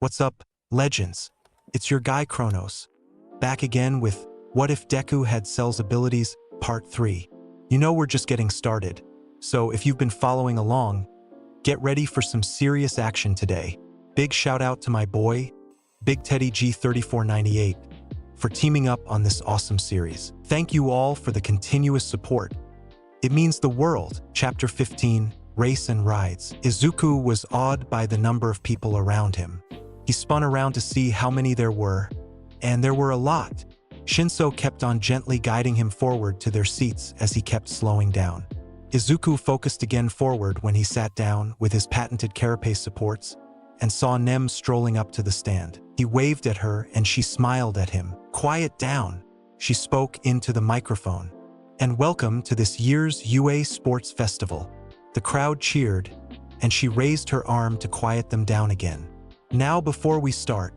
What's up, legends? It's your guy Chronos, back again with What If Deku Had Cell's Abilities, Part 3. You know we're just getting started, so if you've been following along, get ready for some serious action today. Big shout out to my boy, Big Teddy G3498, for teaming up on this awesome series. Thank you all for the continuous support. It means the world. Chapter 15, Race and Rides. Izuku was awed by the number of people around him. He spun around to see how many there were, and there were a lot. Shinso kept on gently guiding him forward to their seats as he kept slowing down. Izuku focused again forward when he sat down with his patented carapace supports and saw Nem strolling up to the stand. He waved at her and she smiled at him. "Quiet down," she spoke into the microphone. "And welcome to this year's UA Sports Festival." The crowd cheered, and she raised her arm to quiet them down again. "Now before we start,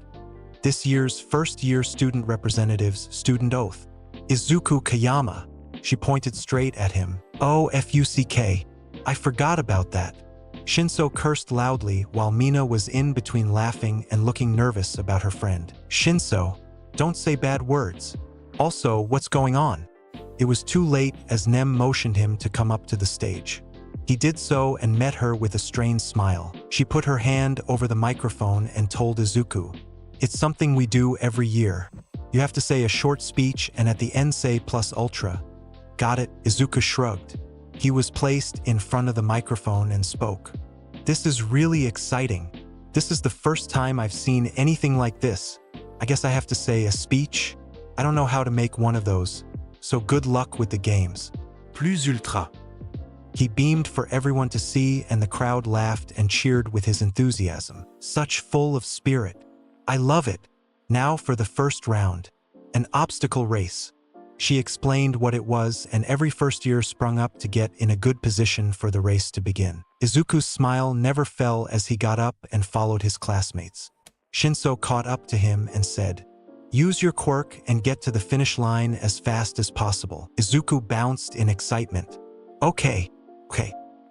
this year's first-year student representative's student oath. Izuku Kayama." She pointed straight at him. "Oh, FUCK. I forgot about that." Shinso cursed loudly while Mina was in between laughing and looking nervous about her friend. "Shinso, don't say bad words. Also, what's going on?" It was too late as Nem motioned him to come up to the stage. He did so and met her with a strained smile. She put her hand over the microphone and told Izuku, "It's something we do every year. You have to say a short speech and at the end say plus ultra." "Got it," Izuku shrugged. He was placed in front of the microphone and spoke. "This is really exciting. This is the first time I've seen anything like this. I guess I have to say a speech. I don't know how to make one of those, so good luck with the games. Plus ultra." He beamed for everyone to see and the crowd laughed and cheered with his enthusiasm. Such full of spirit. "I love it. Now for the first round. An obstacle race." She explained what it was and every first year sprung up to get in a good position for the race to begin. Izuku's smile never fell as he got up and followed his classmates. Shinso caught up to him and said, "Use your quirk and get to the finish line as fast as possible." Izuku bounced in excitement. Okay.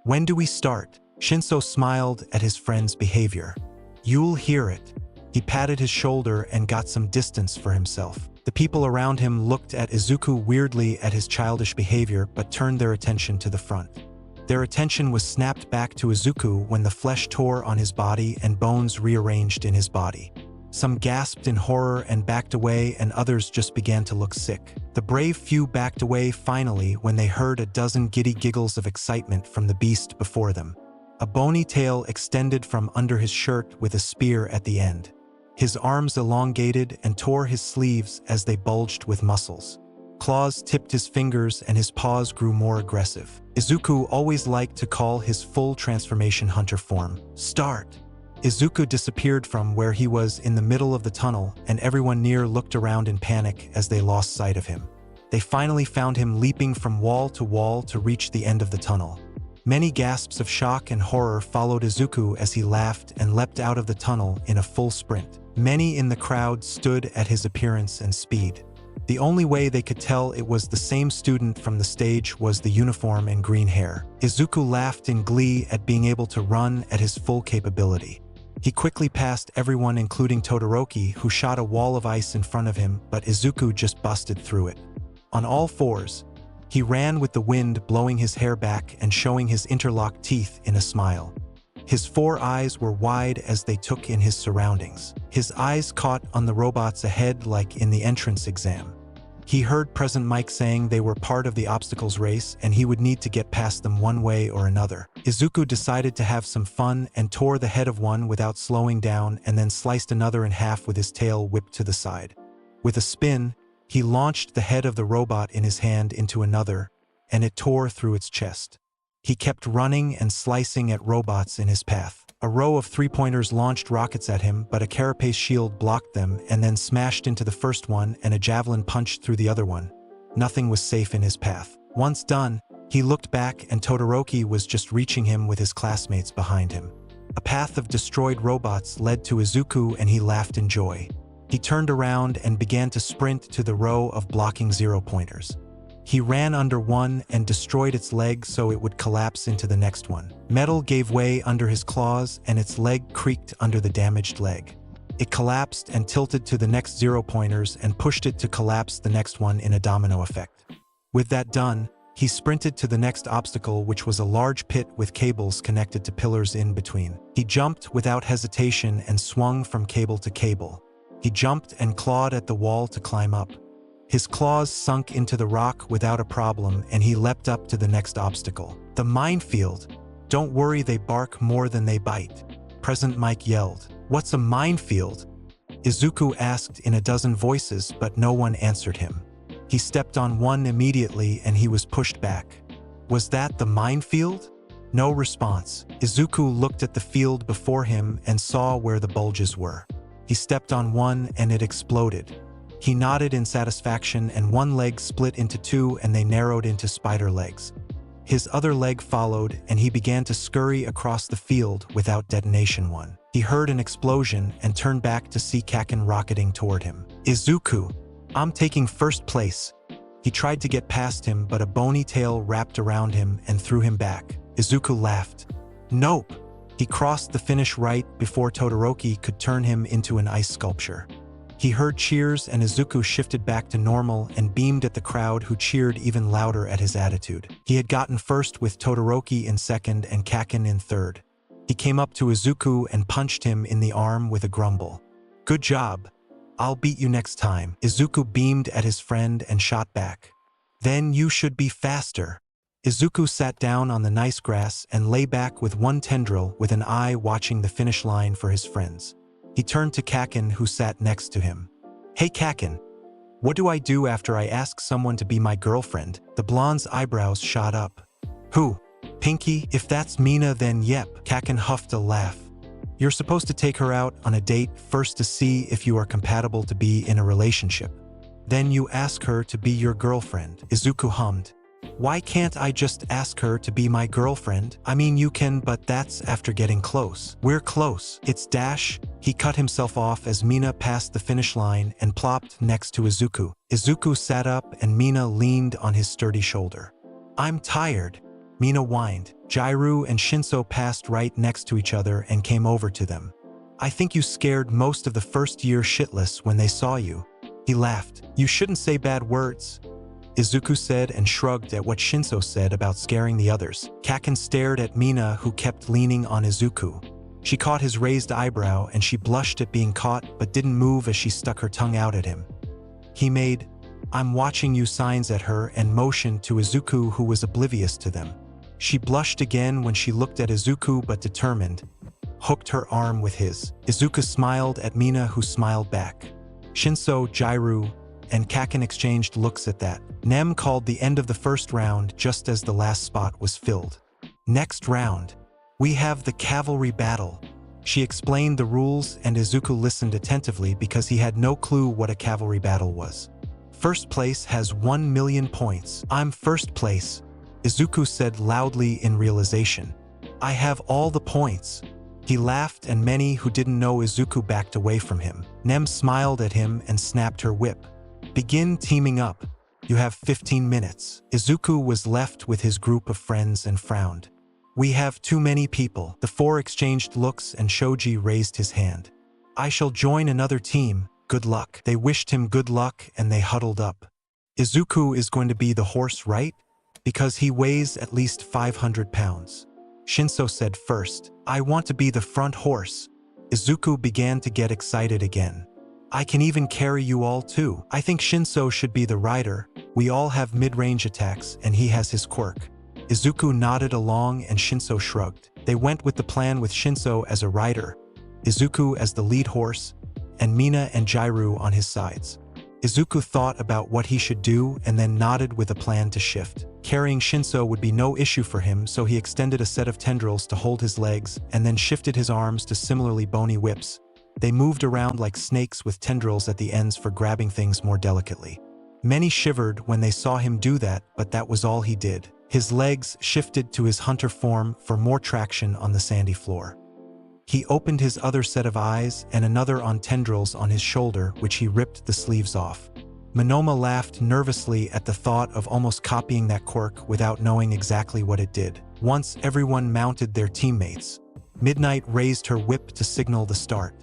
When do we start?" Shinso smiled at his friend's behavior. "You'll hear it." He patted his shoulder and got some distance for himself. The people around him looked at Izuku weirdly at his childish behavior but turned their attention to the front. Their attention was snapped back to Izuku when the flesh tore on his body and bones rearranged in his body. Some gasped in horror and backed away, and others just began to look sick. The brave few backed away finally when they heard a dozen giddy giggles of excitement from the beast before them. A bony tail extended from under his shirt with a spear at the end. His arms elongated and tore his sleeves as they bulged with muscles. Claws tipped his fingers and his paws grew more aggressive. Izuku always liked to call his full transformation hunter form "Start." Izuku disappeared from where he was in the middle of the tunnel, and everyone near looked around in panic as they lost sight of him. They finally found him leaping from wall to reach the end of the tunnel. Many gasps of shock and horror followed Izuku as he laughed and leapt out of the tunnel in a full sprint. Many in the crowd stood at his appearance and speed. The only way they could tell it was the same student from the stage was the uniform and green hair. Izuku laughed in glee at being able to run at his full capability. He quickly passed everyone including Todoroki, who shot a wall of ice in front of him, but Izuku just busted through it. On all fours, he ran with the wind blowing his hair back and showing his interlocked teeth in a smile. His 4 eyes were wide as they took in his surroundings. His eyes caught on the robots ahead like in the entrance exam. He heard Present Mike saying they were part of the obstacles race and he would need to get past them one way or another. Izuku decided to have some fun and tore the head of one without slowing down and then sliced another in half with his tail whipped to the side. With a spin, he launched the head of the robot in his hand into another, and it tore through its chest. He kept running and slicing at robots in his path. A row of 3-pointers launched rockets at him, but a carapace shield blocked them and then smashed into the first one and a javelin punched through the other one. Nothing was safe in his path. Once done, he looked back and Todoroki was just reaching him with his classmates behind him. A path of destroyed robots led to Izuku and he laughed in joy. He turned around and began to sprint to the row of blocking 0-pointers. He ran under one and destroyed its leg so it would collapse into the next one. Metal gave way under his claws and its leg creaked under the damaged leg. It collapsed and tilted to the next 0-pointers and pushed it to collapse the next one in a domino effect. With that done, he sprinted to the next obstacle, which was a large pit with cables connected to pillars in between. He jumped without hesitation and swung from cable to cable. He jumped and clawed at the wall to climb up. His claws sunk into the rock without a problem, and he leapt up to the next obstacle. The minefield. Don't worry, they bark more than they bite. President Mike yelled. What's a minefield? Izuku asked in a dozen voices, but no one answered him. He stepped on one immediately and he was pushed back. Was that the minefield? No response. Izuku looked at the field before him and saw where the bulges were. He stepped on one and it exploded. He nodded in satisfaction and one leg split into two and they narrowed into spider legs. His other leg followed and he began to scurry across the field without detonation one. He heard an explosion and turned back to see Kaken rocketing toward him. Izuku, I'm taking first place. He tried to get past him, but a bony tail wrapped around him and threw him back. Izuku laughed. Nope. He crossed the finish right before Todoroki could turn him into an ice sculpture. He heard cheers and Izuku shifted back to normal and beamed at the crowd, who cheered even louder at his attitude. He had gotten first with Todoroki in second and Kaken in third. He came up to Izuku and punched him in the arm with a grumble. Good job. I'll beat you next time. Izuku beamed at his friend and shot back. Then you should be faster. Izuku sat down on the nice grass and lay back with one tendril, with an eye watching the finish line for his friends. He turned to Kaken, who sat next to him. Hey Kaken, what do I do after I ask someone to be my girlfriend? The blonde's eyebrows shot up. Who? Pinky? If that's Mina, then yep. Kaken huffed a laugh. You're supposed to take her out on a date first to see if you are compatible to be in a relationship. Then you ask her to be your girlfriend. Izuku hummed. Why can't I just ask her to be my girlfriend? I mean, you can, but that's after getting close. We're close. It's dash. He cut himself off as Mina passed the finish line and plopped next to Izuku. Izuku sat up and Mina leaned on his sturdy shoulder. I'm tired, Mina whined. Jairu and Shinso passed right next to each other and came over to them. I think you scared most of the first year shitless when they saw you. He laughed. You shouldn't say bad words, Izuku said and shrugged at what Shinso said about scaring the others. Kaken stared at Mina, who kept leaning on Izuku. She caught his raised eyebrow and she blushed at being caught, but didn't move as she stuck her tongue out at him. He made, I'm watching you signs at her and motioned to Izuku, who was oblivious to them. She blushed again when she looked at Izuku, but determined, hooked her arm with his. Izuku smiled at Mina, who smiled back. Shinso, Jairu, and Kaken exchanged looks at that. Nem called the end of the first round just as the last spot was filled. Next round, we have the cavalry battle. She explained the rules and Izuku listened attentively because he had no clue what a cavalry battle was. First place has 1 million points. I'm first place, Izuku said loudly in realization. I have all the points. He laughed and many who didn't know Izuku backed away from him. Nem smiled at him and snapped her whip. Begin teaming up. You have 15 minutes. Izuku was left with his group of friends and frowned. We have too many people. The four exchanged looks and Shoji raised his hand. I shall join another team. Good luck. They wished him good luck and they huddled up. Izuku is going to be the horse, right? Because he weighs at least 500 pounds. Shinso said first. I want to be the front horse. Izuku began to get excited again. I can even carry you all too. I think Shinso should be the rider. We all have mid-range attacks and he has his quirk. Izuku nodded along and Shinso shrugged. They went with the plan with Shinso as a rider, Izuku as the lead horse, and Mina and Jairu on his sides. Izuku thought about what he should do and then nodded with a plan to shift. Carrying Shinso would be no issue for him, so he extended a set of tendrils to hold his legs and then shifted his arms to similarly bony whips. They moved around like snakes with tendrils at the ends for grabbing things more delicately. Many shivered when they saw him do that, but that was all he did. His legs shifted to his hunter form for more traction on the sandy floor. He opened his other set of eyes and another on tendrils on his shoulder, which he ripped the sleeves off. Monoma laughed nervously at the thought of almost copying that quirk without knowing exactly what it did. Once everyone mounted their teammates, Midnight raised her whip to signal the start.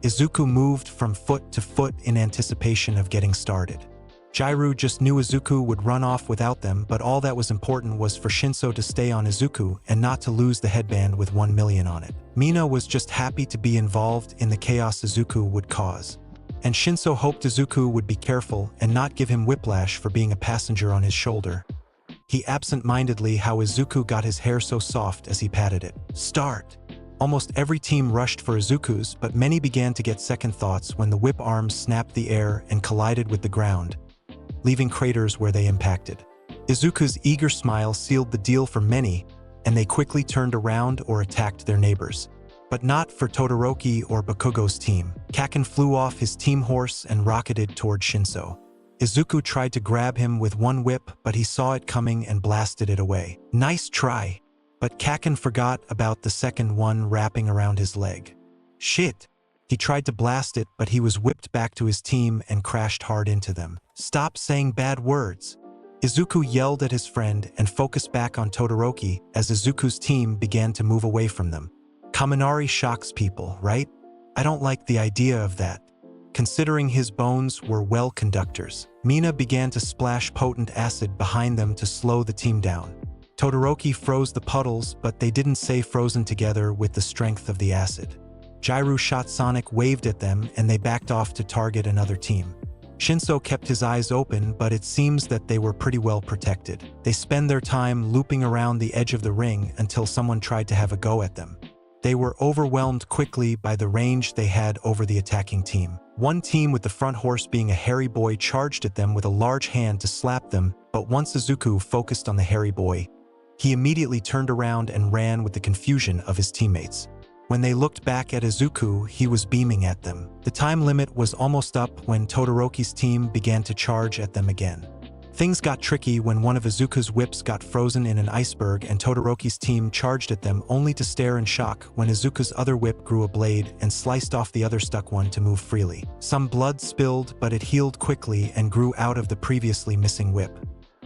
Izuku moved from foot to foot in anticipation of getting started. Jiraiya just knew Izuku would run off without them, but all that was important was for Shinso to stay on Izuku and not to lose the headband with 1 million on it. Mina was just happy to be involved in the chaos Izuku would cause. And Shinso hoped Izuku would be careful and not give him whiplash for being a passenger on his shoulder. He absent-mindedly how Izuku got his hair so soft as he patted it. Start! Almost every team rushed for Izuku's, but many began to get second thoughts when the whip arms snapped the air and collided with the ground, leaving craters where they impacted. Izuku's eager smile sealed the deal for many, and they quickly turned around or attacked their neighbors. But not for Todoroki or Bakugo's team. Kaken flew off his team horse and rocketed toward Shinso. Izuku tried to grab him with one whip, but he saw it coming and blasted it away. Nice try! But Kaken forgot about the second one wrapping around his leg. Shit! He tried to blast it, but he was whipped back to his team and crashed hard into them. Stop saying bad words! Izuku yelled at his friend and focused back on Todoroki as Izuku's team began to move away from them. Kaminari shocks people, right? I don't like the idea of that. Considering his bones were well conductors. Mina began to splash potent acid behind them to slow the team down. Todoroki froze the puddles, but they didn't stay frozen together with the strength of the acid. Jiraiya shot Sonic waved at them and they backed off to target another team. Shinso kept his eyes open, but it seems that they were pretty well protected. They spend their time looping around the edge of the ring until someone tried to have a go at them. They were overwhelmed quickly by the range they had over the attacking team. One team with the front horse being a hairy boy charged at them with a large hand to slap them, but once Izuku focused on the hairy boy, he immediately turned around and ran with the confusion of his teammates. When they looked back at Izuku, he was beaming at them. The time limit was almost up when Todoroki's team began to charge at them again. Things got tricky when one of Izuku's whips got frozen in an iceberg and Todoroki's team charged at them only to stare in shock when Izuku's other whip grew a blade and sliced off the other stuck one to move freely. Some blood spilled, but it healed quickly and grew out of the previously missing whip.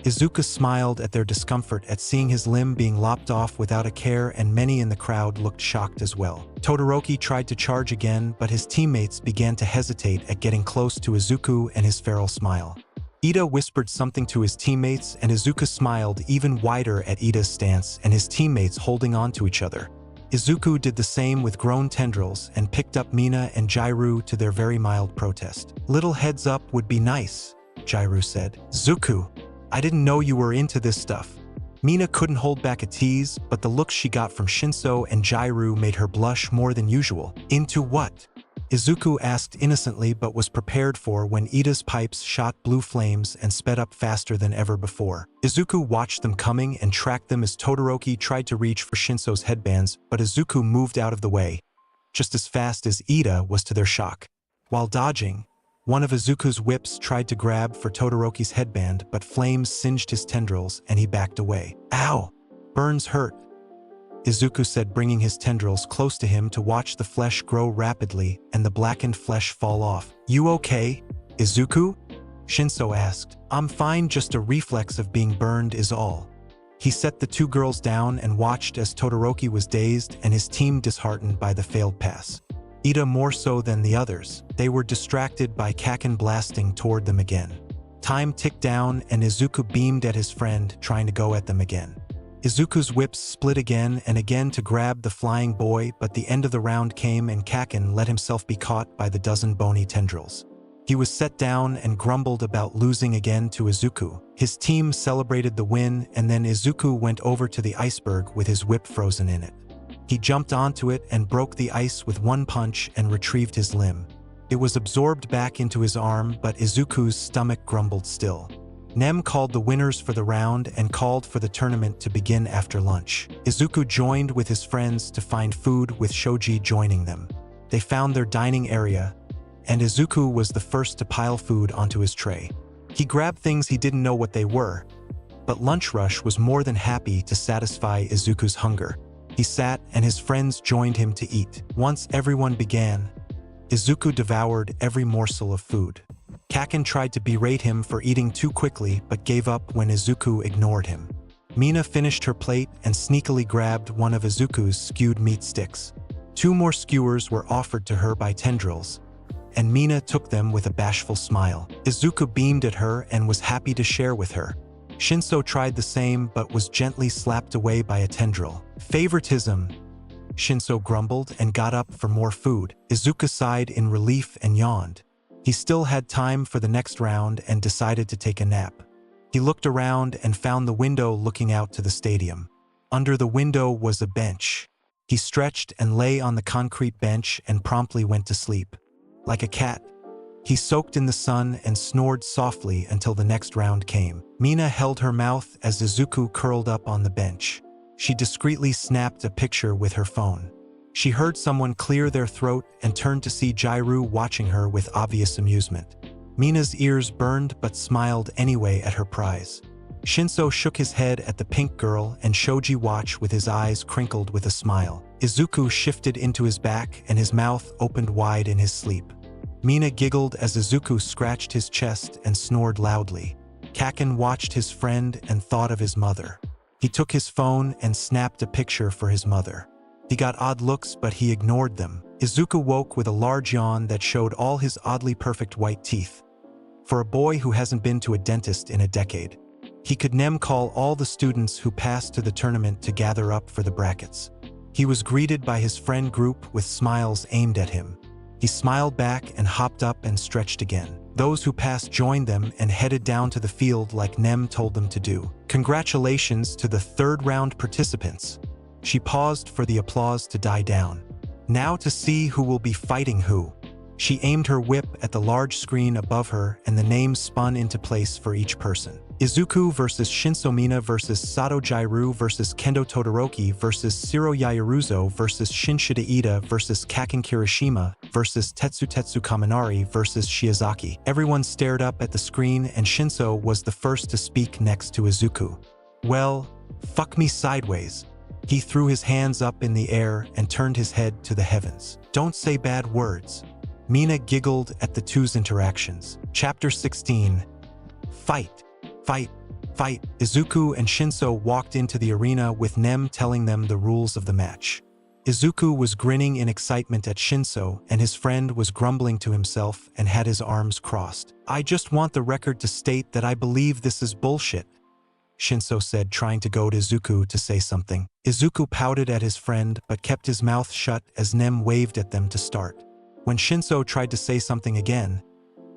Izuku smiled at their discomfort at seeing his limb being lopped off without a care, and many in the crowd looked shocked as well. Todoroki tried to charge again, but his teammates began to hesitate at getting close to Izuku and his feral smile. Ida whispered something to his teammates and Izuku smiled even wider at Ida's stance and his teammates holding on to each other. Izuku did the same with grown tendrils and picked up Mina and Jiraiya to their very mild protest. Little heads up would be nice, Jiraiya said. Izuku, I didn't know you were into this stuff. Mina couldn't hold back a tease, but the looks she got from Shinso and Jiraiya made her blush more than usual. Into what? Izuku asked innocently but was prepared for when Ida's pipes shot blue flames and sped up faster than ever before. Izuku watched them coming and tracked them as Todoroki tried to reach for Shinso's headbands, but Izuku moved out of the way, just as fast as Ida was to their shock. While dodging, one of Izuku's whips tried to grab for Todoroki's headband, but flames singed his tendrils and he backed away. Ow! Burns hurt, Izuku said, bringing his tendrils close to him to watch the flesh grow rapidly and the blackened flesh fall off. You okay, Izuku? Shinso asked. I'm fine, just a reflex of being burned is all. He set the two girls down and watched as Todoroki was dazed and his team disheartened by the failed pass. Ida more so than the others. They were distracted by Kaken blasting toward them again. Time ticked down and Izuku beamed at his friend, trying to go at them again. Izuku's whips split again and again to grab the flying boy, but the end of the round came and Kaken let himself be caught by the dozen bony tendrils. He was set down and grumbled about losing again to Izuku. His team celebrated the win, and then Izuku went over to the iceberg with his whip frozen in it. He jumped onto it and broke the ice with one punch and retrieved his limb. It was absorbed back into his arm, but Izuku's stomach grumbled still. Nem called the winners for the round and called for the tournament to begin after lunch. Izuku joined with his friends to find food, with Shoji joining them. They found their dining area, and Izuku was the first to pile food onto his tray. He grabbed things he didn't know what they were, but Lunch Rush was more than happy to satisfy Izuku's hunger. He sat and his friends joined him to eat. Once everyone began, Izuku devoured every morsel of food. Kaken tried to berate him for eating too quickly but gave up when Izuku ignored him. Mina finished her plate and sneakily grabbed one of Izuku's skewed meat sticks. 2 more skewers were offered to her by tendrils, and Mina took them with a bashful smile. Izuku beamed at her and was happy to share with her. Shinso tried the same but was gently slapped away by a tendril. Favoritism, Shinso grumbled and got up for more food. Izuku sighed in relief and yawned. He still had time for the next round and decided to take a nap. He looked around and found the window looking out to the stadium. Under the window was a bench. He stretched and lay on the concrete bench and promptly went to sleep. Like a cat, he soaked in the sun and snored softly until the next round came. Mina held her mouth as Izuku curled up on the bench. She discreetly snapped a picture with her phone. She heard someone clear their throat and turned to see Jairu watching her with obvious amusement. Mina's ears burned but smiled anyway at her prize. Shinso shook his head at the pink girl and Shoji watched with his eyes crinkled with a smile. Izuku shifted into his back and his mouth opened wide in his sleep. Mina giggled as Izuku scratched his chest and snored loudly. Kaken watched his friend and thought of his mother. He took his phone and snapped a picture for his mother. He got odd looks but he ignored them. Izuku woke with a large yawn that showed all his oddly perfect white teeth. For a boy who hasn't been to a dentist in a decade, he could call all the students who passed to the tournament to gather up for the brackets. He was greeted by his friend group with smiles aimed at him. He smiled back and hopped up and stretched again. Those who passed joined them and headed down to the field like Nem told them to do. Congratulations to the third round participants. She paused for the applause to die down. Now to see who will be fighting who. She aimed her whip at the large screen above her and the names spun into place for each person. Izuku versus Shinso Mina versus Sato Jairu versus Kendo Todoroki versus Shiro Yaoruzo versus Shinshida Ida versus Kaken Kirishima versus Tetsu Kaminari versus Shiozaki. Everyone stared up at the screen and Shinso was the first to speak next to Izuku. Well, fuck me sideways. He threw his hands up in the air and turned his head to the heavens. Don't say bad words. Mina giggled at the two's interactions. Chapter 16. Fight. Fight. Fight. Izuku and Shinso walked into the arena with Nem telling them the rules of the match. Izuku was grinning in excitement at Shinso and his friend was grumbling to himself and had his arms crossed. I just want the record to state that I believe this is bullshit, Shinso said, trying to goad Izuku to say something. Izuku pouted at his friend but kept his mouth shut as Nem waved at them to start. When Shinso tried to say something again,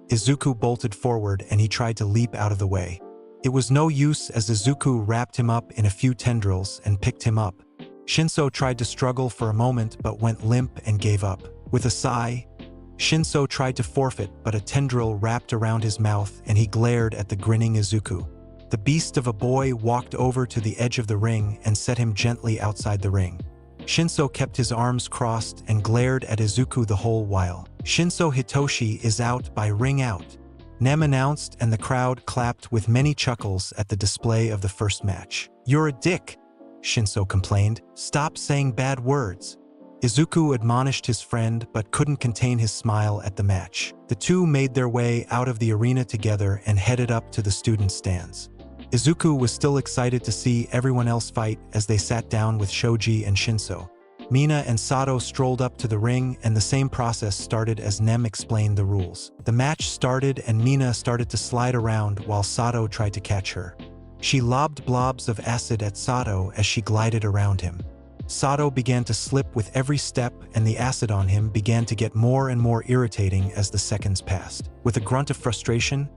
Izuku bolted forward and he tried to leap out of the way. It was no use as Izuku wrapped him up in a few tendrils and picked him up. Shinso tried to struggle for a moment but went limp and gave up. With a sigh, Shinso tried to forfeit but a tendril wrapped around his mouth and he glared at the grinning Izuku. The beast of a boy walked over to the edge of the ring and set him gently outside the ring. Shinso kept his arms crossed and glared at Izuku the whole while. Shinso Hitoshi is out by ring out, Nem announced, and the crowd clapped with many chuckles at the display of the first match. You're a dick, Shinso complained. Stop saying bad words. Izuku admonished his friend but couldn't contain his smile at the match. The two made their way out of the arena together and headed up to the student stands. Izuku was still excited to see everyone else fight as they sat down with Shoji and Shinso. Mina and Sato strolled up to the ring and the same process started as Nem explained the rules. The match started and Mina started to slide around while Sato tried to catch her. She lobbed blobs of acid at Sato as she glided around him. Sato began to slip with every step and the acid on him began to get more and more irritating as the seconds passed. With a grunt of frustration,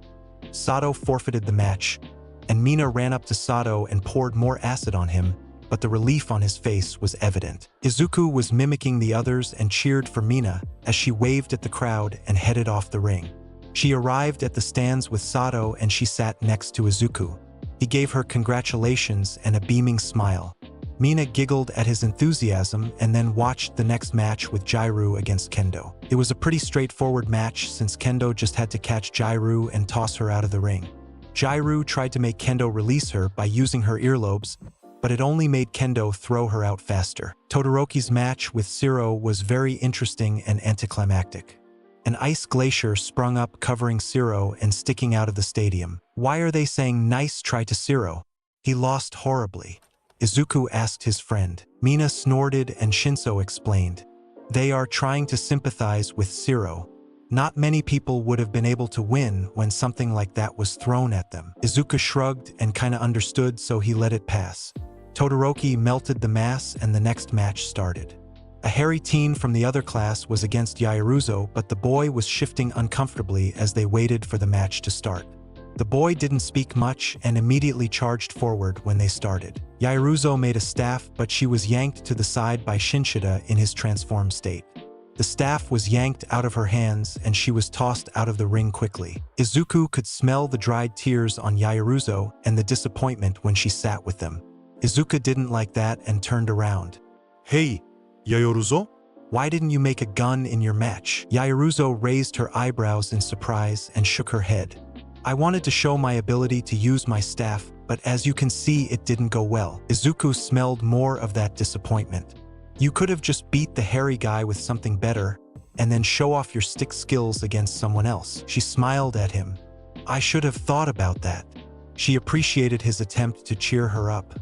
Sato forfeited the match, and Mina ran up to Sato and poured more acid on him, but the relief on his face was evident. Izuku was mimicking the others and cheered for Mina as she waved at the crowd and headed off the ring. She arrived at the stands with Sato and she sat next to Izuku. He gave her congratulations and a beaming smile. Mina giggled at his enthusiasm and then watched the next match with Jairu against Kendo. It was a pretty straightforward match since Kendo just had to catch Jairu and toss her out of the ring. Jairu tried to make Kendo release her by using her earlobes, but it only made Kendo throw her out faster. Todoroki's match with Shiro was very interesting and anticlimactic. An ice glacier sprung up covering Shiro and sticking out of the stadium. Why are they saying nice try to Shiro? He lost horribly, Izuku asked his friend. Mina snorted and Shinso explained. They are trying to sympathize with Zero. Not many people would have been able to win when something like that was thrown at them. Izuku shrugged and kinda understood, so he let it pass. Todoroki melted the mass and the next match started. A hairy teen from the other class was against Yaoruzo, but the boy was shifting uncomfortably as they waited for the match to start. The boy didn't speak much and immediately charged forward when they started. Yaoruzo made a staff, but she was yanked to the side by Shinshida in his transformed state. The staff was yanked out of her hands and she was tossed out of the ring quickly. Izuku could smell the dried tears on Yaoruzo and the disappointment when she sat with them. Izuku didn't like that and turned around. Hey, Yaoruzo? Why didn't you make a gun in your match? Yaoruzo raised her eyebrows in surprise and shook her head. I wanted to show my ability to use my staff, but as you can see, it didn't go well. Izuku smelled more of that disappointment. You could have just beat the hairy guy with something better, and then show off your stick skills against someone else. She smiled at him. I should have thought about that. She appreciated his attempt to cheer her up.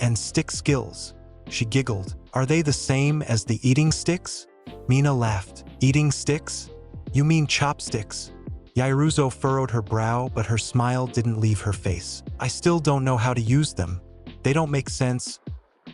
And stick skills. She giggled. Are they the same as the eating sticks? Mina laughed. Eating sticks? You mean chopsticks? Yaoruzo furrowed her brow, but her smile didn't leave her face. I still don't know how to use them. They don't make sense.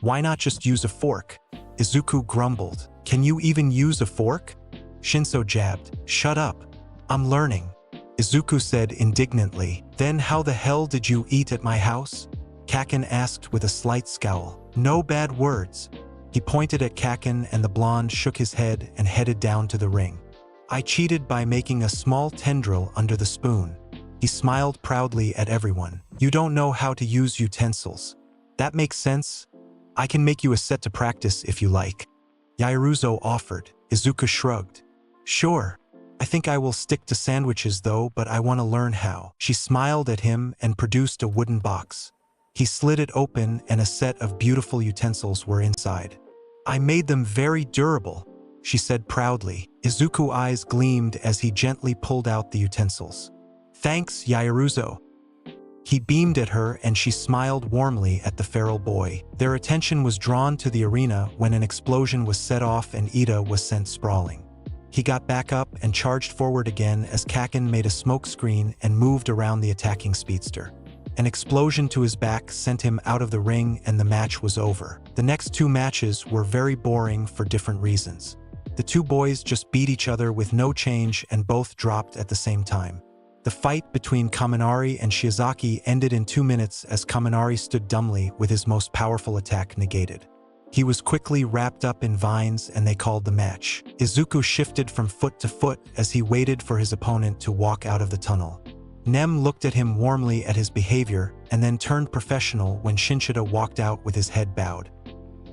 Why not just use a fork? Izuku grumbled. Can you even use a fork? Shinso jabbed. Shut up. I'm learning. Izuku said indignantly. Then how the hell did you eat at my house? Kaken asked with a slight scowl. No bad words. He pointed at Kaken and the blonde shook his head and headed down to the ring. I cheated by making a small tendril under the spoon. He smiled proudly at everyone. You don't know how to use utensils. That makes sense. I can make you a set to practice if you like. Yaoruzo offered. Izuku shrugged. Sure. I think I will stick to sandwiches though, but I want to learn how. She smiled at him and produced a wooden box. He slid it open and a set of beautiful utensils were inside. I made them very durable, she said proudly. Izuku's eyes gleamed as he gently pulled out the utensils. Thanks, Yaoruzo. He beamed at her and she smiled warmly at the feral boy. Their attention was drawn to the arena when an explosion was set off and Ida was sent sprawling. He got back up and charged forward again as Kaken made a smoke screen and moved around the attacking speedster. An explosion to his back sent him out of the ring and the match was over. The next two matches were very boring for different reasons. The two boys just beat each other with no change and both dropped at the same time. The fight between Kaminari and Shiozaki ended in 2 minutes as Kaminari stood dumbly with his most powerful attack negated. He was quickly wrapped up in vines and they called the match. Izuku shifted from foot to foot as he waited for his opponent to walk out of the tunnel. Nem looked at him warmly at his behavior and then turned professional when Shinshida walked out with his head bowed.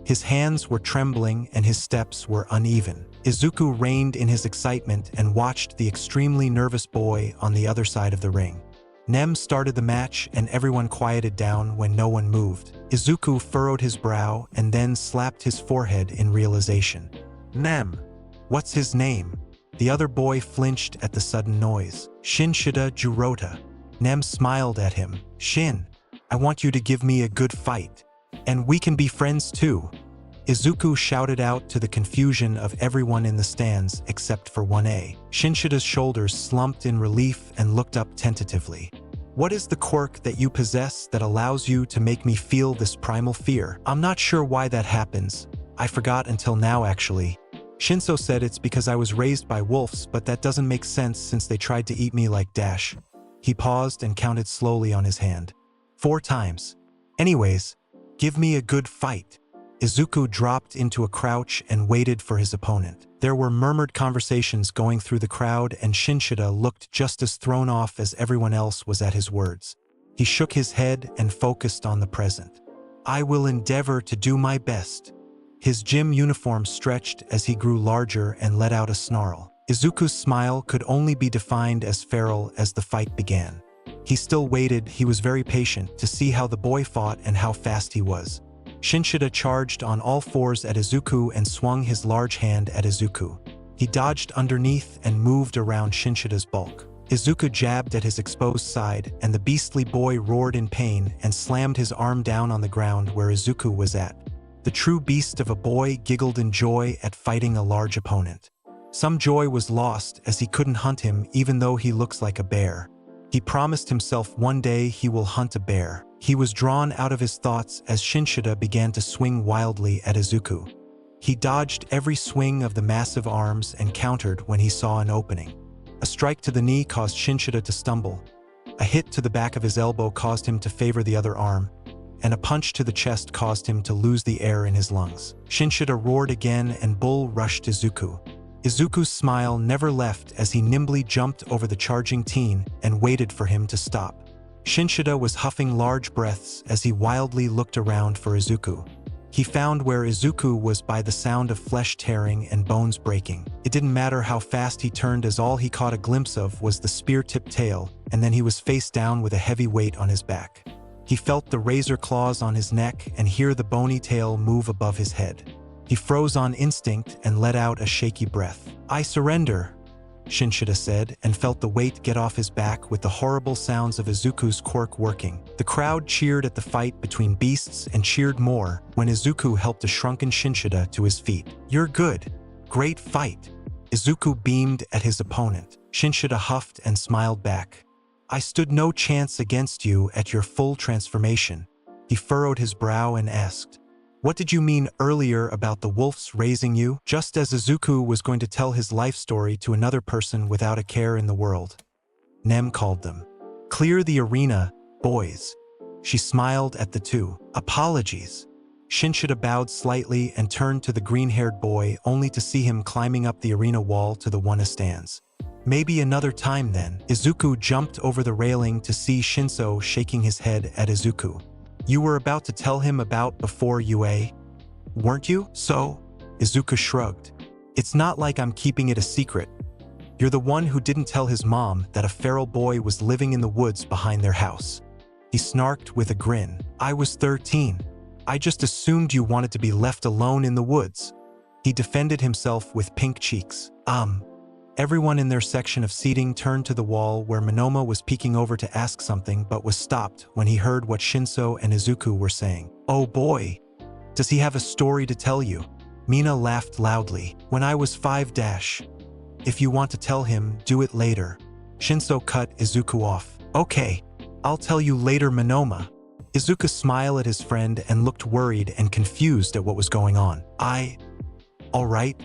His hands were trembling and his steps were uneven. Izuku reined in his excitement and watched the extremely nervous boy on the other side of the ring. Nem started the match and everyone quieted down when no one moved. Izuku furrowed his brow and then slapped his forehead in realization. Nem. What's his name? The other boy flinched at the sudden noise. Shinshida Jurota. Nem smiled at him. Shin, I want you to give me a good fight. And we can be friends too. Izuku shouted out to the confusion of everyone in the stands except for 1A. Shinshida's shoulders slumped in relief and looked up tentatively. What is the quirk that you possess that allows you to make me feel this primal fear? I'm not sure why that happens. I forgot until now actually. Shinso said it's because I was raised by wolves, but that doesn't make sense since they tried to eat me like Dash. He paused and counted slowly on his hand. 4 times. Anyways, give me a good fight. Izuku dropped into a crouch and waited for his opponent. There were murmured conversations going through the crowd and Shinshida looked just as thrown off as everyone else was at his words. He shook his head and focused on the present. I will endeavor to do my best. His gym uniform stretched as he grew larger and let out a snarl. Izuku's smile could only be defined as feral as the fight began. He still waited, he was very patient, to see how the boy fought and how fast he was. Shinshida charged on all fours at Izuku and swung his large hand at Izuku. He dodged underneath and moved around Shinshida's bulk. Izuku jabbed at his exposed side and the beastly boy roared in pain and slammed his arm down on the ground where Izuku was at. The true beast of a boy giggled in joy at fighting a large opponent. Some joy was lost as he couldn't hunt him even though he looks like a bear. He promised himself one day he will hunt a bear. He was drawn out of his thoughts as Shinshida began to swing wildly at Izuku. He dodged every swing of the massive arms and countered when he saw an opening. A strike to the knee caused Shinshida to stumble. A hit to the back of his elbow caused him to favor the other arm, and a punch to the chest caused him to lose the air in his lungs. Shinshida roared again and Bull rushed Izuku. Izuku's smile never left as he nimbly jumped over the charging teen and waited for him to stop. Shinshida was huffing large breaths as he wildly looked around for Izuku. He found where Izuku was by the sound of flesh tearing and bones breaking. It didn't matter how fast he turned as all he caught a glimpse of was the spear-tipped tail, and then he was face down with a heavy weight on his back. He felt the razor claws on his neck and hear the bony tail move above his head. He froze on instinct and let out a shaky breath. "I surrender," Shinshida said, and felt the weight get off his back with the horrible sounds of Izuku's quirk working. The crowd cheered at the fight between beasts and cheered more when Izuku helped a shrunken Shinshida to his feet. "You're good. Great fight." Izuku beamed at his opponent. Shinshida huffed and smiled back. "I stood no chance against you at your full transformation." He furrowed his brow and asked, "What did you mean earlier about the wolves raising you?" Just as Izuku was going to tell his life story to another person without a care in the world. Nem called them. "Clear the arena, boys." She smiled at the two. "Apologies." Shinshida bowed slightly and turned to the green-haired boy only to see him climbing up the arena wall to the one stands. "Maybe another time then." Izuku jumped over the railing to see Shinso shaking his head at Izuku. "You were about to tell him about before UA, weren't you?" "So?" Izuku shrugged. "It's not like I'm keeping it a secret. You're the one who didn't tell his mom that a feral boy was living in the woods behind their house." He snarked with a grin. "I was 13. I just assumed you wanted to be left alone in the woods." He defended himself with pink cheeks. Everyone in their section of seating turned to the wall where Monoma was peeking over to ask something but was stopped when he heard what Shinso and Izuku were saying. "Oh boy, does he have a story to tell you?" Mina laughed loudly. "When I was 5 dash. If you want to tell him, do it later." Shinso cut Izuku off. "Okay, I'll tell you later, Monoma." Izuku smiled at his friend and looked worried and confused at what was going on. All right."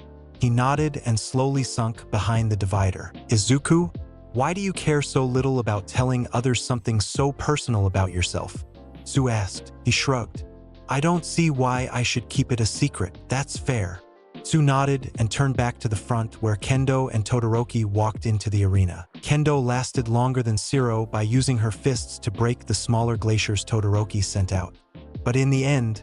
He nodded and slowly sunk behind the divider. "Izuku, why do you care so little about telling others something so personal about yourself?" Su asked. He shrugged. "I don't see why I should keep it a secret. That's fair." Su nodded and turned back to the front where Kendo and Todoroki walked into the arena. Kendo lasted longer than Shiro by using her fists to break the smaller glaciers Todoroki sent out. But in the end,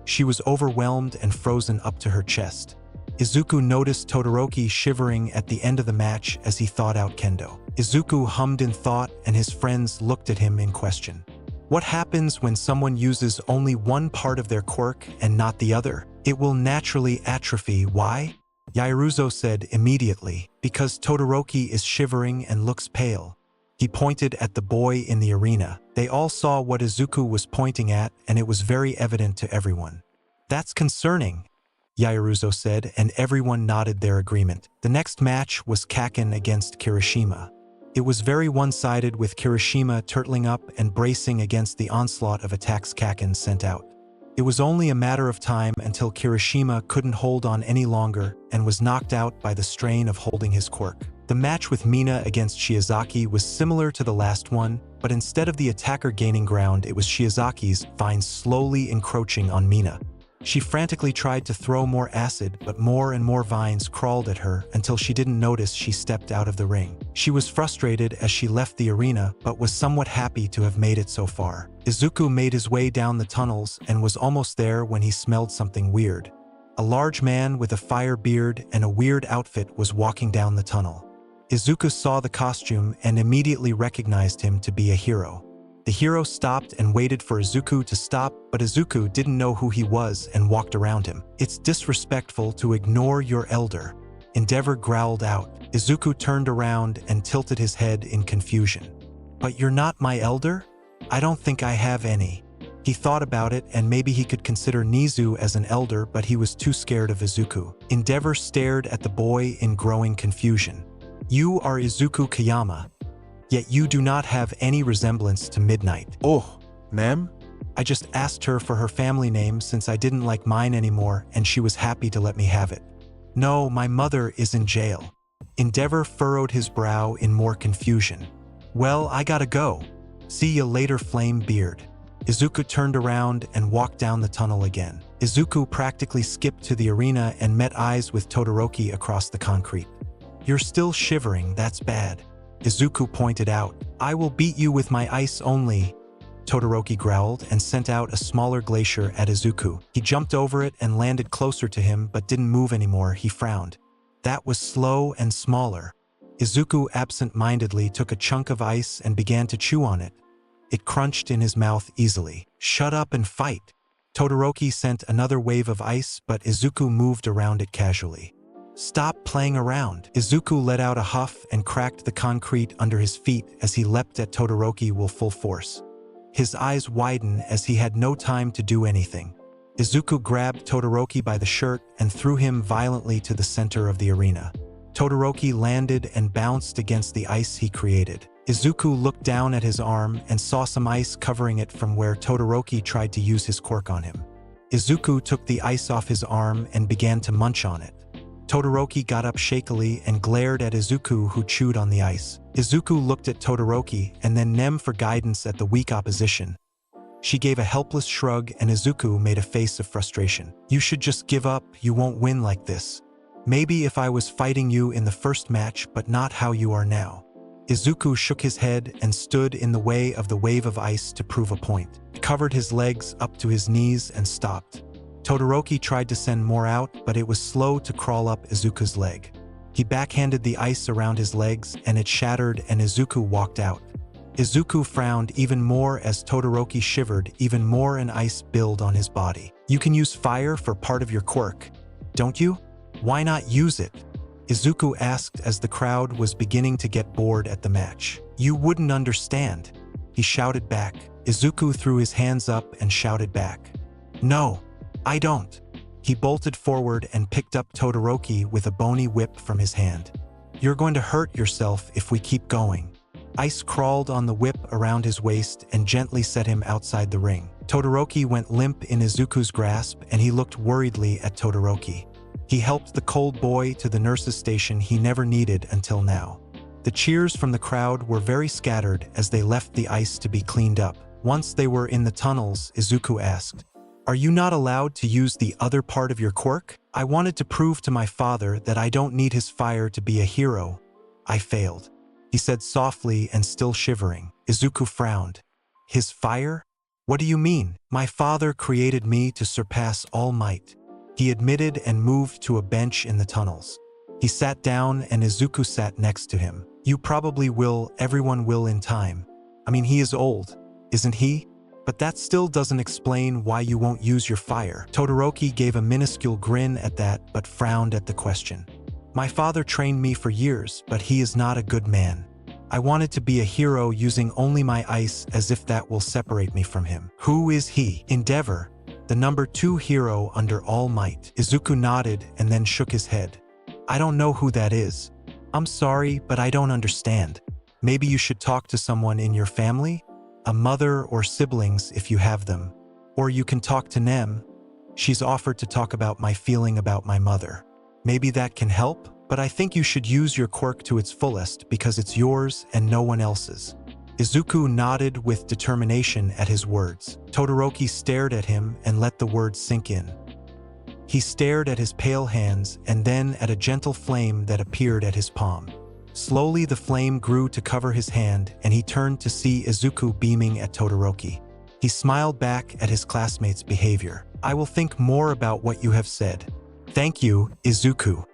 she was overwhelmed and frozen up to her chest. Izuku noticed Todoroki shivering at the end of the match as he thought out Kendo. Izuku hummed in thought and his friends looked at him in question. What happens when someone uses only one part of their quirk and not the other? It will naturally atrophy. Why? Yairuzo said immediately. Because Todoroki is shivering and looks pale. He pointed at the boy in the arena. They all saw what Izuku was pointing at and it was very evident to everyone. "That's concerning," Yairuzo said, and everyone nodded their agreement. The next match was Kaken against Kirishima. It was very one-sided with Kirishima turtling up and bracing against the onslaught of attacks Kaken sent out. It was only a matter of time until Kirishima couldn't hold on any longer and was knocked out by the strain of holding his quirk. The match with Mina against Shiozaki was similar to the last one, but instead of the attacker gaining ground, it was Shiozaki's vines slowly encroaching on Mina. She frantically tried to throw more acid, but more and more vines crawled at her until she didn't notice she stepped out of the ring. She was frustrated as she left the arena, but was somewhat happy to have made it so far. Izuku made his way down the tunnels and was almost there when he smelled something weird. A large man with a fire beard and a weird outfit was walking down the tunnel. Izuku saw the costume and immediately recognized him to be a hero. The hero stopped and waited for Izuku to stop, but Izuku didn't know who he was and walked around him. "It's disrespectful to ignore your elder," Endeavor growled out. Izuku turned around and tilted his head in confusion. "But you're not my elder? I don't think I have any." He thought about it and maybe he could consider Nizu as an elder, but he was too scared of Izuku. Endeavor stared at the boy in growing confusion. You are Izuku Kayama, yet you do not have any resemblance to Midnight. Oh, ma'am? I just asked her for her family name since I didn't like mine anymore and she was happy to let me have it. No, my mother is in jail. Endeavor furrowed his brow in more confusion. Well, I gotta go. See ya later, Flame Beard. Izuku turned around and walked down the tunnel again. Izuku practically skipped to the arena and met eyes with Todoroki across the concrete. You're still shivering, that's bad. Izuku pointed out. I will beat you with my ice only. Todoroki growled and sent out a smaller glacier at Izuku. He jumped over it and landed closer to him but didn't move anymore. He frowned. That was slow and smaller. Izuku absent-mindedly took a chunk of ice and began to chew on it. It crunched in his mouth easily. Shut up and fight. Todoroki sent another wave of ice, but Izuku moved around it casually. Stop playing around. Izuku let out a huff and cracked the concrete under his feet as he leapt at Todoroki with full force. His eyes widened as he had no time to do anything. Izuku grabbed Todoroki by the shirt and threw him violently to the center of the arena. Todoroki landed and bounced against the ice he created. Izuku looked down at his arm and saw some ice covering it from where Todoroki tried to use his quirk on him. Izuku took the ice off his arm and began to munch on it. Todoroki got up shakily and glared at Izuku, who chewed on the ice. Izuku looked at Todoroki and then Nem for guidance at the weak opposition. She gave a helpless shrug and Izuku made a face of frustration. You should just give up, you won't win like this. Maybe if I was fighting you in the first match, but not how you are now. Izuku shook his head and stood in the way of the wave of ice to prove a point. He covered his legs up to his knees and stopped. Todoroki tried to send more out, but it was slow to crawl up Izuku's leg. He backhanded the ice around his legs and it shattered and Izuku walked out. Izuku frowned even more as Todoroki shivered even more and ice built on his body. You can use fire for part of your quirk, don't you? Why not use it? Izuku asked as the crowd was beginning to get bored at the match. You wouldn't understand, he shouted back. Izuku threw his hands up and shouted back. No, I don't. He bolted forward and picked up Todoroki with a bony whip from his hand. You're going to hurt yourself if we keep going. Ice crawled on the whip around his waist and gently set him outside the ring. Todoroki went limp in Izuku's grasp and he looked worriedly at Todoroki. He helped the cold boy to the nurse's station he never needed until now. The cheers from the crowd were very scattered as they left the ice to be cleaned up. Once they were in the tunnels, Izuku asked, Are you not allowed to use the other part of your quirk? I wanted to prove to my father that I don't need his fire to be a hero. I failed, he said softly and still shivering. Izuku frowned. His fire? What do you mean? My father created me to surpass all might. He admitted and moved to a bench in the tunnels. He sat down and Izuku sat next to him. You probably will, everyone will in time. I mean, he is old, isn't he? But that still doesn't explain why you won't use your fire. Todoroki gave a minuscule grin at that but frowned at the question. My father trained me for years, but he is not a good man. I wanted to be a hero using only my ice as if that will separate me from him. Who is he? Endeavor, the number 2 hero under All Might. Izuku nodded and then shook his head. I don't know who that is. I'm sorry, but I don't understand. Maybe you should talk to someone in your family? A mother or siblings if you have them. Or you can talk to Nem. She's offered to talk about my feeling about my mother. Maybe that can help, but I think you should use your quirk to its fullest because it's yours and no one else's. Izuku nodded with determination at his words. Todoroki stared at him and let the words sink in. He stared at his pale hands and then at a gentle flame that appeared at his palm. Slowly the flame grew to cover his hand and he turned to see Izuku beaming at Todoroki. He smiled back at his classmate's behavior. I will think more about what you have said. Thank you, Izuku.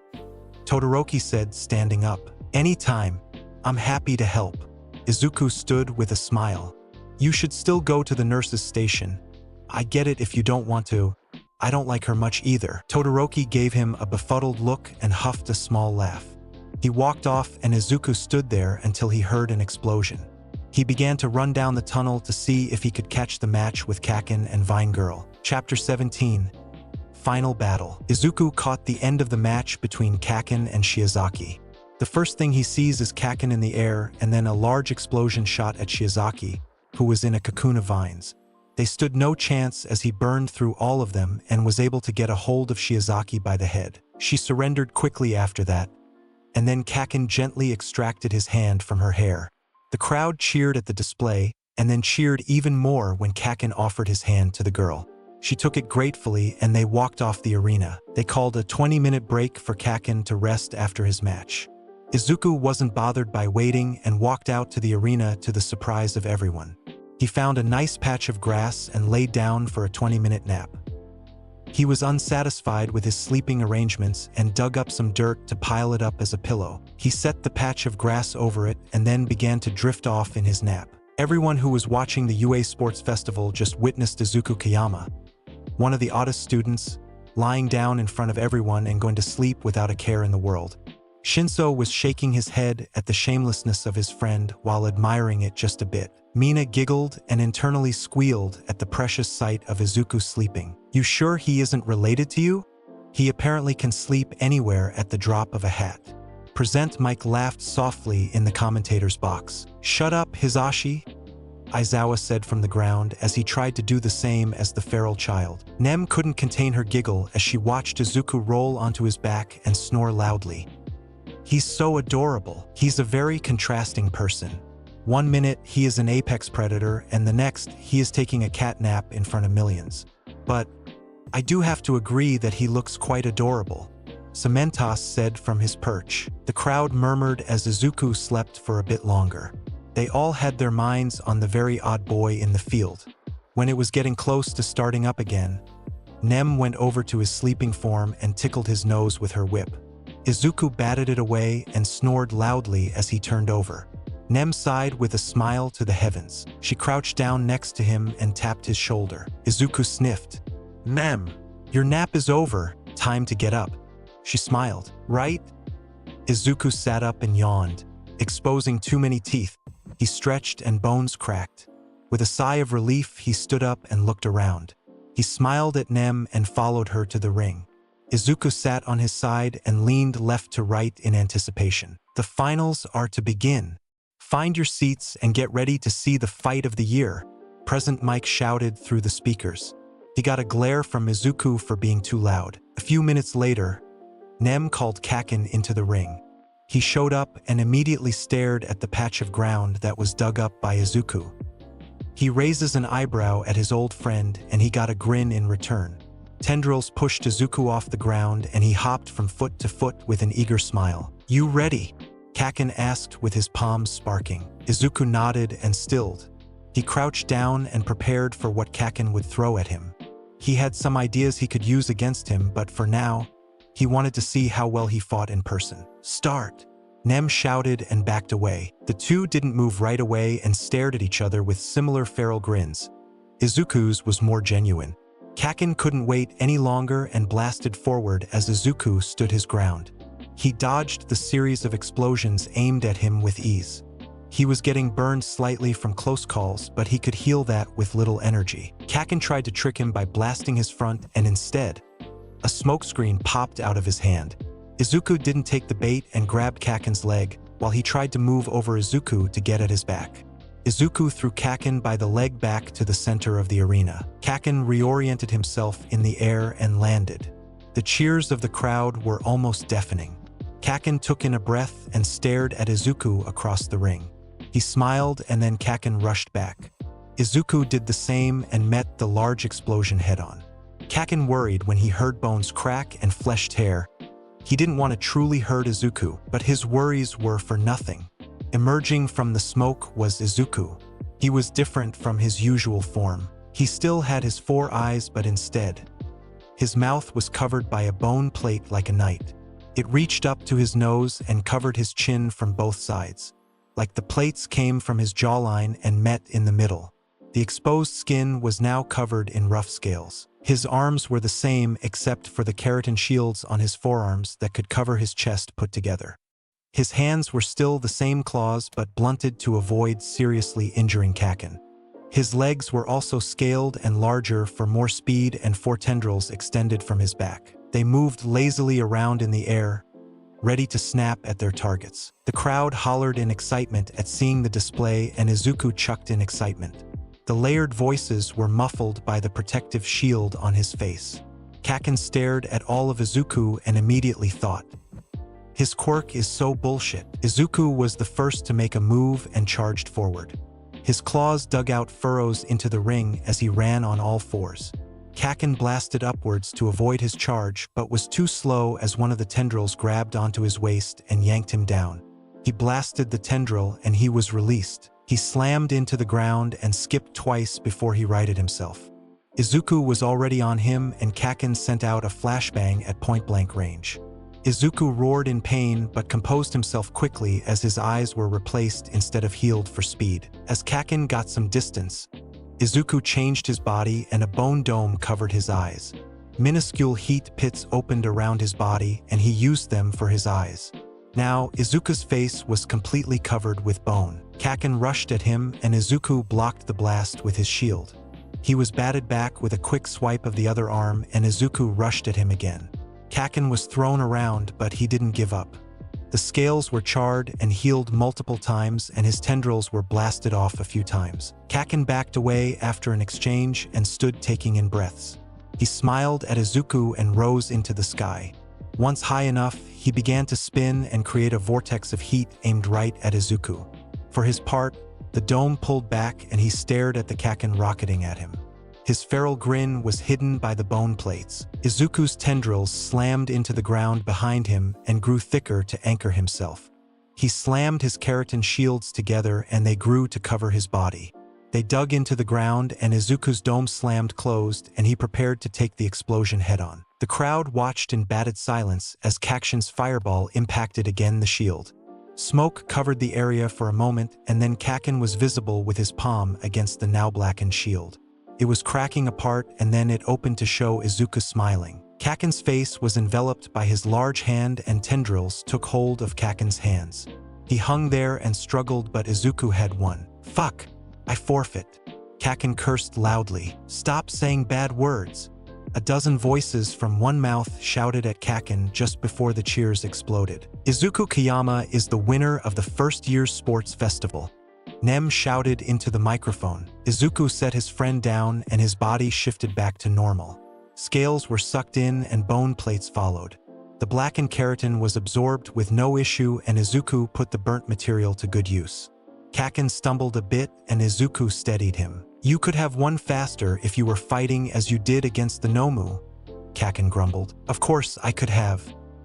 Todoroki said, standing up. Anytime. I'm happy to help. Izuku stood with a smile. You should still go to the nurse's station. I get it if you don't want to. I don't like her much either. Todoroki gave him a befuddled look and huffed a small laugh. He walked off and Izuku stood there until he heard an explosion. He began to run down the tunnel to see if he could catch the match with Kaken and Vine Girl. Chapter 17. Final Battle. Izuku caught the end of the match between Kaken and Shiozaki. The first thing he sees is Kaken in the air and then a large explosion shot at Shiozaki, who was in a cocoon of vines. They stood no chance as he burned through all of them and was able to get a hold of Shiozaki by the head. She surrendered quickly after that, and then Kaken gently extracted his hand from her hair. The crowd cheered at the display, and then cheered even more when Kaken offered his hand to the girl. She took it gratefully and they walked off the arena. They called a 20-minute break for Kaken to rest after his match. Izuku wasn't bothered by waiting and walked out to the arena to the surprise of everyone. He found a nice patch of grass and laid down for a 20-minute nap. He was unsatisfied with his sleeping arrangements and dug up some dirt to pile it up as a pillow. He set the patch of grass over it and then began to drift off in his nap. Everyone who was watching the UA Sports Festival just witnessed Izuku Kayama, one of the oddest students, lying down in front of everyone and going to sleep without a care in the world. Shinso was shaking his head at the shamelessness of his friend while admiring it just a bit. Mina giggled and internally squealed at the precious sight of Izuku sleeping. "You sure he isn't related to you? He apparently can sleep anywhere at the drop of a hat." Present Mike laughed softly in the commentator's box. "Shut up, Hisashi," Aizawa said from the ground as he tried to do the same as the feral child. Nem couldn't contain her giggle as she watched Izuku roll onto his back and snore loudly. "He's so adorable. He's a very contrasting person. One minute he is an apex predator and the next he is taking a cat nap in front of millions. But I do have to agree that he looks quite adorable," Cementos said from his perch. The crowd murmured as Izuku slept for a bit longer. They all had their minds on the very odd boy in the field. When it was getting close to starting up again, Nem went over to his sleeping form and tickled his nose with her whip. Izuku batted it away and snored loudly as he turned over. Nem sighed with a smile to the heavens. She crouched down next to him and tapped his shoulder. Izuku sniffed. "Nem, your nap is over. Time to get up." She smiled. "Right?" Izuku sat up and yawned, exposing too many teeth. He stretched and bones cracked. With a sigh of relief, he stood up and looked around. He smiled at Nem and followed her to the ring. Izuku sat on his side and leaned left to right in anticipation. The finals are to begin. Find your seats and get ready to see the fight of the year, Present Mike shouted through the speakers. He got a glare from Izuku for being too loud. A few minutes later, Nem called Kaken into the ring. He showed up and immediately stared at the patch of ground that was dug up by Izuku. He raises an eyebrow at his old friend and he got a grin in return. Tendrils pushed Izuku off the ground and he hopped from foot to foot with an eager smile. "You ready?" Kaken asked with his palms sparking. Izuku nodded and stilled. He crouched down and prepared for what Kaken would throw at him. He had some ideas he could use against him, but for now, he wanted to see how well he fought in person. "Start!" Nem shouted and backed away. The two didn't move right away and stared at each other with similar feral grins. Izuku's was more genuine. Kaken couldn't wait any longer and blasted forward as Izuku stood his ground. He dodged the series of explosions aimed at him with ease. He was getting burned slightly from close calls, but he could heal that with little energy. Kaken tried to trick him by blasting his front, and instead, a smokescreen popped out of his hand. Izuku didn't take the bait and grabbed Kaken's leg, while he tried to move over Izuku to get at his back. Izuku threw Kaken by the leg back to the center of the arena. Kaken reoriented himself in the air and landed. The cheers of the crowd were almost deafening. Kaken took in a breath and stared at Izuku across the ring. He smiled and then Kaken rushed back. Izuku did the same and met the large explosion head-on. Kaken worried when he heard bones crack and flesh tear. He didn't want to truly hurt Izuku, but his worries were for nothing. Emerging from the smoke was Izuku. He was different from his usual form. He still had his 4 eyes, but instead, his mouth was covered by a bone plate like a knight. It reached up to his nose and covered his chin from both sides. Like the plates came from his jawline and met in the middle. The exposed skin was now covered in rough scales. His arms were the same except for the keratin shields on his forearms that could cover his chest put together. His hands were still the same claws but blunted to avoid seriously injuring Kaken. His legs were also scaled and larger for more speed, and 4 tendrils extended from his back. They moved lazily around in the air, ready to snap at their targets. The crowd hollered in excitement at seeing the display, and Izuku chucked in excitement. The layered voices were muffled by the protective shield on his face. Kaken stared at all of Izuku and immediately thought, "His quirk is so bullshit." Izuku was the first to make a move and charged forward. His claws dug out furrows into the ring as he ran on all fours. Kaken blasted upwards to avoid his charge, but was too slow as one of the tendrils grabbed onto his waist and yanked him down. He blasted the tendril and he was released. He slammed into the ground and skipped twice before he righted himself. Izuku was already on him, and Kaken sent out a flashbang at point-blank range. Izuku roared in pain but composed himself quickly as his eyes were replaced instead of healed for speed. As Kaken got some distance, Izuku changed his body and a bone dome covered his eyes. Minuscule heat pits opened around his body and he used them for his eyes. Now, Izuku's face was completely covered with bone. Kaken rushed at him and Izuku blocked the blast with his shield. He was batted back with a quick swipe of the other arm and Izuku rushed at him again. Kaken was thrown around, but he didn't give up. The scales were charred and healed multiple times, and his tendrils were blasted off a few times. Kaken backed away after an exchange and stood taking in breaths. He smiled at Izuku and rose into the sky. Once high enough, he began to spin and create a vortex of heat aimed right at Izuku. For his part, the dome pulled back and he stared at the Kaken rocketing at him. His feral grin was hidden by the bone plates. Izuku's tendrils slammed into the ground behind him and grew thicker to anchor himself. He slammed his keratin shields together and they grew to cover his body. They dug into the ground and Izuku's dome slammed closed and he prepared to take the explosion head-on. The crowd watched in bated silence as Kaken's fireball impacted again the shield. Smoke covered the area for a moment and then Kaken was visible with his palm against the now blackened shield. It was cracking apart and then it opened to show Izuku smiling. Kaken's face was enveloped by his large hand and tendrils took hold of Kaken's hands. He hung there and struggled, but Izuku had won. "Fuck! I forfeit." Kaken cursed loudly. "Stop saying bad words." A dozen voices from one mouth shouted at Kaken just before the cheers exploded. "Izuku Kayama is the winner of the first year's sports festival." Nem shouted into the microphone. Izuku set his friend down and his body shifted back to normal. Scales were sucked in and bone plates followed. The blackened keratin was absorbed with no issue and Izuku put the burnt material to good use. Kaken stumbled a bit and Izuku steadied him. "You could have won faster if you were fighting as you did against the Nomu," Kaken grumbled. "Of course I could have,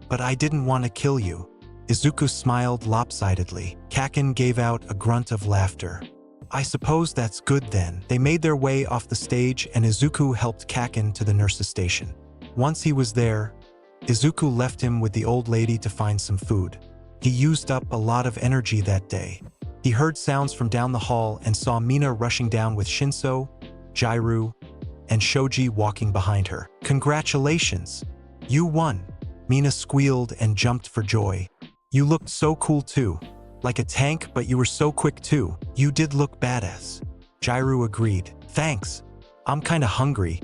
but I didn't want to kill you." Izuku smiled lopsidedly. Kaken gave out a grunt of laughter. "I suppose that's good then." They made their way off the stage and Izuku helped Kaken to the nurse's station. Once he was there, Izuku left him with the old lady to find some food. He used up a lot of energy that day. He heard sounds from down the hall and saw Mina rushing down with Shinso, Jairu, and Shoji walking behind her. "Congratulations! You won!" Mina squealed and jumped for joy. "You looked so cool too. Like a tank, but you were so quick too. You did look badass." Jairu agreed. "Thanks. I'm kinda hungry.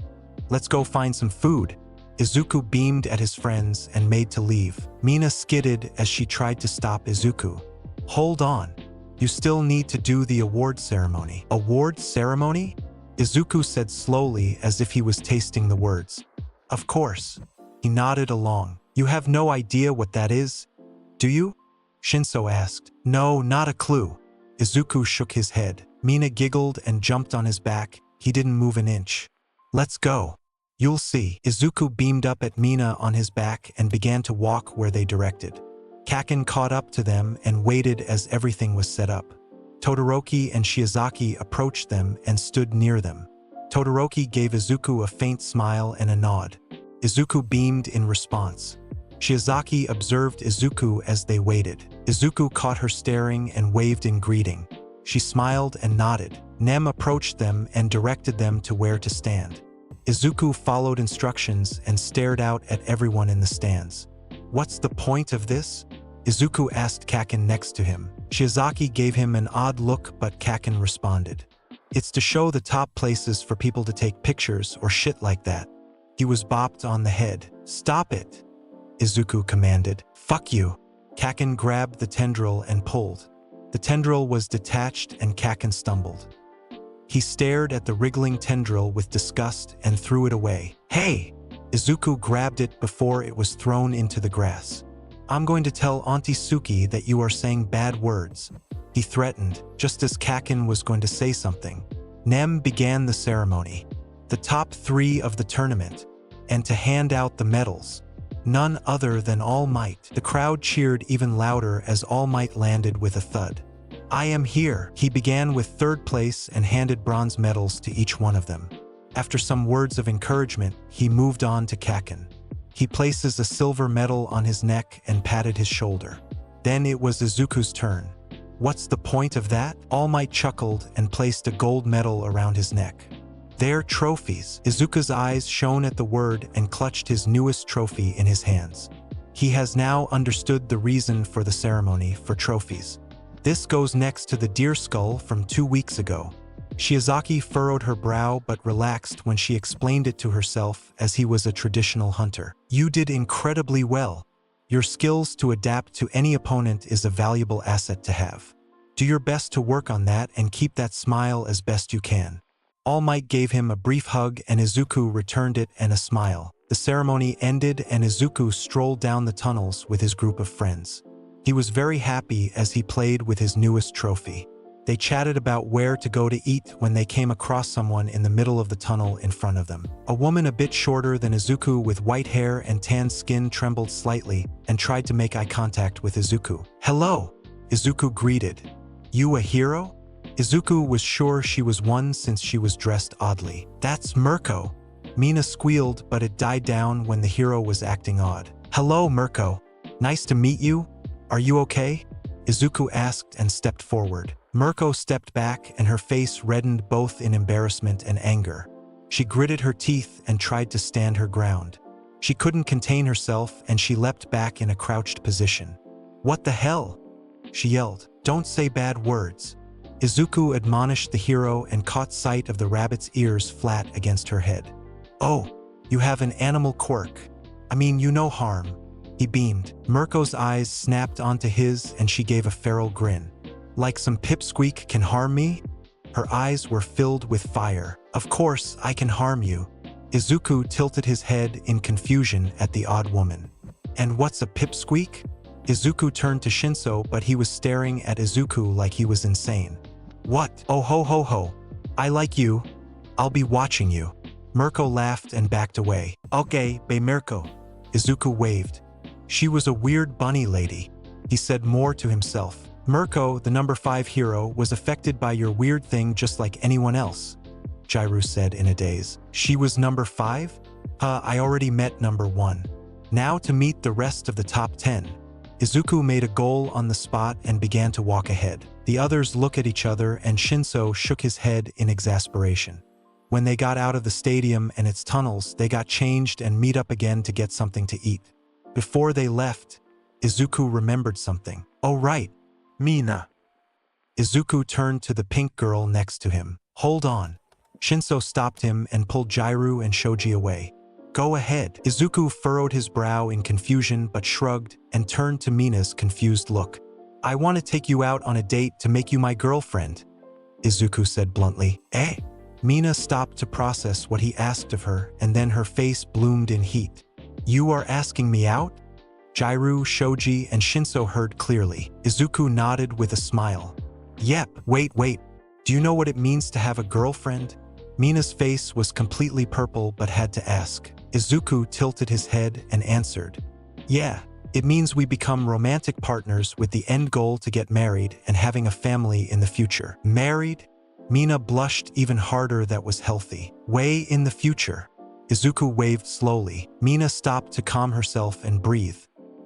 Let's go find some food." Izuku beamed at his friends and made to leave. Mina skidded as she tried to stop Izuku. "Hold on. You still need to do the award ceremony." "Award ceremony?" Izuku said slowly as if he was tasting the words. "Of course." He nodded along. "You have no idea what that is, do you?" Shinso asked. "No, not a clue." Izuku shook his head. Mina giggled and jumped on his back. He didn't move an inch. "Let's go. You'll see." Izuku beamed up at Mina on his back and began to walk where they directed. Kaken caught up to them and waited as everything was set up. Todoroki and Shiozaki approached them and stood near them. Todoroki gave Izuku a faint smile and a nod. Izuku beamed in response. Shiozaki observed Izuku as they waited. Izuku caught her staring and waved in greeting. She smiled and nodded. Nem approached them and directed them to where to stand. Izuku followed instructions and stared out at everyone in the stands. "What's the point of this?" Izuku asked Kaken next to him. Shiozaki gave him an odd look, but Kaken responded, "It's to show the top places for people to take pictures or shit like that." He was bopped on the head. "Stop it," Izuku commanded. "Fuck you." Kaken grabbed the tendril and pulled. The tendril was detached and Kaken stumbled. He stared at the wriggling tendril with disgust and threw it away. "Hey!" Izuku grabbed it before it was thrown into the grass. "I'm going to tell Auntie Suki that you are saying bad words," he threatened, just as Kaken was going to say something. Nem began the ceremony, the top 3 of the tournament, and to hand out the medals. None other than All Might. The crowd cheered even louder as All Might landed with a thud. "I am here." He began with 3rd place and handed bronze medals to each one of them. After some words of encouragement, he moved on to Kaken. He places a silver medal on his neck and patted his shoulder. Then it was Izuku's turn. "What's the point of that?" All Might chuckled and placed a gold medal around his neck. "They're trophies." Izuku's eyes shone at the word and clutched his newest trophy in his hands. He has now understood the reason for the ceremony for trophies. This goes next to the deer skull from 2 weeks ago. Shiozaki furrowed her brow but relaxed when she explained it to herself, as he was a traditional hunter. "You did incredibly well. Your skills to adapt to any opponent is a valuable asset to have. Do your best to work on that and keep that smile as best you can." All Might gave him a brief hug and Izuku returned it and a smile. The ceremony ended and Izuku strolled down the tunnels with his group of friends. He was very happy as he played with his newest trophy. They chatted about where to go to eat when they came across someone in the middle of the tunnel in front of them. A woman a bit shorter than Izuku with white hair and tan skin trembled slightly and tried to make eye contact with Izuku. "Hello," Izuku greeted. "You a hero?" Izuku was sure she was one since she was dressed oddly. "That's Mirko." Mina squealed, but it died down when the hero was acting odd. "Hello, Mirko. Nice to meet you. Are you okay?" Izuku asked and stepped forward. Mirko stepped back and her face reddened both in embarrassment and anger. She gritted her teeth and tried to stand her ground. She couldn't contain herself and she leapt back in a crouched position. "What the hell?" she yelled. "Don't say bad words." Izuku admonished the hero and caught sight of the rabbit's ears flat against her head. "Oh, you have an animal quirk. I mean, you no harm." He beamed. Mirko's eyes snapped onto his and she gave a feral grin. "Like some pipsqueak can harm me?" Her eyes were filled with fire. "Of course, I can harm you." Izuku tilted his head in confusion at the odd woman. "And what's a pipsqueak?" Izuku turned to Shinso, but he was staring at Izuku like he was insane. "What? Oh ho ho ho. I like you. I'll be watching you." Mirko laughed and backed away. "Okay, be Mirko." Izuku waved. "She was a weird bunny lady," he said more to himself. "Mirko, the number 5 hero, was affected by your weird thing just like anyone else," Jairu said in a daze. "She was number 5? I already met number 1. Now to meet the rest of the top 10. Izuku made a goal on the spot and began to walk ahead. The others looked at each other and Shinso shook his head in exasperation. When they got out of the stadium and its tunnels, they got changed and meet up again to get something to eat. Before they left, Izuku remembered something. "Oh right, Mina." Izuku turned to the pink girl next to him. "Hold on." Shinso stopped him and pulled Jairu and Shoji away. "Go ahead." Izuku furrowed his brow in confusion but shrugged and turned to Mina's confused look. "I want to take you out on a date to make you my girlfriend," Izuku said bluntly. "Eh?" Mina stopped to process what he asked of her and then her face bloomed in heat. "You are asking me out?" Jairu, Shoji, and Shinso heard clearly. Izuku nodded with a smile. "Yep, wait. Do you know what it means to have a girlfriend?" Mina's face was completely purple but had to ask. Izuku tilted his head and answered. "Yeah, it means we become romantic partners with the end goal to get married and having a family in the future." "Married?" Mina blushed even harder. That was healthy. "Way in the future." Izuku waved slowly. Mina stopped to calm herself and breathe.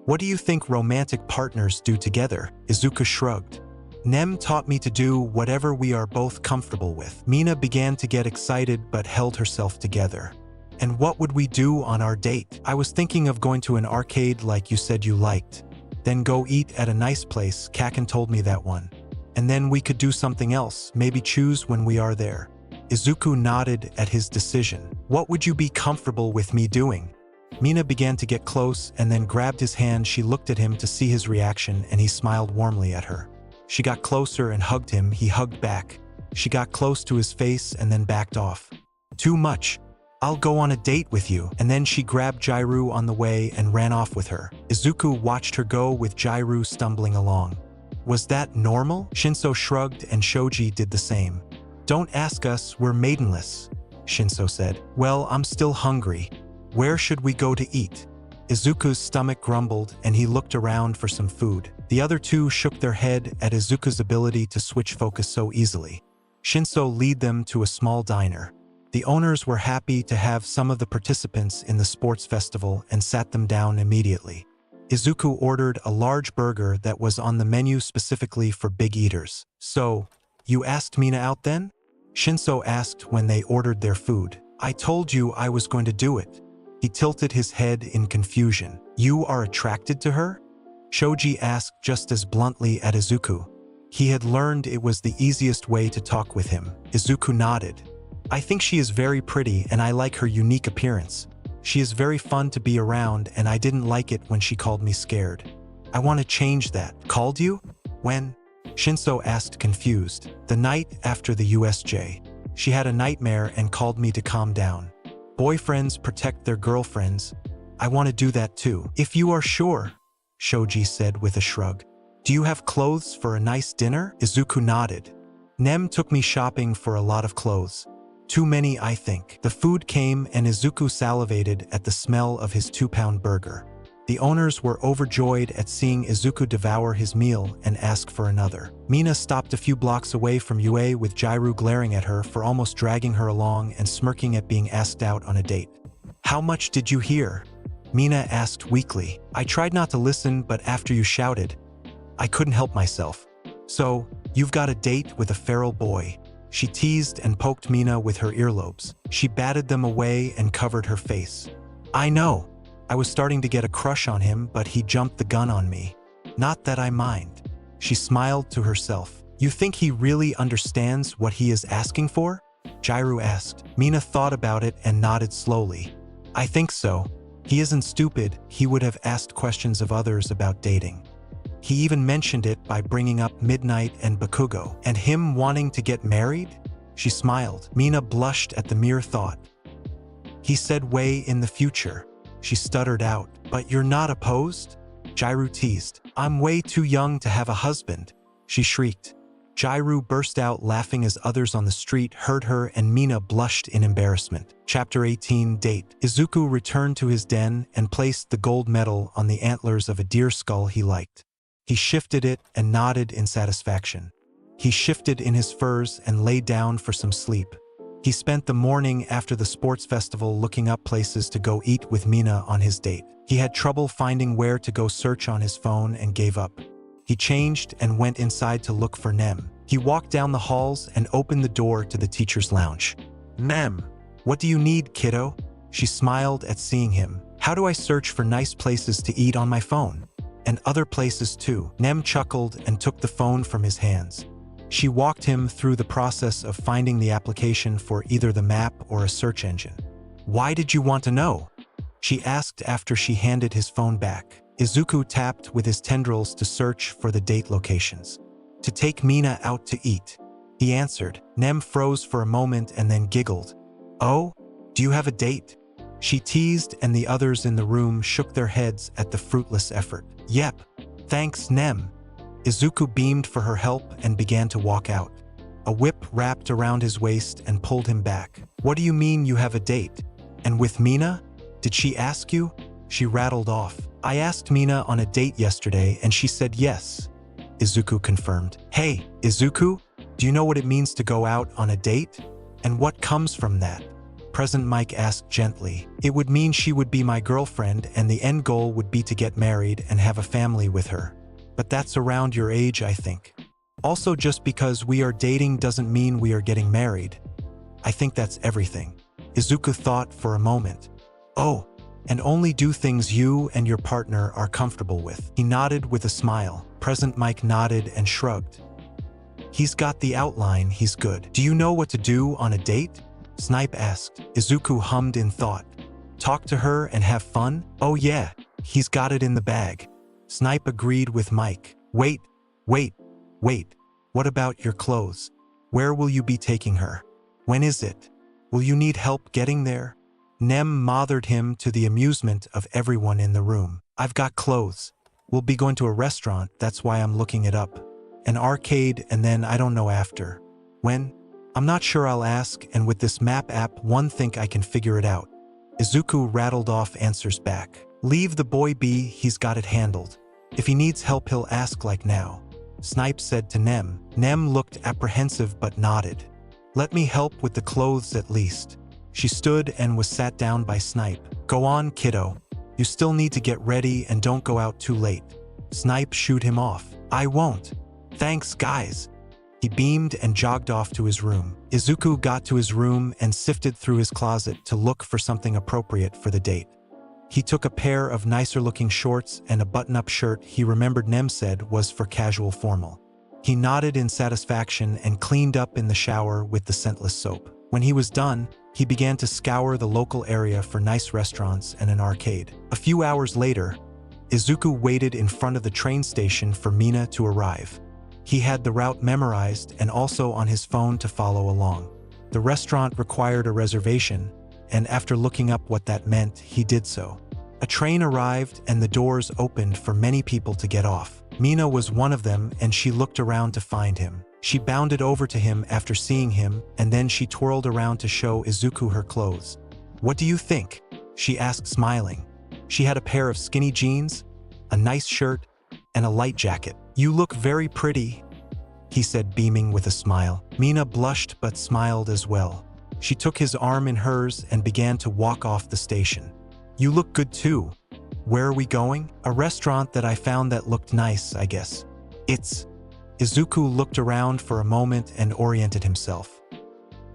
"What do you think romantic partners do together?" Izuku shrugged. "Nem taught me to do whatever we are both comfortable with." Mina began to get excited but held herself together. "And what would we do on our date?" "I was thinking of going to an arcade like you said you liked. Then go eat at a nice place, Kaken told me that one. And then we could do something else, maybe choose when we are there. Izuku nodded at his decision. What would you be comfortable with me doing? Mina began to get close and then grabbed his hand. She looked at him to see his reaction and he smiled warmly at her. She got closer and hugged him. He hugged back. She got close to his face and then backed off. Too much. I'll go on a date with you. And then she grabbed Jairu on the way and ran off with her. Izuku watched her go with Jairu stumbling along. Was that normal? Shinso shrugged and Shoji did the same. Don't ask us, we're maidenless, Shinso said. Well, I'm still hungry. Where should we go to eat? Izuku's stomach grumbled and he looked around for some food. The other two shook their head at Izuku's ability to switch focus so easily. Shinso led them to a small diner. The owners were happy to have some of the participants in the sports festival and sat them down immediately. Izuku ordered a large burger that was on the menu specifically for big eaters. So, you asked Mina out then? Shinso asked when they ordered their food. I told you I was going to do it. He tilted his head in confusion. You are attracted to her? Shoji asked just as bluntly at Izuku. He had learned it was the easiest way to talk with him. Izuku nodded. I think she is very pretty and I like her unique appearance. She is very fun to be around and I didn't like it when she called me scared. I want to change that. Called you? When? Shinso asked confused. The night after the USJ. She had a nightmare and called me to calm down. Boyfriends protect their girlfriends. I want to do that too. If you are sure, Shoji said with a shrug. Do you have clothes for a nice dinner? Izuku nodded. Nem took me shopping for a lot of clothes. Too many, I think. The food came and Izuku salivated at the smell of his 2-pound burger. The owners were overjoyed at seeing Izuku devour his meal and ask for another. Mina stopped a few blocks away from Yue with Jairu glaring at her for almost dragging her along and smirking at being asked out on a date. How much did you hear? Mina asked weakly. I tried not to listen, but after you shouted, I couldn't help myself. So, you've got a date with a feral boy. She teased and poked Mina with her earlobes. She batted them away and covered her face. I know. I was starting to get a crush on him, but he jumped the gun on me. Not that I mind. She smiled to herself. You think he really understands what he is asking for? Jairu asked. Mina thought about it and nodded slowly. I think so. He isn't stupid. He would have asked questions of others about dating. He even mentioned it by bringing up Midnight and Bakugo. And him wanting to get married? She smiled. Mina blushed at the mere thought. He said way in the future. She stuttered out. But you're not opposed? Jairu teased. I'm way too young to have a husband. She shrieked. Jairu burst out laughing as others on the street heard her and Mina blushed in embarrassment. Chapter 18 Date. Izuku returned to his den and placed the gold medal on the antlers of a deer skull he liked. He shifted it and nodded in satisfaction. He shifted in his furs and lay down for some sleep. He spent the morning after the sports festival looking up places to go eat with Mina on his date. He had trouble finding where to go search on his phone and gave up. He changed and went inside to look for Nem. He walked down the halls and opened the door to the teacher's lounge. Nem, what do you need, kiddo? She smiled at seeing him. How do I search for nice places to eat on my phone? And other places too. Nem chuckled and took the phone from his hands. She walked him through the process of finding the application for either the map or a search engine. Why did you want to know? She asked after she handed his phone back. Izuku tapped with his tendrils to search for the date locations. To take Mina out to eat. He answered. Nem froze for a moment and then giggled. Oh, do you have a date? She teased and the others in the room shook their heads at the fruitless effort. Yep. Thanks, Nem. Izuku beamed for her help and began to walk out. A whip wrapped around his waist and pulled him back. What do you mean you have a date? And with Mina? Did she ask you? She rattled off. I asked Mina on a date yesterday and she said yes. Izuku confirmed. Hey, Izuku, do you know what it means to go out on a date? And what comes from that? Present Mike asked gently. It would mean she would be my girlfriend and the end goal would be to get married and have a family with her. But that's around your age, I think. Also, just because we are dating doesn't mean we are getting married. I think that's everything. Izuku thought for a moment. Oh, And only do things you and your partner are comfortable with. He nodded with a smile. Present Mike nodded and shrugged. He's got the outline, he's good. Do you know what to do on a date? Snipe asked. Izuku hummed in thought. Talk to her and have fun? Oh yeah, he's got it in the bag. Snipe agreed with Mike. Wait. What about your clothes? Where will you be taking her? When is it? Will you need help getting there? Nem mothered him to the amusement of everyone in the room. I've got clothes. We'll be going to a restaurant, that's why I'm looking it up. An arcade, and then I don't know after. When? I'm not sure, I'll ask, and with this map app, one think I can figure it out. Izuku rattled off answers back. Leave the boy be, he's got it handled. If he needs help, he'll ask like now. Snipe said to Nem. Nem looked apprehensive but nodded. Let me help with the clothes at least. She stood and was sat down by Snipe. Go on, kiddo. You still need to get ready and don't go out too late. Snipe shooed him off. I won't. Thanks, guys. He beamed and jogged off to his room. Izuku got to his room and sifted through his closet to look for something appropriate for the date. He took a pair of nicer-looking shorts and a button-up shirt he remembered Nem said was for casual formal. He nodded in satisfaction and cleaned up in the shower with the scentless soap. When he was done, he began to scour the local area for nice restaurants and an arcade. A few hours later, Izuku waited in front of the train station for Mina to arrive. He had the route memorized and also on his phone to follow along. The restaurant required a reservation, and after looking up what that meant, he did so. A train arrived and the doors opened for many people to get off. Mina was one of them, and she looked around to find him. She bounded over to him after seeing him, and then she twirled around to show Izuku her clothes. What do you think? She asked, smiling. She had a pair of skinny jeans, a nice shirt, and a light jacket. You look very pretty, he said, beaming with a smile. Mina blushed but smiled as well. She took his arm in hers and began to walk off the station. You look good too. Where are we going? A restaurant that I found that looked nice, I guess. Izuku looked around for a moment and oriented himself.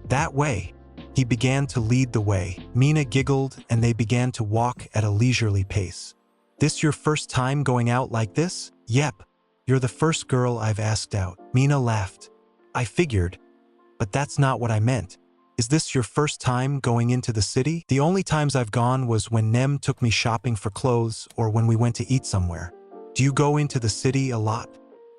That way. He began to lead the way. Mina giggled and they began to walk at a leisurely pace. This your first time going out like this? Yep. You're the first girl I've asked out. Mina laughed. I figured, but that's not what I meant. Is this your first time going into the city? The only times I've gone was when Nem took me shopping for clothes or when we went to eat somewhere. Do you go into the city a lot?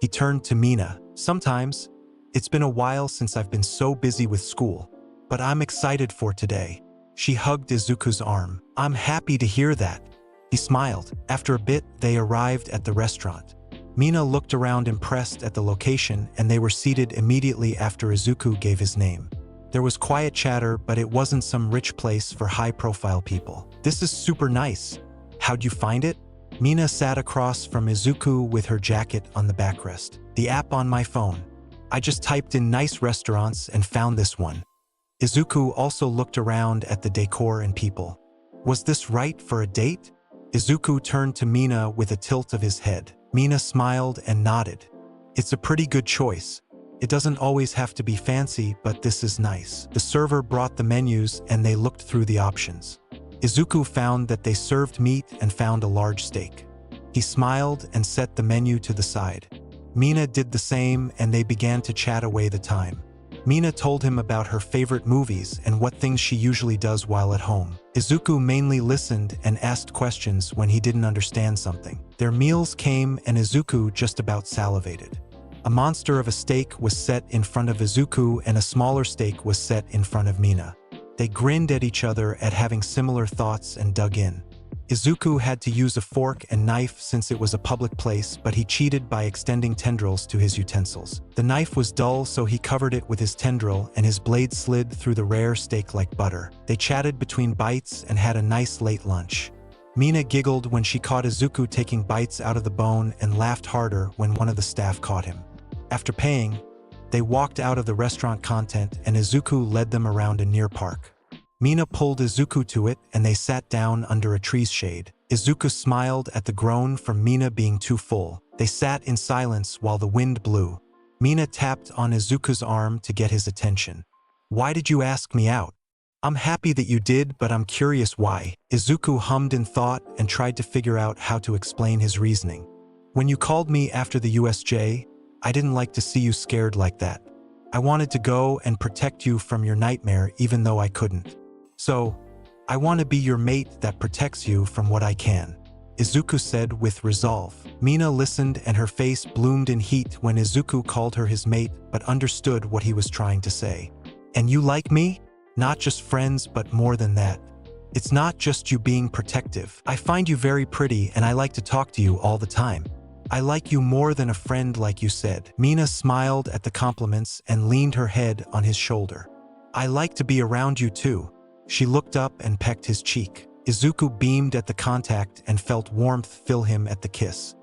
He turned to Mina. Sometimes. It's been a while since I've been so busy with school. But I'm excited for today. She hugged Izuku's arm. I'm happy to hear that. He smiled. After a bit, they arrived at the restaurant. Mina looked around impressed at the location and they were seated immediately after Izuku gave his name. There was quiet chatter, but it wasn't some rich place for high-profile people. This is super nice. How'd you find it? Mina sat across from Izuku with her jacket on the backrest. The app on my phone. I just typed in nice restaurants and found this one. Izuku also looked around at the decor and people. Was this right for a date? Izuku turned to Mina with a tilt of his head. Mina smiled and nodded. It's a pretty good choice. It doesn't always have to be fancy, but this is nice. The server brought the menus and they looked through the options. Izuku found that they served meat and found a large steak. He smiled and set the menu to the side. Mina did the same and they began to chat away the time. Mina told him about her favorite movies and what things she usually does while at home. Izuku mainly listened and asked questions when he didn't understand something. Their meals came and Izuku just about salivated. A monster of a steak was set in front of Izuku and a smaller steak was set in front of Mina. They grinned at each other at having similar thoughts and dug in. Izuku had to use a fork and knife since it was a public place, but he cheated by extending tendrils to his utensils. The knife was dull, so he covered it with his tendril and his blade slid through the rare steak like butter. They chatted between bites and had a nice late lunch. Mina giggled when she caught Izuku taking bites out of the bone and laughed harder when one of the staff caught him. After paying, they walked out of the restaurant content and Izuku led them around a near park. Mina pulled Izuku to it and they sat down under a tree's shade. Izuku smiled at the groan from Mina being too full. They sat in silence while the wind blew. Mina tapped on Izuku's arm to get his attention. Why did you ask me out? I'm happy that you did, but I'm curious why. Izuku hummed in thought and tried to figure out how to explain his reasoning. When you called me after the USJ, I didn't like to see you scared like that. I wanted to go and protect you from your nightmare even though I couldn't. So, I want to be your mate that protects you from what I can. Izuku said with resolve. Mina listened and her face bloomed in heat when Izuku called her his mate but understood what he was trying to say. And you like me? Not just friends but more than that. It's not just you being protective. I find you very pretty and I like to talk to you all the time. I like you more than a friend like you said. Mina smiled at the compliments and leaned her head on his shoulder. I like to be around you too. She looked up and pecked his cheek. Izuku beamed at the contact and felt warmth fill him at the kiss.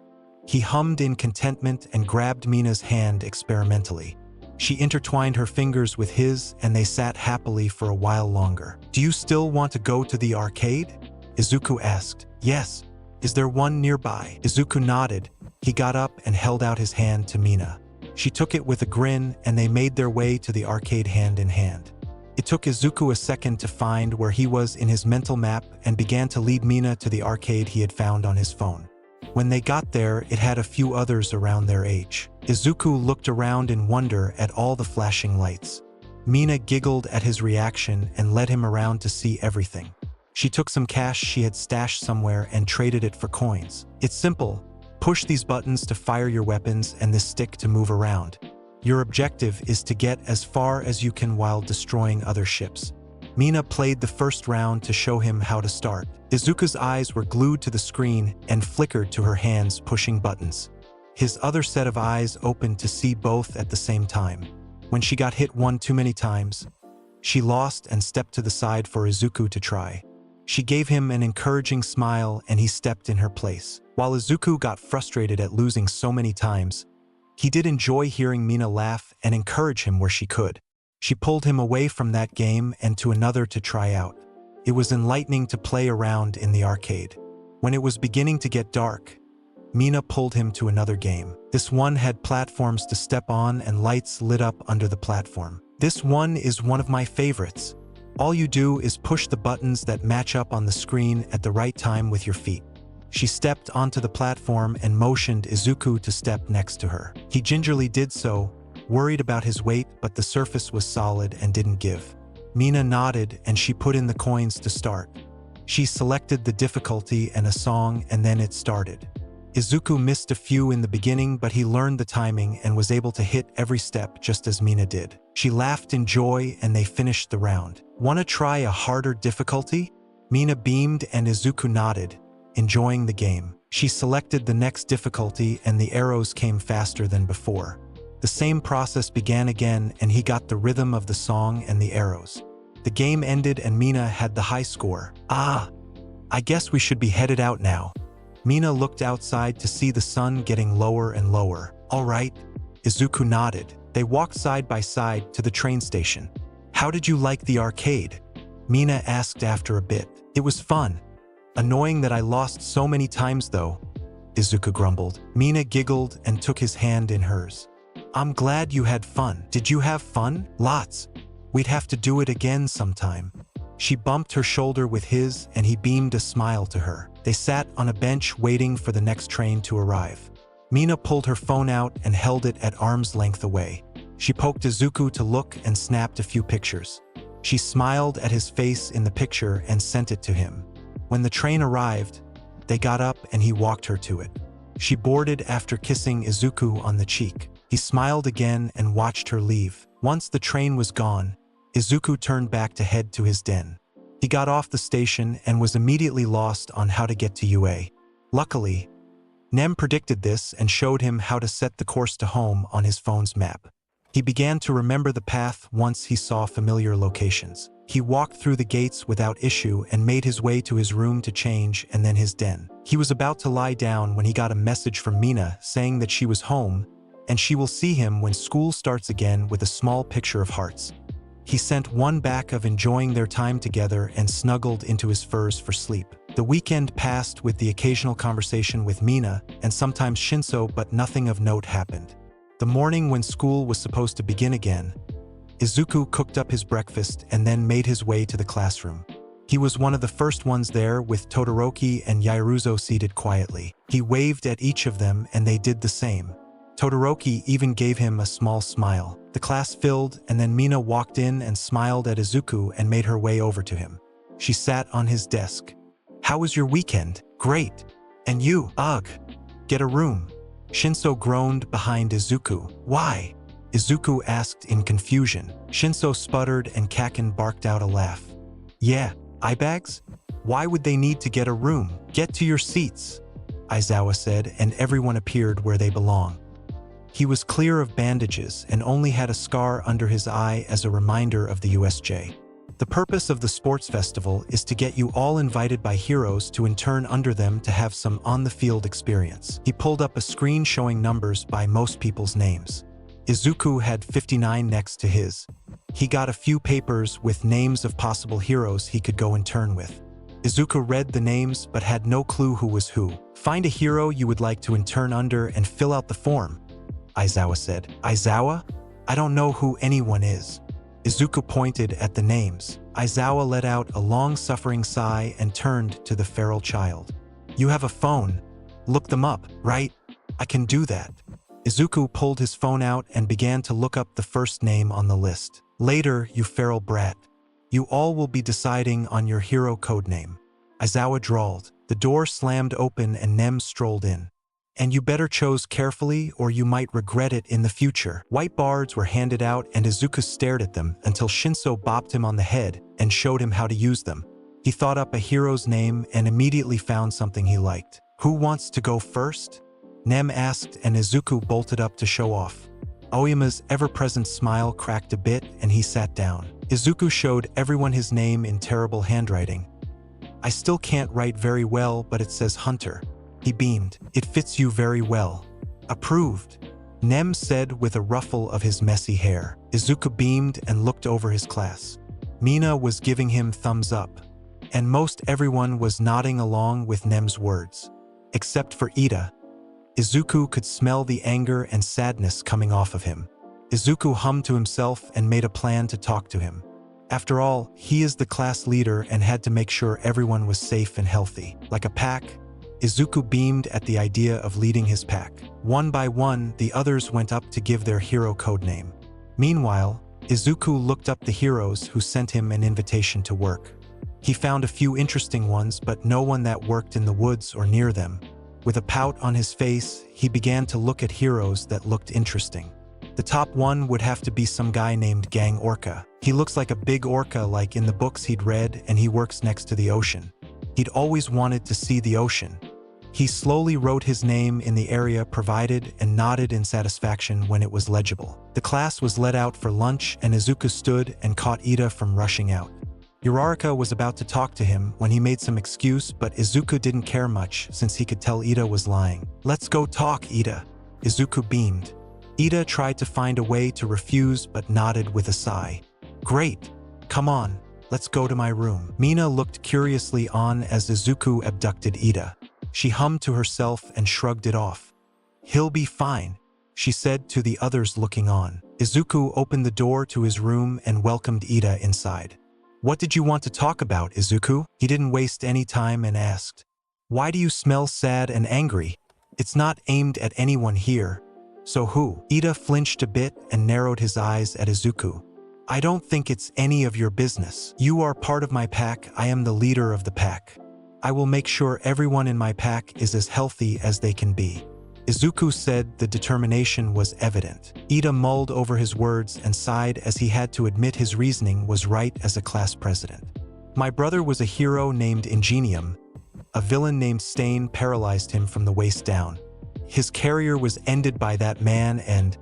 He hummed in contentment and grabbed Mina's hand experimentally. She intertwined her fingers with his and they sat happily for a while longer. Do you still want to go to the arcade? Izuku asked. Yes. Is there one nearby? Izuku nodded. He got up and held out his hand to Mina. She took it with a grin and they made their way to the arcade hand in hand. It took Izuku a second to find where he was in his mental map and began to lead Mina to the arcade he had found on his phone. When they got there, it had a few others around their age. Izuku looked around in wonder at all the flashing lights. Mina giggled at his reaction and led him around to see everything. She took some cash she had stashed somewhere and traded it for coins. It's simple. Push these buttons to fire your weapons and this stick to move around. Your objective is to get as far as you can while destroying other ships. Mina played the first round to show him how to start. Izuku's eyes were glued to the screen and flickered to her hands pushing buttons. His other set of eyes opened to see both at the same time. When she got hit one too many times, she lost and stepped to the side for Izuku to try. She gave him an encouraging smile and he stepped in her place. While Izuku got frustrated at losing so many times, he did enjoy hearing Mina laugh and encourage him where she could. She pulled him away from that game and to another to try out. It was enlightening to play around in the arcade. When it was beginning to get dark, Mina pulled him to another game. This one had platforms to step on and lights lit up under the platform. This one is one of my favorites. All you do is push the buttons that match up on the screen at the right time with your feet. She stepped onto the platform and motioned Izuku to step next to her. He gingerly did so, worried about his weight, but the surface was solid and didn't give. Mina nodded and she put in the coins to start. She selected the difficulty and a song and then it started. Izuku missed a few in the beginning, but he learned the timing and was able to hit every step just as Mina did. She laughed in joy and they finished the round. "Wanna try a harder difficulty?" Mina beamed and Izuku nodded, enjoying the game. She selected the next difficulty and the arrows came faster than before. The same process began again and he got the rhythm of the song and the arrows. The game ended and Mina had the high score. I guess we should be headed out now. Mina looked outside to see the sun getting lower and lower. All right, Izuku nodded. They walked side by side to the train station. How did you like the arcade? Mina asked after a bit. It was fun. Annoying that I lost so many times though, Izuku grumbled. Mina giggled and took his hand in hers. I'm glad you had fun. Did you have fun? Lots. We'd have to do it again sometime. She bumped her shoulder with his and he beamed a smile to her. They sat on a bench waiting for the next train to arrive. Mina pulled her phone out and held it at arm's length away. She poked Izuku to look and snapped a few pictures. She smiled at his face in the picture and sent it to him. When the train arrived, they got up and he walked her to it. She boarded after kissing Izuku on the cheek. He smiled again and watched her leave. Once the train was gone, Izuku turned back to head to his den. He got off the station and was immediately lost on how to get to UA. Luckily, Nem predicted this and showed him how to set the course to home on his phone's map. He began to remember the path once he saw familiar locations. He walked through the gates without issue and made his way to his room to change and then his den. He was about to lie down when he got a message from Mina saying that she was home and she will see him when school starts again with a small picture of hearts. He sent one back of enjoying their time together and snuggled into his furs for sleep. The weekend passed with the occasional conversation with Mina and sometimes Shinso, but nothing of note happened. The morning when school was supposed to begin again, Izuku cooked up his breakfast and then made his way to the classroom. He was one of the first ones there, with Todoroki and Yaoruzo seated quietly. He waved at each of them and they did the same. Todoroki even gave him a small smile. The class filled, and then Mina walked in and smiled at Izuku and made her way over to him. She sat on his desk. "How was your weekend?" "Great." "And you?" "Ugh. Get a room." Shinso groaned behind Izuku. "Why?" Izuku asked in confusion. Shinso sputtered and Kaken barked out a laugh. "Yeah, eye bags? Why would they need to get a room? Get to your seats," Aizawa said, and everyone appeared where they belong. He was clear of bandages and only had a scar under his eye as a reminder of the USJ. The purpose of the sports festival is to get you all invited by heroes to intern under them to have some on-the-field experience. He pulled up a screen showing numbers by most people's names. Izuku had 59 next to his. He got a few papers with names of possible heroes he could go intern with. Izuku read the names but had no clue who was who. "Find a hero you would like to intern under and fill out the form," Aizawa said. "Aizawa? I don't know who anyone is." Izuku pointed at the names. Aizawa let out a long-suffering sigh and turned to the feral child. "You have a phone. Look them up, right?" "I can do that." Izuku pulled his phone out and began to look up the first name on the list. "Later, you feral brat. You all will be deciding on your hero codename," Aizawa drawled. The door slammed open and Nem strolled in. "And you better choose carefully or you might regret it in the future." White bards were handed out and Izuku stared at them until Shinso bopped him on the head and showed him how to use them. He thought up a hero's name and immediately found something he liked. "Who wants to go first?" Nem asked, and Izuku bolted up to show off. Aoyama's ever-present smile cracked a bit and he sat down. Izuku showed everyone his name in terrible handwriting. "I still can't write very well, but it says Hunter." He beamed. "It fits you very well." "Approved," Nem said with a ruffle of his messy hair. Izuku beamed and looked over his class. Mina was giving him thumbs up, and most everyone was nodding along with Nem's words. Except for Ida. Izuku could smell the anger and sadness coming off of him. Izuku hummed to himself and made a plan to talk to him. After all, he is the class leader and had to make sure everyone was safe and healthy. Like a pack, Izuku beamed at the idea of leading his pack. One by one, the others went up to give their hero codename. Meanwhile, Izuku looked up the heroes who sent him an invitation to work. He found a few interesting ones, but no one that worked in the woods or near them. With a pout on his face, he began to look at heroes that looked interesting. The top one would have to be some guy named Gang Orca. He looks like a big orca like in the books he'd read, and he works next to the ocean. He'd always wanted to see the ocean. He slowly wrote his name in the area provided and nodded in satisfaction when it was legible. The class was let out for lunch and Izuku stood and caught Ida from rushing out. Uraraka was about to talk to him when he made some excuse, but Izuku didn't care much since he could tell Ida was lying. "Let's go talk, Ida." Izuku beamed. Ida tried to find a way to refuse but nodded with a sigh. "Great. Come on, let's go to my room." Mina looked curiously on as Izuku abducted Ida. She hummed to herself and shrugged it off. "He'll be fine," she said to the others looking on. Izuku opened the door to his room and welcomed Ida inside. "What did you want to talk about, Izuku?" He didn't waste any time and asked, "Why do you smell sad and angry? It's not aimed at anyone here." "So who?" Ida flinched a bit and narrowed his eyes at Izuku. "I don't think it's any of your business. You are part of my pack. I am the leader of the pack. I will make sure everyone in my pack is as healthy as they can be." Izuku said the determination was evident. Ida mulled over his words and sighed as he had to admit his reasoning was right as a class president. "My brother was a hero named Ingenium. A villain named Stain paralyzed him from the waist down. His career was ended by that man and—"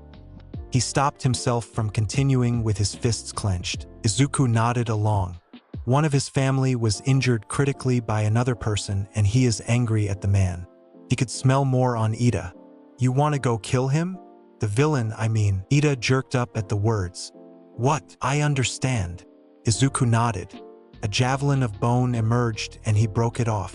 He stopped himself from continuing with his fists clenched. Izuku nodded along. "One of his family was injured critically by another person and he is angry at the man." He could smell more on Ida. "You want to go kill him? The villain, I mean." Ida jerked up at the words. "What? I understand." Izuku nodded. A javelin of bone emerged and he broke it off.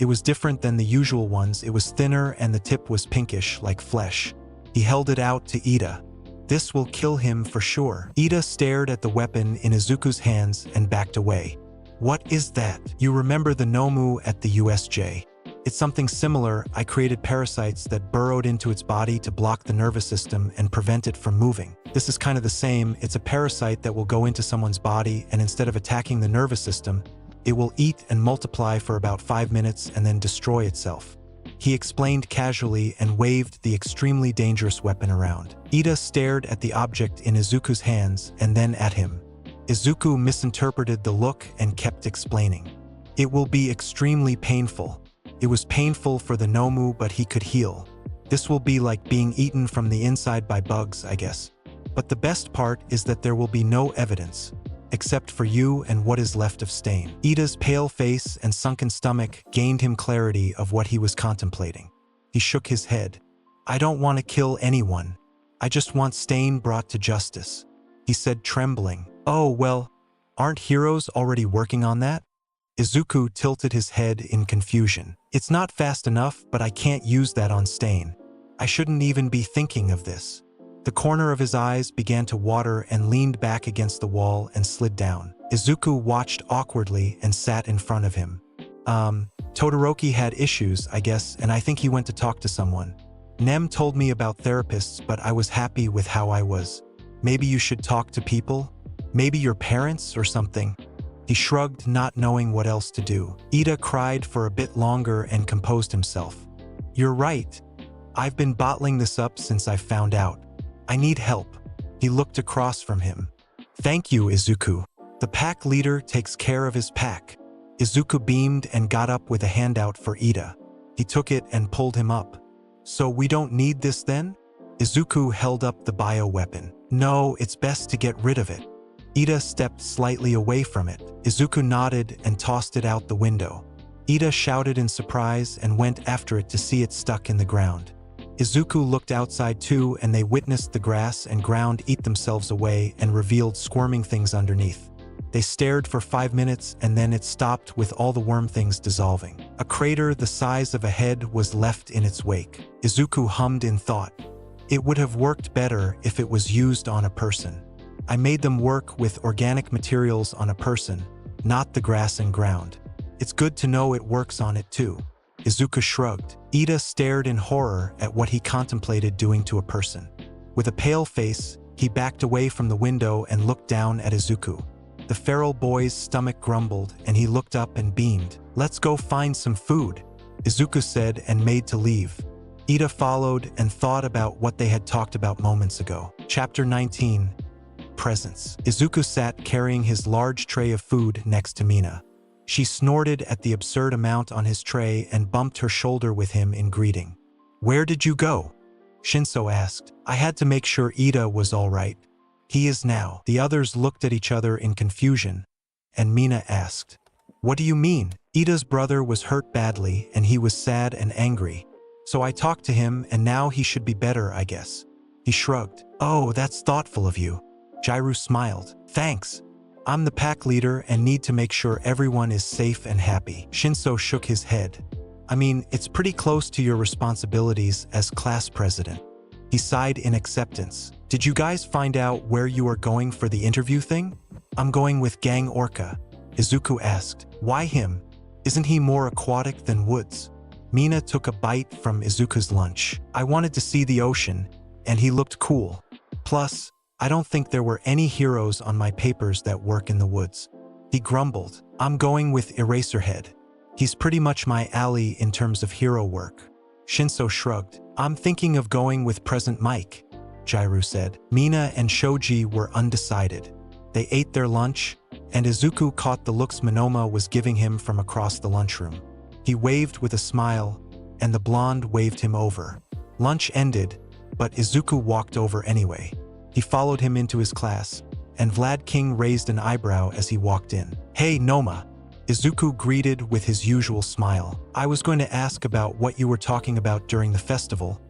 It was different than the usual ones. It was thinner and the tip was pinkish like flesh. He held it out to Ida. This will kill him for sure. Ida stared at the weapon in Izuku's hands and backed away. What is that? You remember the Nomu at the USJ? It's something similar. I created parasites that burrowed into its body to block the nervous system and prevent it from moving. This is kind of the same. It's a parasite that will go into someone's body, and instead of attacking the nervous system, it will eat and multiply for about 5 minutes and then destroy itself. He explained casually and waved the extremely dangerous weapon around. Ida stared at the object in Izuku's hands and then at him. Izuku misinterpreted the look and kept explaining. It will be extremely painful. It was painful for the Nomu, but he could heal. This will be like being eaten from the inside by bugs, I guess. But the best part is that there will be no evidence, except for you and what is left of Stain. Ida's pale face and sunken stomach gained him clarity of what he was contemplating. He shook his head. I don't want to kill anyone. I just want Stain brought to justice. He said, trembling. Oh, well, aren't heroes already working on that? Izuku tilted his head in confusion. It's not fast enough, but I can't use that on Stain. I shouldn't even be thinking of this. The corner of his eyes began to water and leaned back against the wall and slid down. Izuku watched awkwardly and sat in front of him. Todoroki had issues, I guess, and I think he went to talk to someone. Nem told me about therapists, but I was happy with how I was. Maybe you should talk to people? Maybe your parents or something? He shrugged, not knowing what else to do. Ida cried for a bit longer and composed himself. You're right. I've been bottling this up since I found out. I need help. He looked across from him. Thank you, Izuku. The pack leader takes care of his pack. Izuku beamed and got up with a handout for Ida. He took it and pulled him up. So we don't need this then? Izuku held up the bioweapon. No, it's best to get rid of it. Ida stepped slightly away from it. Izuku nodded and tossed it out the window. Ida shouted in surprise and went after it to see it stuck in the ground. Izuku looked outside too, and they witnessed the grass and ground eat themselves away and revealed squirming things underneath. They stared for 5 minutes and then it stopped with all the worm things dissolving. A crater the size of a head was left in its wake. Izuku hummed in thought. It would have worked better if it was used on a person. I made them work with organic materials on a person, not the grass and ground. It's good to know it works on it too. Izuku shrugged. Ida stared in horror at what he contemplated doing to a person. With a pale face, he backed away from the window and looked down at Izuku. The feral boy's stomach grumbled and he looked up and beamed. Let's go find some food, Izuku said and made to leave. Ida followed and thought about what they had talked about moments ago. Chapter 19. Presents. Izuku sat carrying his large tray of food next to Mina. She snorted at the absurd amount on his tray and bumped her shoulder with him in greeting. Where did you go? Shinso asked. I had to make sure Ida was all right. He is now. The others looked at each other in confusion, and Mina asked, What do you mean? Ida's brother was hurt badly and he was sad and angry. So I talked to him and now he should be better, I guess. He shrugged. Oh, that's thoughtful of you. Jairu smiled. Thanks. I'm the pack leader and need to make sure everyone is safe and happy. Shinso shook his head. I mean, it's pretty close to your responsibilities as class president. He sighed in acceptance. Did you guys find out where you are going for the interview thing? I'm going with Gang Orca. Izuku asked. Why him? Isn't he more aquatic than Woods? Mina took a bite from Izuku's lunch. I wanted to see the ocean, and he looked cool. Plus, I don't think there were any heroes on my papers that work in the woods. He grumbled. I'm going with Eraserhead. He's pretty much my ally in terms of hero work. Shinso shrugged. I'm thinking of going with Present Mike, Jairu said. Mina and Shoji were undecided. They ate their lunch, and Izuku caught the looks Monoma was giving him from across the lunchroom. He waved with a smile, and the blonde waved him over. Lunch ended, but Izuku walked over anyway. He followed him into his class, and Vlad King raised an eyebrow as he walked in. Hey, Noma. Izuku greeted with his usual smile. I was going to ask about what you were talking about during the festival,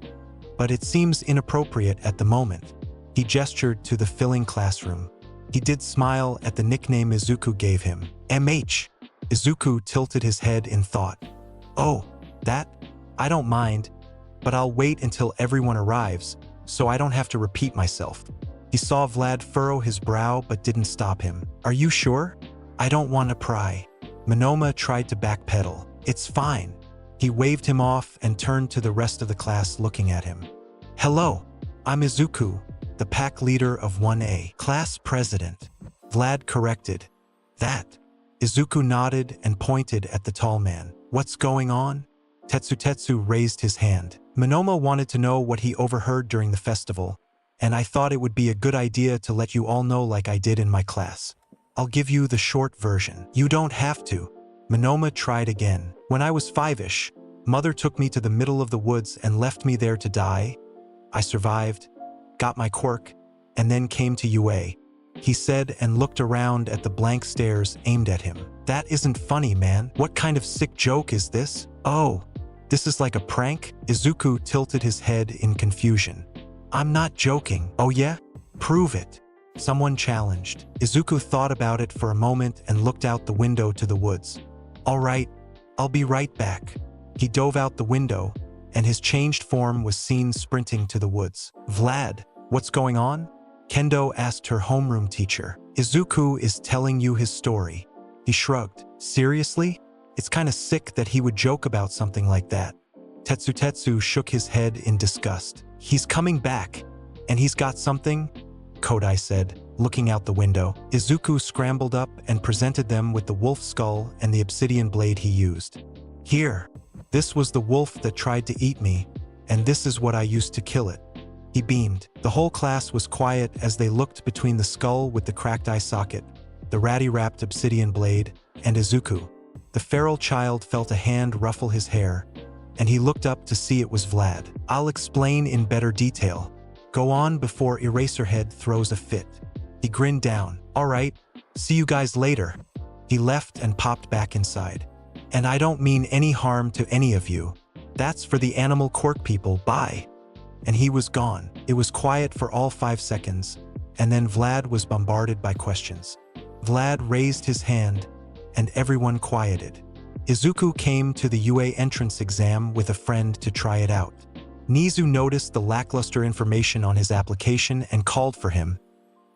but it seems inappropriate at the moment. He gestured to the filling classroom. He did smile at the nickname Izuku gave him. MH. Izuku tilted his head in thought. Oh, that? I don't mind, but I'll wait until everyone arrives, so I don't have to repeat myself. He saw Vlad furrow his brow but didn't stop him. Are you sure? I don't want to pry. Monoma tried to backpedal. It's fine. He waved him off and turned to the rest of the class looking at him. Hello, I'm Izuku, the pack leader of 1A. Class president. Vlad corrected. That. Izuku nodded and pointed at the tall man. What's going on? Tetsu raised his hand. Monoma wanted to know what he overheard during the festival, and I thought it would be a good idea to let you all know like I did in my class. I'll give you the short version. You don't have to. Monoma tried again. When I was 5-ish, Mother took me to the middle of the woods and left me there to die. I survived, got my quirk, and then came to UA. He said and looked around at the blank stares aimed at him. That isn't funny, man. What kind of sick joke is this? Oh, this is like a prank? Izuku tilted his head in confusion. I'm not joking. Oh yeah? Prove it. Someone challenged. Izuku thought about it for a moment and looked out the window to the woods. All right, I'll be right back. He dove out the window, and his changed form was seen sprinting to the woods. Vlad, what's going on? Kendo asked her homeroom teacher. Izuku is telling you his story. He shrugged. Seriously? It's kinda sick that he would joke about something like that. Tetsu shook his head in disgust. He's coming back, and he's got something, Kodai said, looking out the window. Izuku scrambled up and presented them with the wolf skull and the obsidian blade he used. Here, this was the wolf that tried to eat me, and this is what I used to kill it. He beamed. The whole class was quiet as they looked between the skull with the cracked eye socket, the ratty-wrapped obsidian blade, and Izuku. The feral child felt a hand ruffle his hair, and he looked up to see it was Vlad. I'll explain in better detail. Go on before Eraserhead throws a fit. He grinned down. All right, see you guys later. He left and popped back inside. And I don't mean any harm to any of you. That's for the animal quirk people, bye. And he was gone. It was quiet for all 5 seconds, and then Vlad was bombarded by questions. Vlad raised his hand, and everyone quieted. Izuku came to the UA entrance exam with a friend to try it out. Nizu noticed the lackluster information on his application and called for him,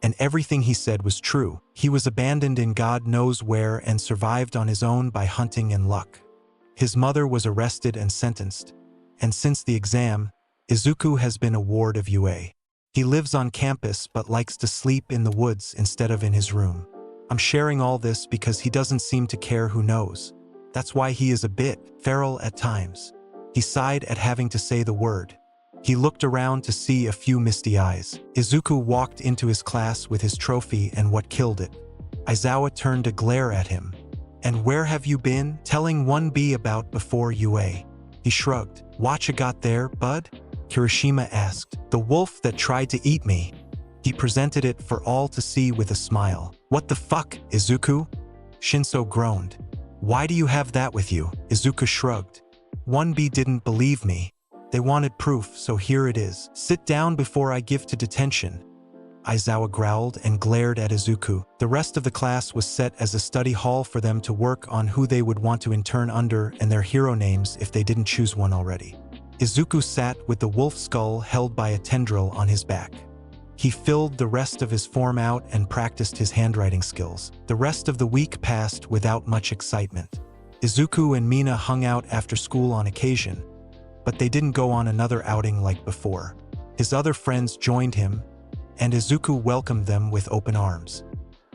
and everything he said was true. He was abandoned in God knows where and survived on his own by hunting and luck. His mother was arrested and sentenced, and since the exam, Izuku has been a ward of UA. He lives on campus but likes to sleep in the woods instead of in his room. I'm sharing all this because he doesn't seem to care who knows. That's why he is a bit feral at times. He sighed at having to say the word. He looked around to see a few misty eyes. Izuku walked into his class with his trophy and what killed it. Aizawa turned to glare at him. And where have you been telling 1B about before UA? He shrugged. Watcha got there, bud? Kirishima asked. The wolf that tried to eat me. He presented it for all to see with a smile. What the fuck, Izuku? Shinso groaned. Why do you have that with you? Izuku shrugged. 1B didn't believe me. They wanted proof, so here it is. Sit down before I give to detention. Aizawa growled and glared at Izuku. The rest of the class was set as a study hall for them to work on who they would want to intern under and their hero names if they didn't choose one already. Izuku sat with the wolf skull held by a tendril on his back. He filled the rest of his form out and practiced his handwriting skills. The rest of the week passed without much excitement. Izuku and Mina hung out after school on occasion, but they didn't go on another outing like before. His other friends joined him, and Izuku welcomed them with open arms.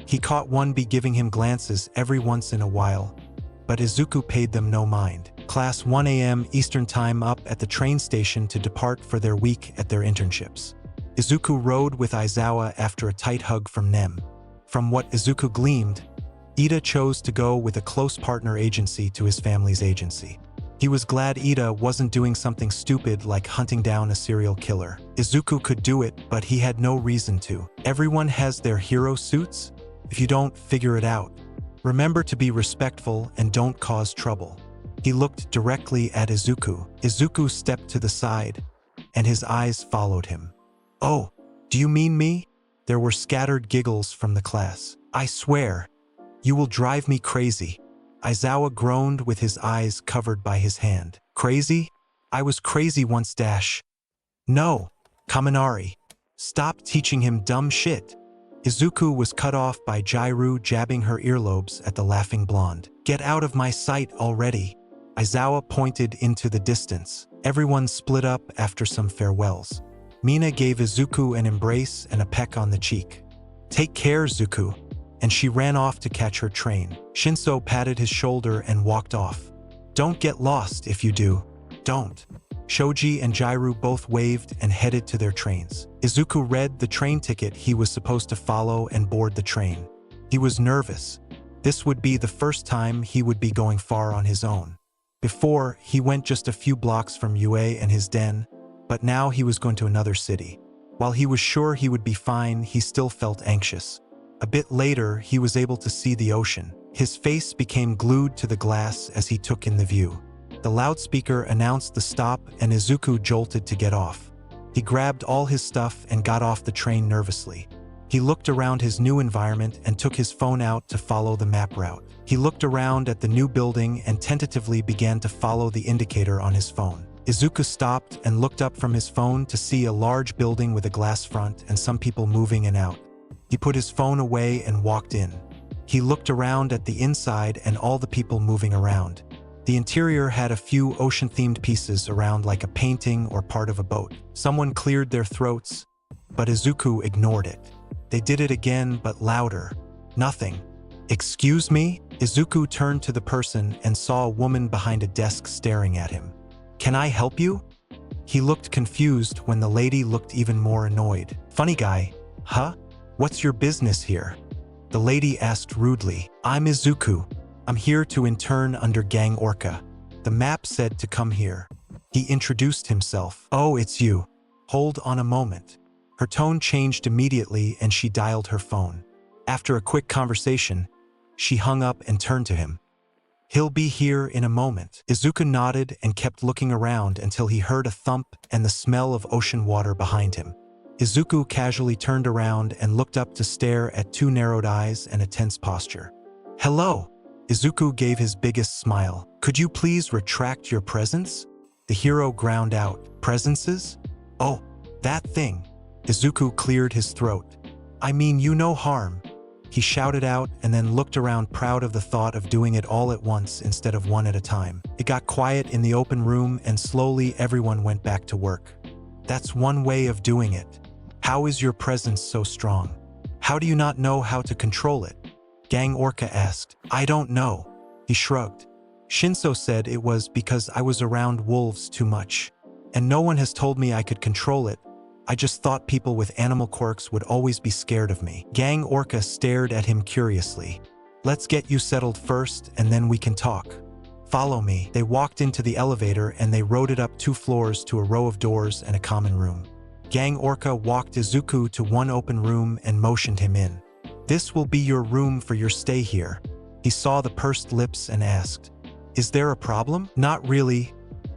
He caught 1B giving him glances every once in a while, but Izuku paid them no mind. Class 1 a.m. Eastern Time up at the train station to depart for their week at their internships. Izuku rode with Aizawa after a tight hug from Nem. From what Izuku gleaned, Ida chose to go with a close partner agency to his family's agency. He was glad Ida wasn't doing something stupid like hunting down a serial killer. Izuku could do it, but he had no reason to. Everyone has their hero suits. If you don't figure it out, remember to be respectful and don't cause trouble. He looked directly at Izuku. Izuku stepped to the side, and his eyes followed him. Oh, do you mean me? There were scattered giggles from the class. I swear, you will drive me crazy. Aizawa groaned with his eyes covered by his hand. Crazy? I was crazy once dash. No, Kaminari, stop teaching him dumb shit. Izuku was cut off by Jairu jabbing her earlobes at the laughing blonde. Get out of my sight already. Aizawa pointed into the distance. Everyone split up after some farewells. Mina gave Izuku an embrace and a peck on the cheek. Take care, Zuku. And she ran off to catch her train. Shinso patted his shoulder and walked off. Don't get lost if you do. Don't. Shoji and Jairu both waved and headed to their trains. Izuku read the train ticket he was supposed to follow and board the train. He was nervous. This would be the first time he would be going far on his own. Before, he went just a few blocks from Yue and his den, but now he was going to another city. While he was sure he would be fine, he still felt anxious. A bit later, he was able to see the ocean. His face became glued to the glass as he took in the view. The loudspeaker announced the stop and Izuku jolted to get off. He grabbed all his stuff and got off the train nervously. He looked around his new environment and took his phone out to follow the map route. He looked around at the new building and tentatively began to follow the indicator on his phone. Izuku stopped and looked up from his phone to see a large building with a glass front and some people moving in and out. He put his phone away and walked in. He looked around at the inside and all the people moving around. The interior had a few ocean-themed pieces around like a painting or part of a boat. Someone cleared their throats, but Izuku ignored it. They did it again, but louder. Nothing. Excuse me? Izuku turned to the person and saw a woman behind a desk staring at him. Can I help you? He looked confused when the lady looked even more annoyed. Funny guy, huh? What's your business here? The lady asked rudely. I'm Izuku. I'm here to intern under Gang Orca. The map said to come here. He introduced himself. Oh, it's you. Hold on a moment. Her tone changed immediately and she dialed her phone. After a quick conversation, she hung up and turned to him. He'll be here in a moment. Izuku nodded and kept looking around until he heard a thump and the smell of ocean water behind him. Izuku casually turned around and looked up to stare at two narrowed eyes and a tense posture. Hello. Izuku gave his biggest smile. Could you please retract your presence? The hero ground out. Presences? Oh, that thing. Izuku cleared his throat. I mean you no harm. He shouted out and then looked around proud of the thought of doing it all at once instead of one at a time. It got quiet in the open room and slowly everyone went back to work. That's one way of doing it. How is your presence so strong? How do you not know how to control it? Gang Orca asked. I don't know. He shrugged. Shinso said it was because I was around wolves too much. And no one has told me I could control it. I just thought people with animal quirks would always be scared of me. Gang Orca stared at him curiously. Let's get you settled first and then we can talk. Follow me. They walked into the elevator and they rode it up 2 floors to a row of doors and a common room. Gang Orca walked Izuku to one open room and motioned him in. This will be your room for your stay here. He saw the pursed lips and asked, Is there a problem? Not really.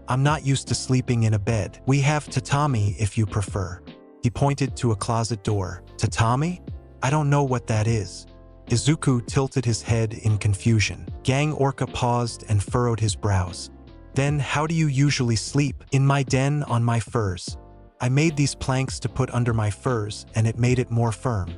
I'm not used to sleeping in a bed. We have tatami if you prefer. He pointed to a closet door. Tatami? I don't know what that is. Izuku tilted his head in confusion. Gang Orca paused and furrowed his brows. Then how do you usually sleep? In my den on my furs. I made these planks to put under my furs and it made it more firm.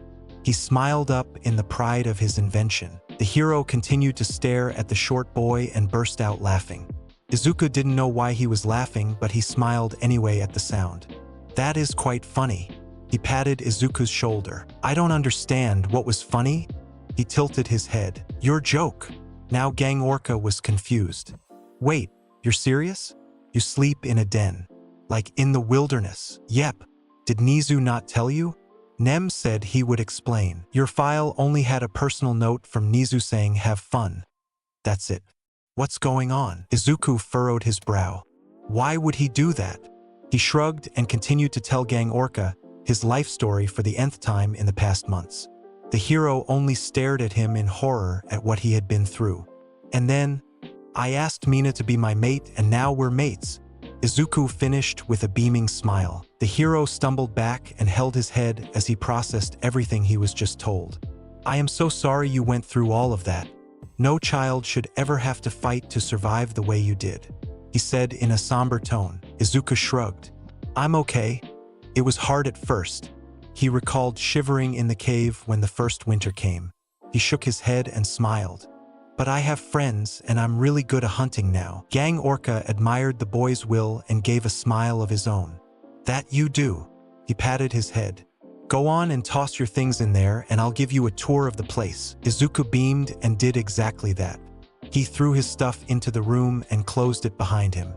He smiled up in the pride of his invention. The hero continued to stare at the short boy and burst out laughing. Izuku didn't know why he was laughing, but he smiled anyway at the sound. That is quite funny. He patted Izuku's shoulder. I don't understand what was funny. He tilted his head. Your joke. Now Gang Orca was confused. Wait, you're serious? You sleep in a den? Like in the wilderness? Yep. Did Nizu not tell you? Nem said he would explain. Your file only had a personal note from Nizu saying have fun. That's it. What's going on? Izuku furrowed his brow. Why would he do that? He shrugged and continued to tell Gang Orca his life story for the nth time in the past months. The hero only stared at him in horror at what he had been through. And then, I asked Mina to be my mate and now we're mates. Izuku finished with a beaming smile. The hero stumbled back and held his head as he processed everything he was just told. I am so sorry you went through all of that. No child should ever have to fight to survive the way you did, he said in a somber tone. Izuku shrugged. I'm okay. It was hard at first. He recalled shivering in the cave when the first winter came. He shook his head and smiled. But I have friends and I'm really good at hunting now. Gang Orca admired the boy's will and gave a smile of his own. That you do. He patted his head. Go on and toss your things in there and I'll give you a tour of the place. Izuku beamed and did exactly that. He threw his stuff into the room and closed it behind him.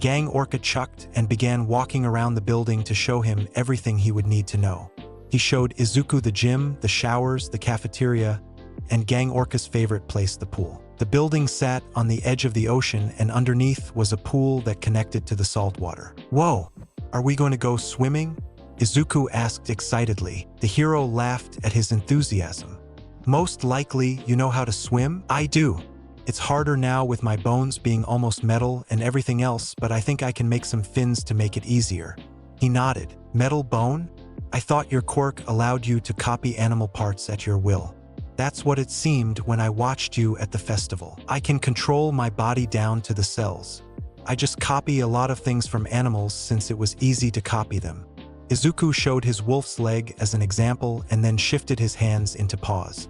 Gang Orca chucked and began walking around the building to show him everything he would need to know. He showed Izuku the gym, the showers, the cafeteria, and Gang Orca's favorite place, the pool. The building sat on the edge of the ocean and underneath was a pool that connected to the saltwater. Whoa, are we going to go swimming? Izuku asked excitedly. The hero laughed at his enthusiasm. Most likely you know how to swim? I do. It's harder now with my bones being almost metal and everything else, but I think I can make some fins to make it easier. He nodded. Metal bone? I thought your quirk allowed you to copy animal parts at your will. That's what it seemed when I watched you at the festival. I can control my body down to the cells. I just copy a lot of things from animals since it was easy to copy them. Izuku showed his wolf's leg as an example and then shifted his hands into paws.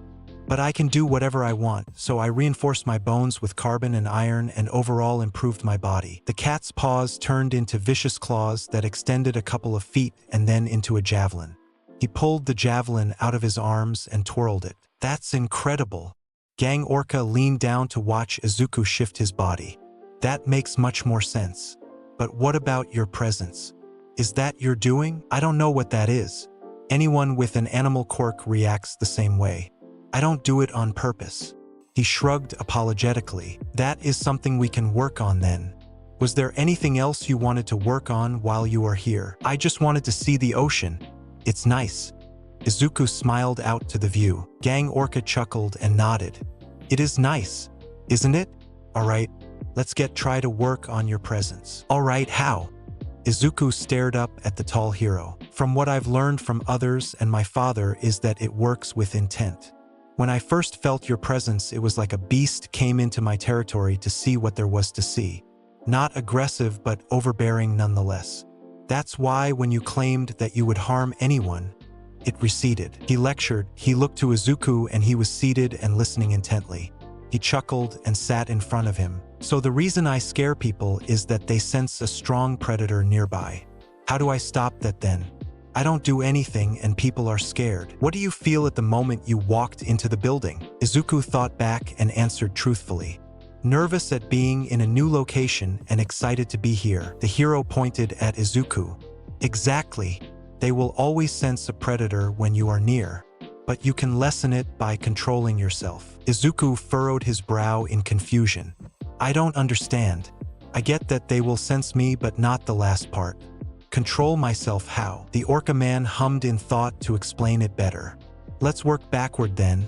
But I can do whatever I want, so I reinforced my bones with carbon and iron and overall improved my body. The cat's paws turned into vicious claws that extended a couple of feet and then into a javelin. He pulled the javelin out of his arms and twirled it. That's incredible. Gang Orca leaned down to watch Izuku shift his body. That makes much more sense. But what about your presence? Is that your doing? I don't know what that is. Anyone with an animal quirk reacts the same way. I don't do it on purpose. He shrugged apologetically. That is something we can work on then. Was there anything else you wanted to work on while you are here? I just wanted to see the ocean. It's nice. Izuku smiled out to the view. Gang Orca chuckled and nodded. It is nice, isn't it? All right, let's try to work on your presence. All right, how? Izuku stared up at the tall hero. From what I've learned from others and my father is that it works with intent. When I first felt your presence, it was like a beast came into my territory to see what there was to see. Not aggressive, but overbearing nonetheless. That's why when you claimed that you would harm anyone, it receded. He lectured, he looked to Izuku and he was seated and listening intently. He chuckled and sat in front of him. So the reason I scare people is that they sense a strong predator nearby. How do I stop that then? I don't do anything and people are scared. What do you feel at the moment you walked into the building? Izuku thought back and answered truthfully. Nervous at being in a new location and excited to be here. The hero pointed at Izuku. Exactly. They will always sense a predator when you are near, but you can lessen it by controlling yourself. Izuku furrowed his brow in confusion. I don't understand. I get that they will sense me, but not the last part. Control myself how? The Orca man hummed in thought to explain it better. Let's work backward then.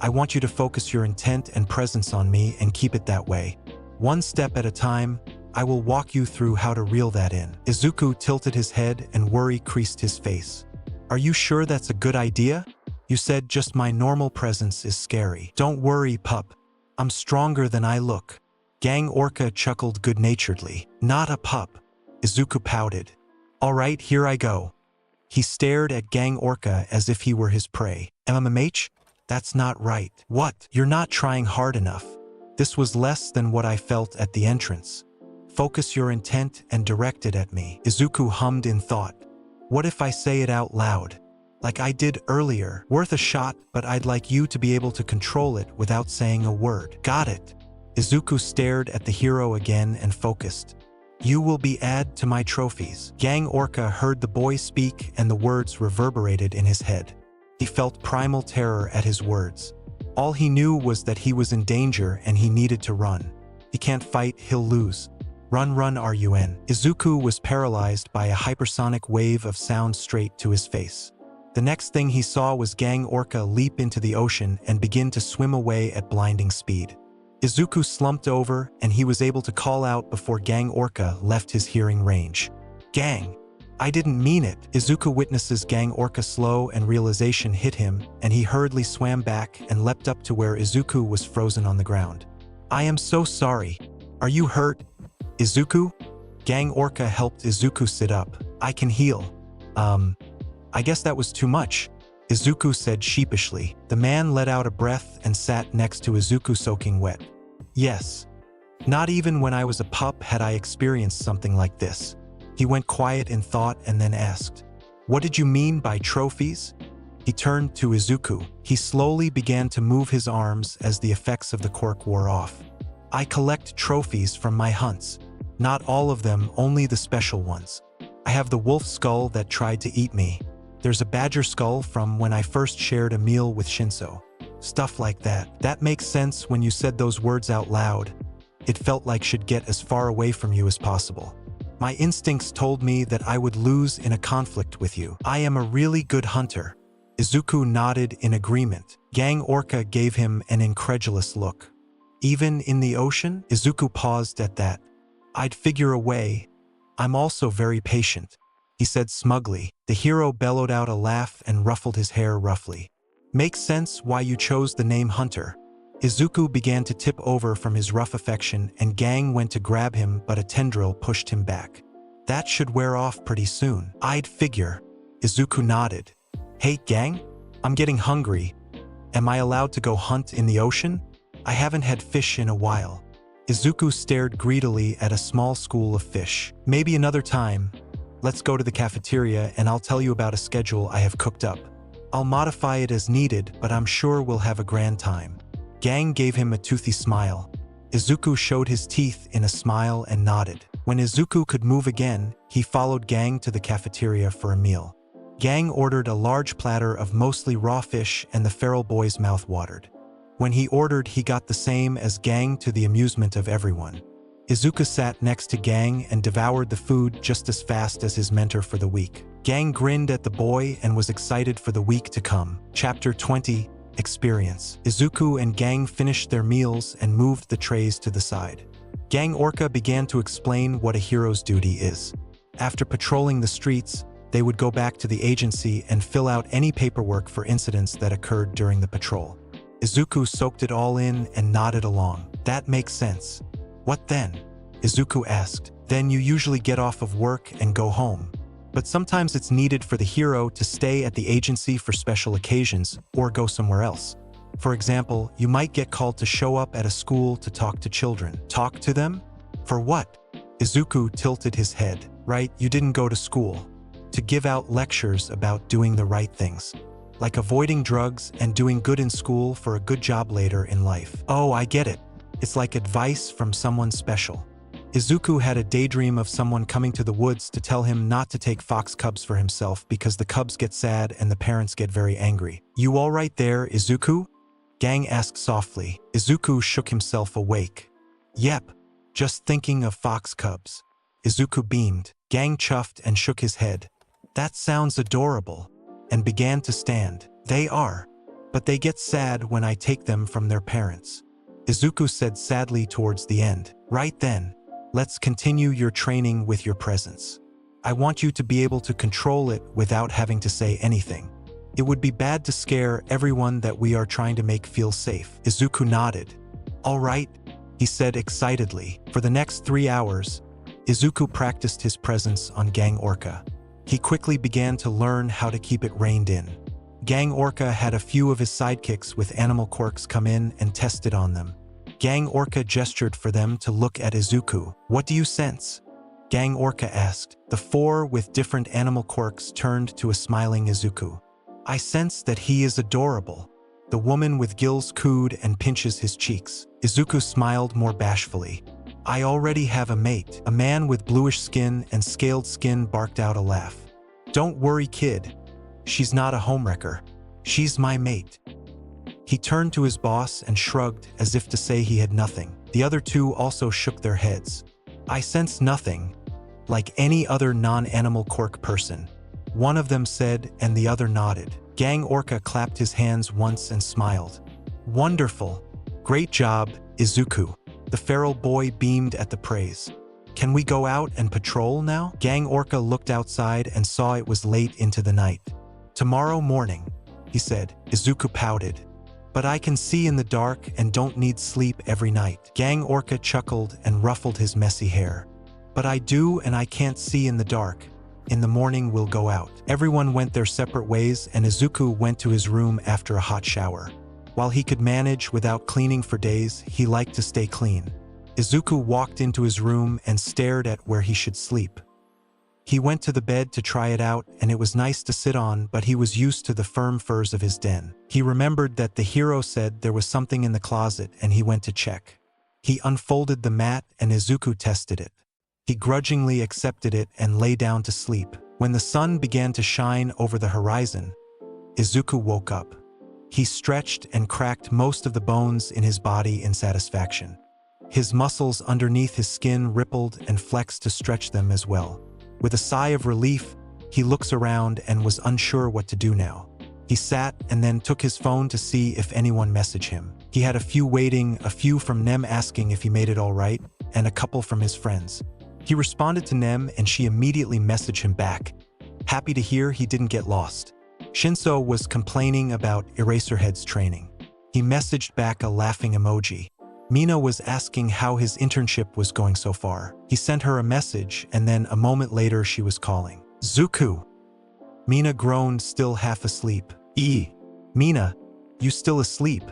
I want you to focus your intent and presence on me and keep it that way. One step at a time. I will walk you through how to reel that in. Izuku tilted his head and worry creased his face. Are you sure that's a good idea? You said just my normal presence is scary. Don't worry, pup. I'm stronger than I look. Gang Orca chuckled good-naturedly. Not a pup. Izuku pouted. All right, here I go. He stared at Gang Orca as if he were his prey. MMH? That's not right. What? You're not trying hard enough. This was less than what I felt at the entrance. Focus your intent and direct it at me. Izuku hummed in thought. What if I say it out loud? Like I did earlier. Worth a shot, but I'd like you to be able to control it without saying a word. Got it. Izuku stared at the hero again and focused. You will be add to my trophies. Gang Orca heard the boy speak and the words reverberated in his head. He felt primal terror at his words. All he knew was that he was in danger and he needed to run. He can't fight, he'll lose. Run, run, RUN. Izuku was paralyzed by a hypersonic wave of sound straight to his face. The next thing he saw was Gang Orca leap into the ocean and begin to swim away at blinding speed. Izuku slumped over and he was able to call out before Gang Orca left his hearing range. Gang! I didn't mean it. Izuku witnesses Gang Orca slow and realization hit him and he hurriedly swam back and leapt up to where Izuku was frozen on the ground. I am so sorry. Are you hurt? Izuku? Gang Orca helped Izuku sit up. I can heal. I guess that was too much, Izuku said sheepishly. The man let out a breath and sat next to Izuku soaking wet. Yes. Not even when I was a pup had I experienced something like this. He went quiet in thought and then asked, "What did you mean by trophies?" He turned to Izuku. He slowly began to move his arms as the effects of the quirk wore off. "I collect trophies from my hunts. Not all of them, only the special ones. I have the wolf skull that tried to eat me. There's a badger skull from when I first shared a meal with Shinso. Stuff like that. That makes sense when you said those words out loud. It felt like should get as far away from you as possible. My instincts told me that I would lose in a conflict with you. I am a really good hunter." Izuku nodded in agreement. Gang Orca gave him an incredulous look. "Even in the ocean?" Izuku paused at that. "I'd figure a way. I'm also very patient," he said smugly. The hero bellowed out a laugh and ruffled his hair roughly. "Makes sense why you chose the name Hunter." Izuku began to tip over from his rough affection and Gang went to grab him, but a tendril pushed him back. "That should wear off pretty soon." "I'd figure." Izuku nodded. "Hey, Gang? I'm getting hungry. Am I allowed to go hunt in the ocean? I haven't had fish in a while." Izuku stared greedily at a small school of fish. "Maybe another time. Let's go to the cafeteria and I'll tell you about a schedule I have cooked up. I'll modify it as needed, but I'm sure we'll have a grand time." Gang gave him a toothy smile. Izuku showed his teeth in a smile and nodded. When Izuku could move again, he followed Gang to the cafeteria for a meal. Gang ordered a large platter of mostly raw fish and the feral boy's mouth watered. When he ordered, he got the same as Gang to the amusement of everyone. Izuku sat next to Gang and devoured the food just as fast as his mentor for the week. Gang grinned at the boy and was excited for the week to come. Chapter 20. Experience. Izuku and Gang finished their meals and moved the trays to the side. Gang Orca began to explain what a hero's duty is. After patrolling the streets, they would go back to the agency and fill out any paperwork for incidents that occurred during the patrol. Izuku soaked it all in and nodded along. "That makes sense." "What then?" Izuku asked. "Then you usually get off of work and go home. But sometimes it's needed for the hero to stay at the agency for special occasions or go somewhere else. For example, you might get called to show up at a school to talk to children." "Talk to them? For what?" Izuku tilted his head. "Right, you didn't go to school. To give out lectures about doing the right things. Like avoiding drugs and doing good in school for a good job later in life." "Oh, I get it. It's like advice from someone special." Izuku had a daydream of someone coming to the woods to tell him not to take fox cubs for himself because the cubs get sad and the parents get very angry. "You all right there, Izuku?" Gang asked softly. Izuku shook himself awake. "Yep, just thinking of fox cubs." Izuku beamed. Gang chuffed and shook his head. "That sounds adorable," and began to stand. "They are, but they get sad when I take them from their parents," Izuku said sadly towards the end. "Right then. Let's continue your training with your presence. I want you to be able to control it without having to say anything. It would be bad to scare everyone that we are trying to make feel safe." Izuku nodded. "All right," he said excitedly. For the next 3 hours, Izuku practiced his presence on Gang Orca. He quickly began to learn how to keep it reined in. Gang Orca had a few of his sidekicks with animal quirks come in and tested on them. Gang Orca gestured for them to look at Izuku. "What do you sense?" Gang Orca asked. The 4 with different animal quirks turned to a smiling Izuku. "I sense that he is adorable." The woman with gills cooed and pinches his cheeks. Izuku smiled more bashfully. "I already have a mate." A man with bluish skin and scaled skin barked out a laugh. "Don't worry, kid. She's not a homewrecker. She's my mate." He turned to his boss and shrugged as if to say he had nothing. The other 2 also shook their heads. "I sense nothing, like any other non-animal quirk person," one of them said, and the other nodded. Gang Orca clapped his hands once and smiled. "Wonderful. Great job, Izuku." The feral boy beamed at the praise. "Can we go out and patrol now?" Gang Orca looked outside and saw it was late into the night. "Tomorrow morning," he said. Izuku pouted. "But I can see in the dark and don't need sleep every night." Gang Orca chuckled and ruffled his messy hair. "But I do, and I can't see in the dark. In the morning we'll go out. Everyone went their separate ways and Izuku went to his room after a hot shower. While he could manage without cleaning for days, he liked to stay clean. Izuku walked into his room and stared at where he should sleep. He went to the bed to try it out, and it was nice to sit on, but he was used to the firm furs of his den. He remembered that the hero said there was something in the closet, and he went to check. He unfolded the mat, and Izuku tested it. He grudgingly accepted it and lay down to sleep. When the sun began to shine over the horizon, Izuku woke up. He stretched and cracked most of the bones in his body in satisfaction. His muscles underneath his skin rippled and flexed to stretch them as well. With a sigh of relief, he looks around and was unsure what to do now. He sat and then took his phone to see if anyone messaged him. He had a few waiting, a few from Nem asking if he made it all right, and a couple from his friends. He responded to Nem and she immediately messaged him back, happy to hear he didn't get lost. Shinso was complaining about Eraserhead's training. He messaged back a laughing emoji. Mina was asking how his internship was going so far. He sent her a message, and then a moment later she was calling. Zuku! Mina groaned, still half asleep. Mina, you still asleep?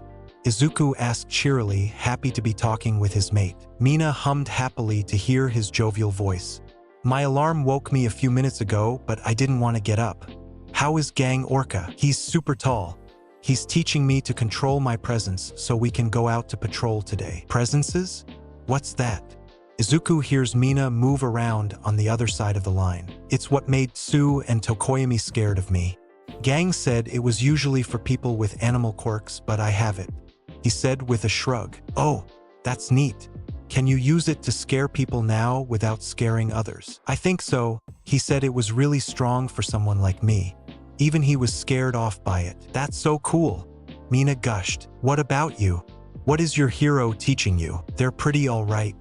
Izuku asked cheerily, happy to be talking with his mate. Mina hummed happily to hear his jovial voice. My alarm woke me a few minutes ago, but I didn't want to get up. How is Gang Orca? He's super tall. He's teaching me to control my presence so we can go out to patrol today. Presences? What's that? Izuku hears Mina move around on the other side of the line. It's what made Tsu and Tokoyami scared of me. Gang said it was usually for people with animal quirks, but I have it. He said with a shrug. Oh, that's neat. Can you use it to scare people now without scaring others? I think so. He said it was really strong for someone like me. Even he was scared off by it. That's so cool. Mina gushed. What about you? What is your hero teaching you? They're pretty all right.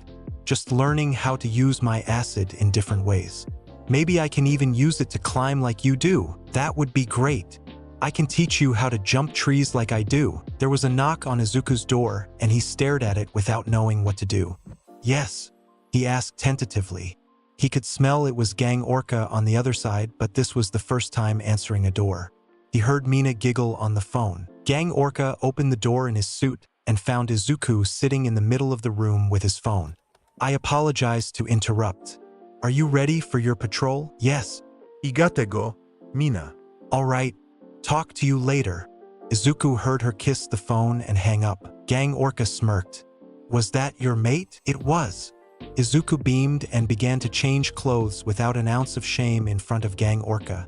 Just learning how to use my acid in different ways. Maybe I can even use it to climb like you do. That would be great. I can teach you how to jump trees like I do. There was a knock on Izuku's door, and he stared at it without knowing what to do. Yes, he asked tentatively. He could smell it was Gang Orca on the other side, but this was the first time answering a door. He heard Mina giggle on the phone. Gang Orca opened the door in his suit and found Izuku sitting in the middle of the room with his phone. I apologize to interrupt. Are you ready for your patrol? Yes. Igatego, Mina. All right. Talk to you later. Izuku heard her kiss the phone and hang up. Gang Orca smirked. Was that your mate? It was. Izuku beamed and began to change clothes without an ounce of shame in front of Gang Orca.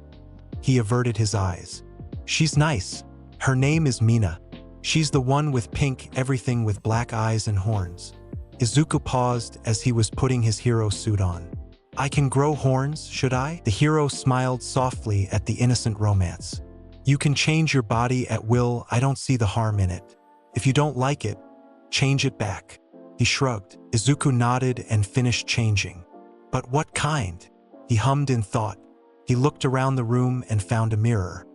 He averted his eyes. She's nice. Her name is Mina. She's the one with pink everything with black eyes and horns. Izuku paused as he was putting his hero suit on. I can grow horns, should I? The hero smiled softly at the innocent romance. You can change your body at will, I don't see the harm in it. If you don't like it, change it back. He shrugged. Izuku nodded and finished changing. But what kind? He hummed in thought. He looked around the room and found a mirror.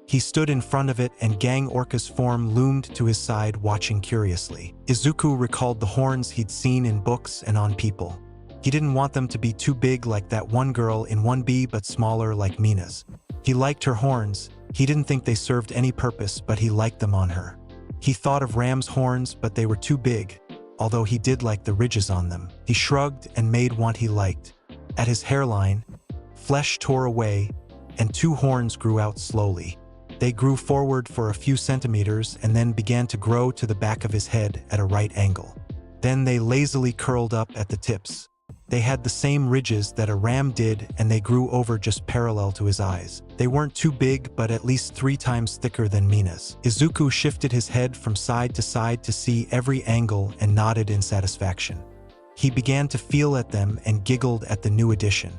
He stood in front of it and Gang Orca's form loomed to his side, watching curiously. Izuku recalled the horns he'd seen in books and on people. He didn't want them to be too big like that one girl in 1B but smaller like Mina's. He liked her horns. He didn't think they served any purpose, but he liked them on her. He thought of Ram's horns, but they were too big. Although he did like the ridges on them. He shrugged and made what he liked. At his hairline, flesh tore away, and two horns grew out slowly. They grew forward for a few centimeters and then began to grow to the back of his head at a right angle. Then they lazily curled up at the tips. They had the same ridges that a ram did, and they grew over just parallel to his eyes. They weren't too big, but at least 3 times thicker than Mina's. Izuku shifted his head from side to side to see every angle and nodded in satisfaction. He began to feel at them and giggled at the new addition.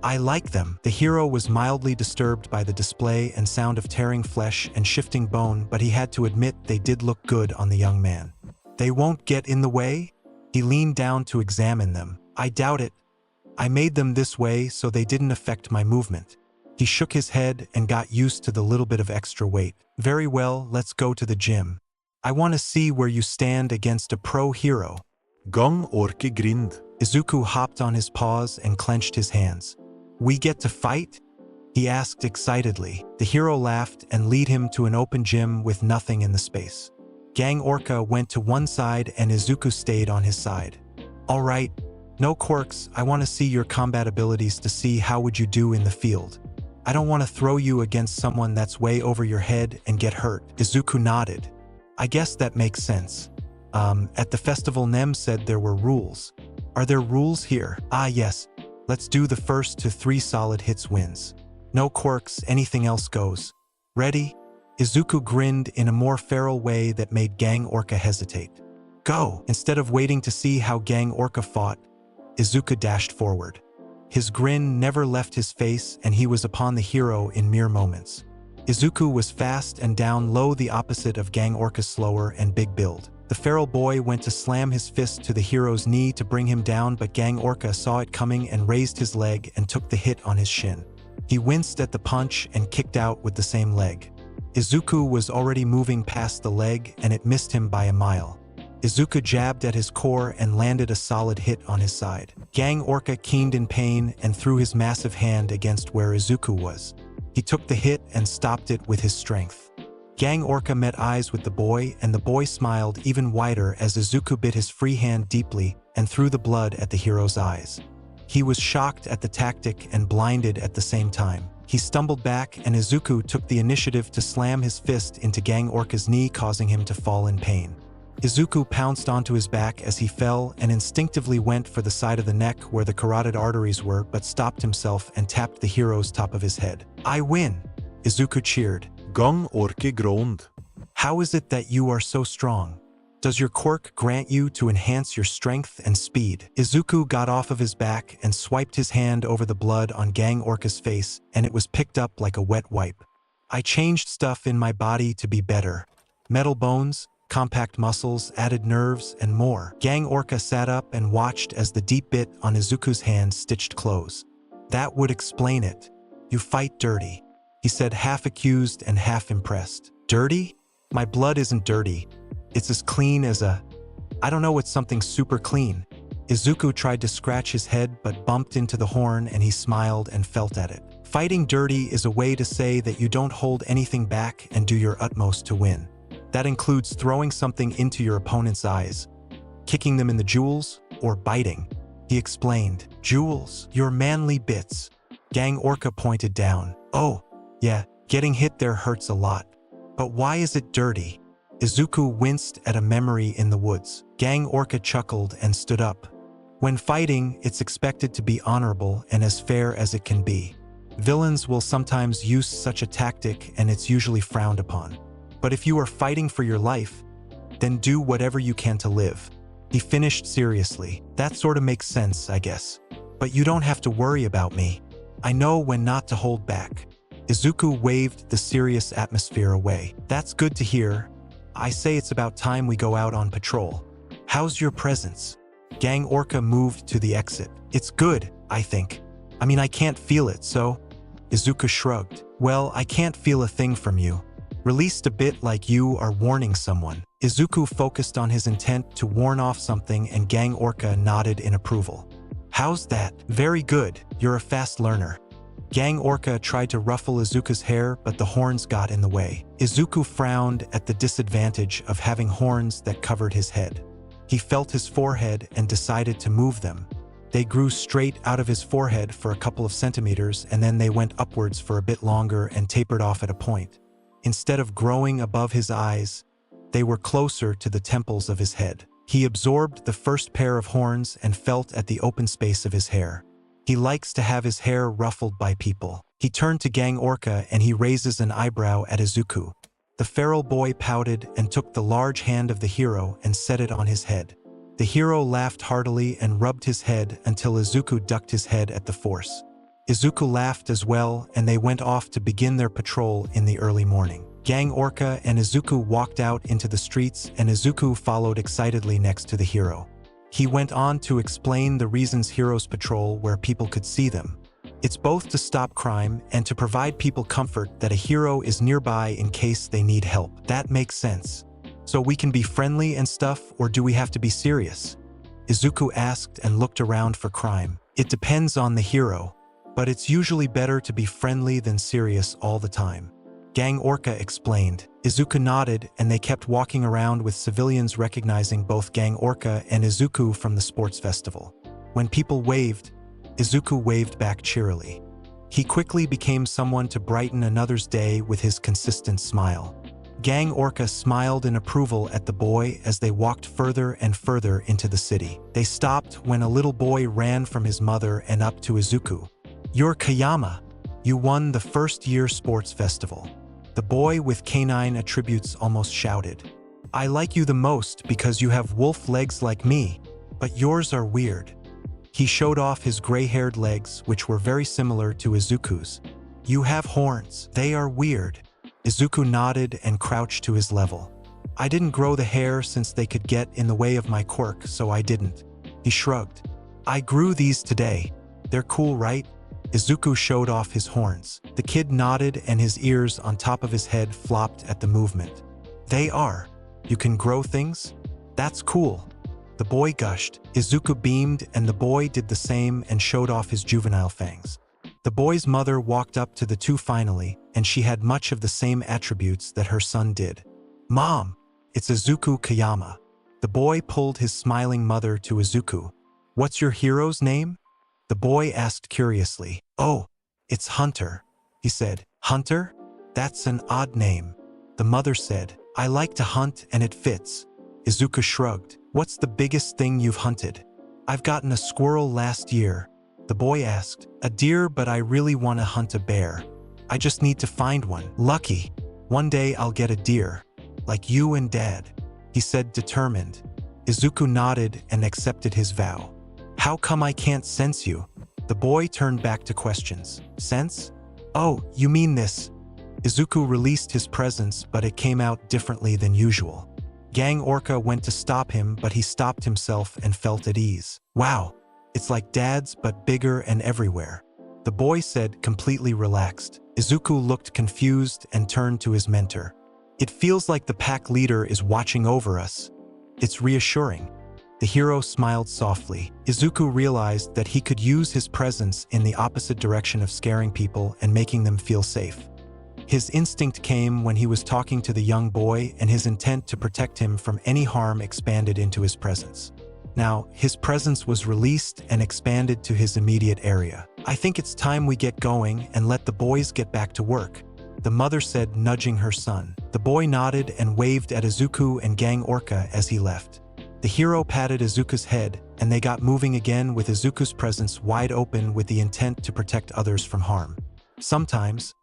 I like them. The hero was mildly disturbed by the display and sound of tearing flesh and shifting bone, but he had to admit they did look good on the young man. They won't get in the way? He leaned down to examine them. I doubt it. I made them this way so they didn't affect my movement. He shook his head and got used to the little bit of extra weight. Very well, let's go to the gym. I want to see where you stand against a pro hero. Gang Orca grind. Izuku hopped on his paws and clenched his hands. We get to fight? He asked excitedly. The hero laughed and led him to an open gym with nothing in the space. Gang Orca went to one side and Izuku stayed on his side. All right, no quirks, I want to see your combat abilities to see how would you do in the field. I don't want to throw you against someone that's way over your head and get hurt. Izuku nodded. I guess that makes sense. At the festival Nem said there were rules. Are there rules here? Ah yes, let's do the first to 3 solid hits wins. No quirks, anything else goes. Ready? Izuku grinned in a more feral way that made Gang Orca hesitate. Go! Instead of waiting to see how Gang Orca fought, Izuku dashed forward. His grin never left his face and he was upon the hero in mere moments. Izuku was fast and down low, the opposite of Gang Orca's slower and big build. The feral boy went to slam his fist to the hero's knee to bring him down, but Gang Orca saw it coming and raised his leg and took the hit on his shin. He winced at the punch and kicked out with the same leg. Izuku was already moving past the leg and it missed him by a mile. Izuku jabbed at his core and landed a solid hit on his side. Gang Orca keened in pain and threw his massive hand against where Izuku was. He took the hit and stopped it with his strength. Gang Orca met eyes with the boy and the boy smiled even wider as Izuku bit his free hand deeply and threw the blood at the hero's eyes. He was shocked at the tactic and blinded at the same time. He stumbled back and Izuku took the initiative to slam his fist into Gang Orca's knee, causing him to fall in pain. Izuku pounced onto his back as he fell and instinctively went for the side of the neck where the carotid arteries were, but stopped himself and tapped the hero's top of his head. I win! Izuku cheered. Gang Orca groaned. How is it that you are so strong? Does your quirk grant you to enhance your strength and speed? Izuku got off of his back and swiped his hand over the blood on Gang Orca's face, and it was picked up like a wet wipe. I changed stuff in my body to be better. Metal bones, compact muscles, added nerves, and more. Gang Orca sat up and watched as the deep bit on Izuku's hand stitched close. That would explain it. You fight dirty, he said, half accused and half impressed. Dirty? My blood isn't dirty. It's as clean as a... I don't know, it's something super clean. Izuku tried to scratch his head but bumped into the horn and he smiled and felt at it. Fighting dirty is a way to say that you don't hold anything back and do your utmost to win. That includes throwing something into your opponent's eyes, kicking them in the jewels, or biting. He explained. Jewels, your manly bits. Gang Orca pointed down. Oh, yeah, getting hit there hurts a lot. But why is it dirty? Izuku winced at a memory in the woods. Gang Orca chuckled and stood up. When fighting, it's expected to be honorable and as fair as it can be. Villains will sometimes use such a tactic and it's usually frowned upon. But if you are fighting for your life, then do whatever you can to live. He finished seriously. That sort of makes sense, I guess. But you don't have to worry about me. I know when not to hold back. Izuku waved the serious atmosphere away. That's good to hear. I say it's about time we go out on patrol. How's your presence? Gang Orca moved to the exit. It's good, I think. I mean, I can't feel it, so... Izuku shrugged. Well, I can't feel a thing from you. Released a bit like you are warning someone. Izuku focused on his intent to warn off something and Gang Orca nodded in approval. How's that? Very good. You're a fast learner. Gang Orca tried to ruffle Izuku's hair, but the horns got in the way. Izuku frowned at the disadvantage of having horns that covered his head. He felt his forehead and decided to move them. They grew straight out of his forehead for a couple of centimeters, and then they went upwards for a bit longer and tapered off at a point. Instead of growing above his eyes, they were closer to the temples of his head. He absorbed the first pair of horns and felt at the open space of his hair. He likes to have his hair ruffled by people. He turned to Gang Orca and he raises an eyebrow at Izuku. The feral boy pouted and took the large hand of the hero and set it on his head. The hero laughed heartily and rubbed his head until Izuku ducked his head at the force. Izuku laughed as well and they went off to begin their patrol in the early morning. Gang Orca and Izuku walked out into the streets and Izuku followed excitedly next to the hero. He went on to explain the reasons heroes patrol where people could see them. It's both to stop crime and to provide people comfort that a hero is nearby in case they need help. That makes sense. So we can be friendly and stuff, or do we have to be serious? Izuku asked and looked around for crime. It depends on the hero, but it's usually better to be friendly than serious all the time. Gang Orca explained. Izuku nodded, and they kept walking around with civilians recognizing both Gang Orca and Izuku from the sports festival. When people waved, Izuku waved back cheerily. He quickly became someone to brighten another's day with his consistent smile. Gang Orca smiled in approval at the boy as they walked further and further into the city. They stopped when a little boy ran from his mother and up to Izuku. "You're Kayama. You won the first-year sports festival." The boy with canine attributes almost shouted. "I like you the most because you have wolf legs like me, but yours are weird." He showed off his gray-haired legs, which were very similar to Izuku's. "You have horns. They are weird." Izuku nodded and crouched to his level. "I didn't grow the hair since they could get in the way of my quirk, so I didn't." He shrugged. "I grew these today. They're cool, right?" Izuku showed off his horns. The kid nodded and his ears on top of his head flopped at the movement. "They are. You can grow things? That's cool." The boy gushed. Izuku beamed and the boy did the same and showed off his juvenile fangs. The boy's mother walked up to the two finally, and she had much of the same attributes that her son did. "Mom, it's Izuku Kayama." The boy pulled his smiling mother to Izuku. "What's your hero's name?" The boy asked curiously. "Oh, it's Hunter," he said. "Hunter? That's an odd name." The mother said, "I like to hunt and it fits." Izuku shrugged. "What's the biggest thing you've hunted?" "I've gotten a squirrel last year." The boy asked. "A deer, but I really want to hunt a bear. I just need to find one." "Lucky. One day I'll get a deer. Like you and Dad," he said, determined. Izuku nodded and accepted his vow. "How come I can't sense you?" The boy turned back to questions. "Sense? Oh, you mean this." Izuku released his presence, but it came out differently than usual. Gang Orca went to stop him, but he stopped himself and felt at ease. "Wow, it's like Dad's, but bigger and everywhere," the boy said, completely relaxed. Izuku looked confused and turned to his mentor. "It feels like the pack leader is watching over us. It's reassuring." The hero smiled softly. Izuku realized that he could use his presence in the opposite direction of scaring people and making them feel safe. His instinct came when he was talking to the young boy, and his intent to protect him from any harm expanded into his presence. Now, his presence was released and expanded to his immediate area. "I think it's time we get going and let the boys get back to work," the mother said, nudging her son. The boy nodded and waved at Izuku and Gang Orca as he left. The hero patted Izuku's head, and they got moving again with Izuku's presence wide open with the intent to protect others from harm. Sometimes,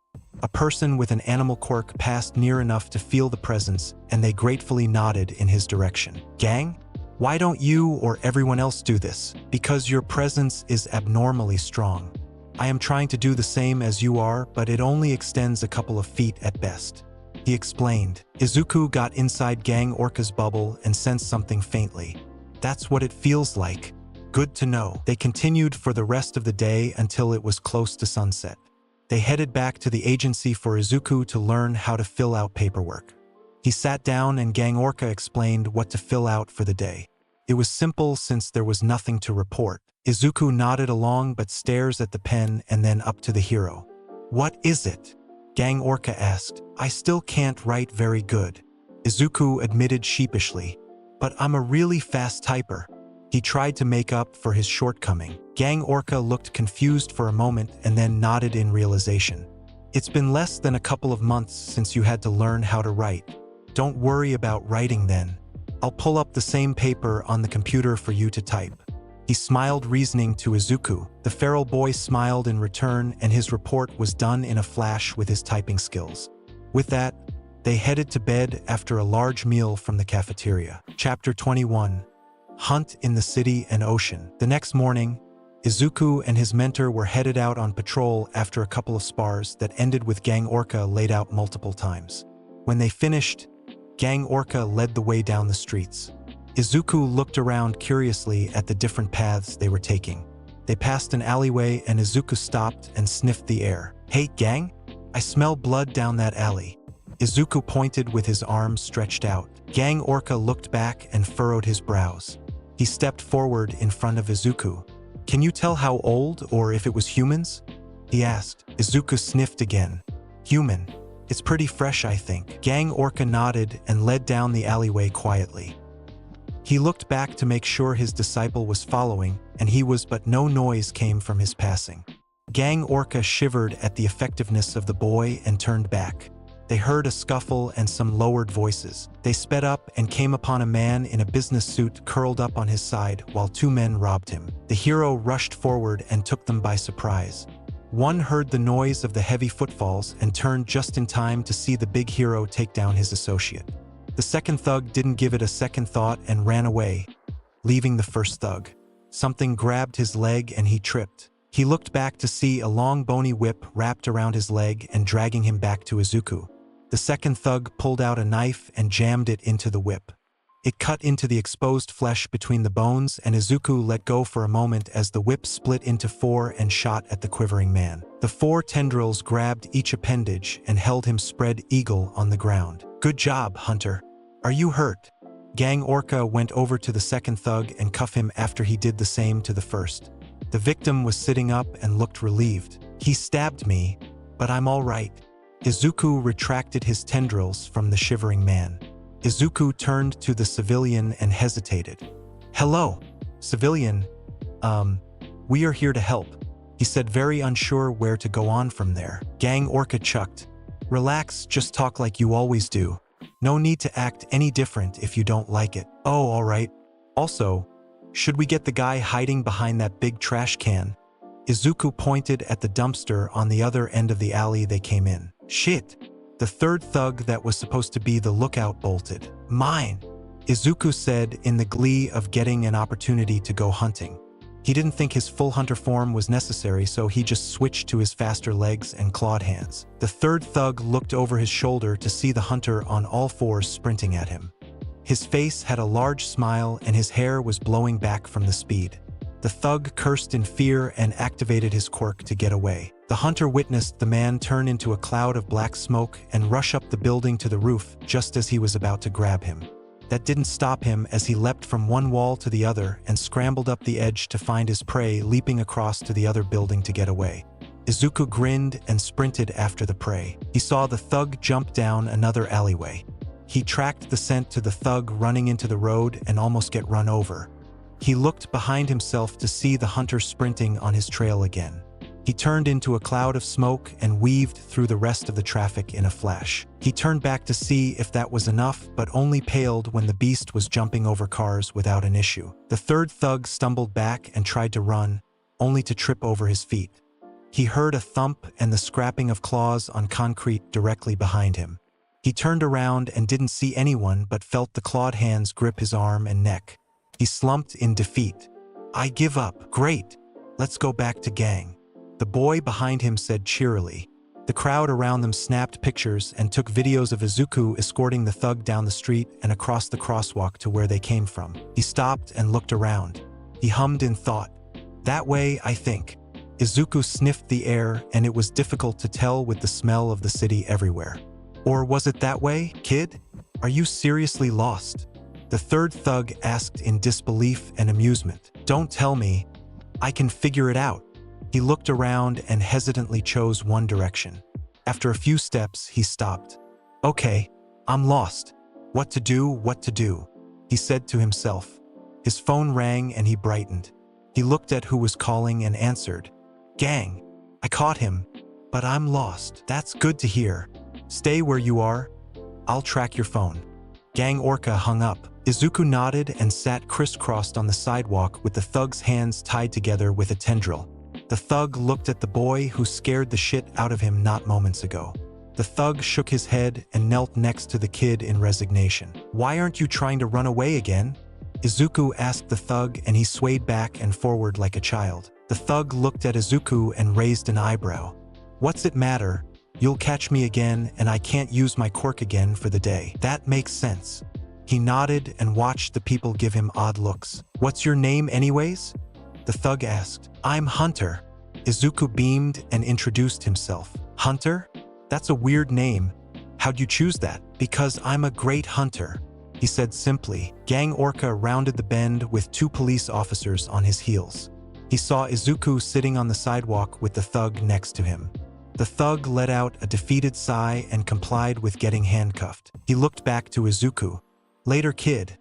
a person with an animal quirk passed near enough to feel the presence, and they gratefully nodded in his direction. "Gang, why don't you or everyone else do this? Because your presence is abnormally strong. I am trying to do the same as you are, but it only extends a couple of feet at best," he explained. Izuku got inside Gang Orca's bubble and sensed something faintly. "That's what it feels like. Good to know." They continued for the rest of the day until it was close to sunset. They headed back to the agency for Izuku to learn how to fill out paperwork. He sat down and Gang Orca explained what to fill out for the day. It was simple since there was nothing to report. Izuku nodded along but stares at the pen and then up to the hero. "What is it?" Gang Orca asked. "I still can't write very good," Izuku admitted sheepishly. "But I'm a really fast typer." He tried to make up for his shortcoming. Gang Orca looked confused for a moment and then nodded in realization. "It's been less than a couple of months since you had to learn how to write. Don't worry about writing then. I'll pull up the same paper on the computer for you to type." He smiled, reasoning to Izuku. The feral boy smiled in return, and his report was done in a flash with his typing skills. With that, they headed to bed after a large meal from the cafeteria. Chapter 21. Hunt in the City and Ocean. The next morning, Izuku and his mentor were headed out on patrol after a couple of spars that ended with Gang Orca laid out multiple times. When they finished, Gang Orca led the way down the streets. Izuku looked around curiously at the different paths they were taking. They passed an alleyway and Izuku stopped and sniffed the air. "Hey, gang, I smell blood down that alley." Izuku pointed with his arms stretched out. Gang Orca looked back and furrowed his brows. He stepped forward in front of Izuku. "Can you tell how old or if it was humans?" he asked. Izuku sniffed again. Human. It's pretty fresh, I think. Gang Orca nodded and led down the alleyway quietly. He looked back to make sure his disciple was following, and he was, but no noise came from his passing. Gang Orca shivered at the effectiveness of the boy and turned back. They heard a scuffle and some lowered voices. They sped up and came upon a man in a business suit curled up on his side while two men robbed him. The hero rushed forward and took them by surprise. One heard the noise of the heavy footfalls and turned just in time to see the big hero take down his associate. The second thug didn't give it a second thought and ran away, leaving the first thug. Something grabbed his leg and he tripped. He looked back to see a long bony whip wrapped around his leg and dragging him back to Izuku. The second thug pulled out a knife and jammed it into the whip. It cut into the exposed flesh between the bones, and Izuku let go for a moment as the whip split into four and shot at the quivering man. The four tendrils grabbed each appendage and held him spread eagle on the ground. Good job, Hunter. Are you hurt? Gang Orca went over to the second thug and cuffed him after he did the same to the first. The victim was sitting up and looked relieved. He stabbed me, but I'm all right. Izuku retracted his tendrils from the shivering man. Izuku turned to the civilian and hesitated. Hello, civilian. We are here to help, he said, very unsure where to go on from there. Gang Orca chucked. Relax, just talk like you always do. No need to act any different if you don't like it. Oh, all right. Also, should we get the guy hiding behind that big trash can? Izuku pointed at the dumpster on the other end of the alley they came in. Shit. The third thug that was supposed to be the lookout bolted. Mine, Izuku said in the glee of getting an opportunity to go hunting. He didn't think his full hunter form was necessary, so he just switched to his faster legs and clawed hands. The third thug looked over his shoulder to see the hunter on all fours sprinting at him. His face had a large smile and his hair was blowing back from the speed. The thug cursed in fear and activated his quirk to get away. The hunter witnessed the man turn into a cloud of black smoke and rush up the building to the roof just as he was about to grab him. That didn't stop him as he leapt from one wall to the other and scrambled up the edge to find his prey, leaping across to the other building to get away. Izuku grinned and sprinted after the prey. He saw the thug jump down another alleyway. He tracked the scent to the thug running into the road and almost get run over. He looked behind himself to see the hunter sprinting on his trail again. He turned into a cloud of smoke and weaved through the rest of the traffic in a flash. He turned back to see if that was enough, but only paled when the beast was jumping over cars without an issue. The third thug stumbled back and tried to run, only to trip over his feet. He heard a thump and the scrapping of claws on concrete directly behind him. He turned around and didn't see anyone but felt the clawed hands grip his arm and neck. He slumped in defeat. I give up. Great. Let's go back to gang. The boy behind him said cheerily. The crowd around them snapped pictures and took videos of Izuku escorting the thug down the street and across the crosswalk to where they came from. He stopped and looked around. He hummed in thought. That way, I think. Izuku sniffed the air, and it was difficult to tell with the smell of the city everywhere. Or was it that way, kid? Are you seriously lost? The third thug asked in disbelief and amusement. Don't tell me. I can figure it out. He looked around and hesitantly chose one direction. After a few steps, he stopped. Okay, I'm lost. What to do, he said to himself. His phone rang and he brightened. He looked at who was calling and answered. Gang, I caught him, but I'm lost. That's good to hear. Stay where you are. I'll track your phone. Gang Orca hung up. Izuku nodded and sat crisscrossed on the sidewalk with the thug's hands tied together with a tendril. The thug looked at the boy who scared the shit out of him not moments ago. The thug shook his head and knelt next to the kid in resignation. Why aren't you trying to run away again? Izuku asked the thug, and he swayed back and forward like a child. The thug looked at Izuku and raised an eyebrow. What's it matter? You'll catch me again and I can't use my quirk again for the day. That makes sense. He nodded and watched the people give him odd looks. What's your name anyways? The thug asked. I'm Hunter. Izuku beamed and introduced himself. Hunter? That's a weird name. How'd you choose that? Because I'm a great hunter, he said simply. Gang Orca rounded the bend with two police officers on his heels. He saw Izuku sitting on the sidewalk with the thug next to him. The thug let out a defeated sigh and complied with getting handcuffed. He looked back to Izuku. "Later, kid.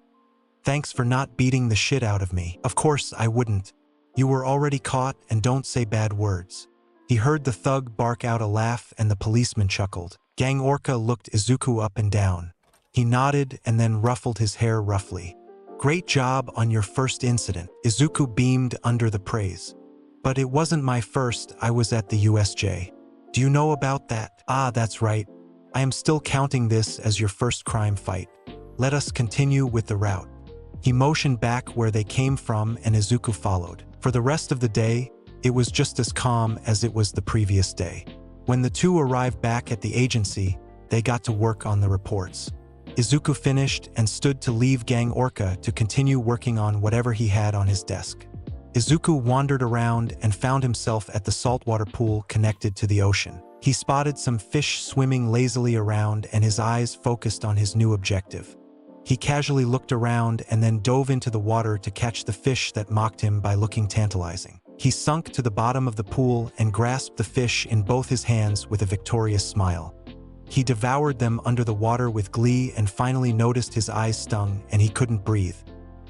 Thanks for not beating the shit out of me." "Of course I wouldn't. You were already caught, and don't say bad words." He heard the thug bark out a laugh and the policeman chuckled. Gang Orca looked Izuku up and down. He nodded and then ruffled his hair roughly. "Great job on your first incident." Izuku beamed under the praise. "But it wasn't my first, I was at the USJ. Do you know about that?" "Ah, that's right. I am still counting this as your first crime fight. Let us continue with the route." He motioned back where they came from and Izuku followed. For the rest of the day, it was just as calm as it was the previous day. When the two arrived back at the agency, they got to work on the reports. Izuku finished and stood to leave Gang Orca to continue working on whatever he had on his desk. Izuku wandered around and found himself at the saltwater pool connected to the ocean. He spotted some fish swimming lazily around and his eyes focused on his new objective. He casually looked around and then dove into the water to catch the fish that mocked him by looking tantalizing. He sunk to the bottom of the pool and grasped the fish in both his hands with a victorious smile. He devoured them under the water with glee and finally noticed his eyes stung and he couldn't breathe.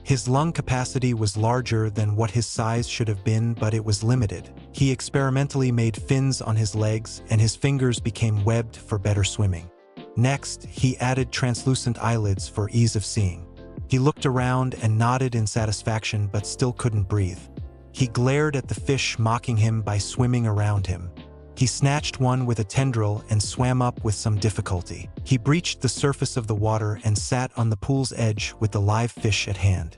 His lung capacity was larger than what his size should have been, but it was limited. He experimentally made fins on his legs and his fingers became webbed for better swimming. Next, he added translucent eyelids for ease of seeing. He looked around and nodded in satisfaction but still couldn't breathe. He glared at the fish mocking him by swimming around him. He snatched one with a tendril and swam up with some difficulty. He breached the surface of the water and sat on the pool's edge with the live fish at hand.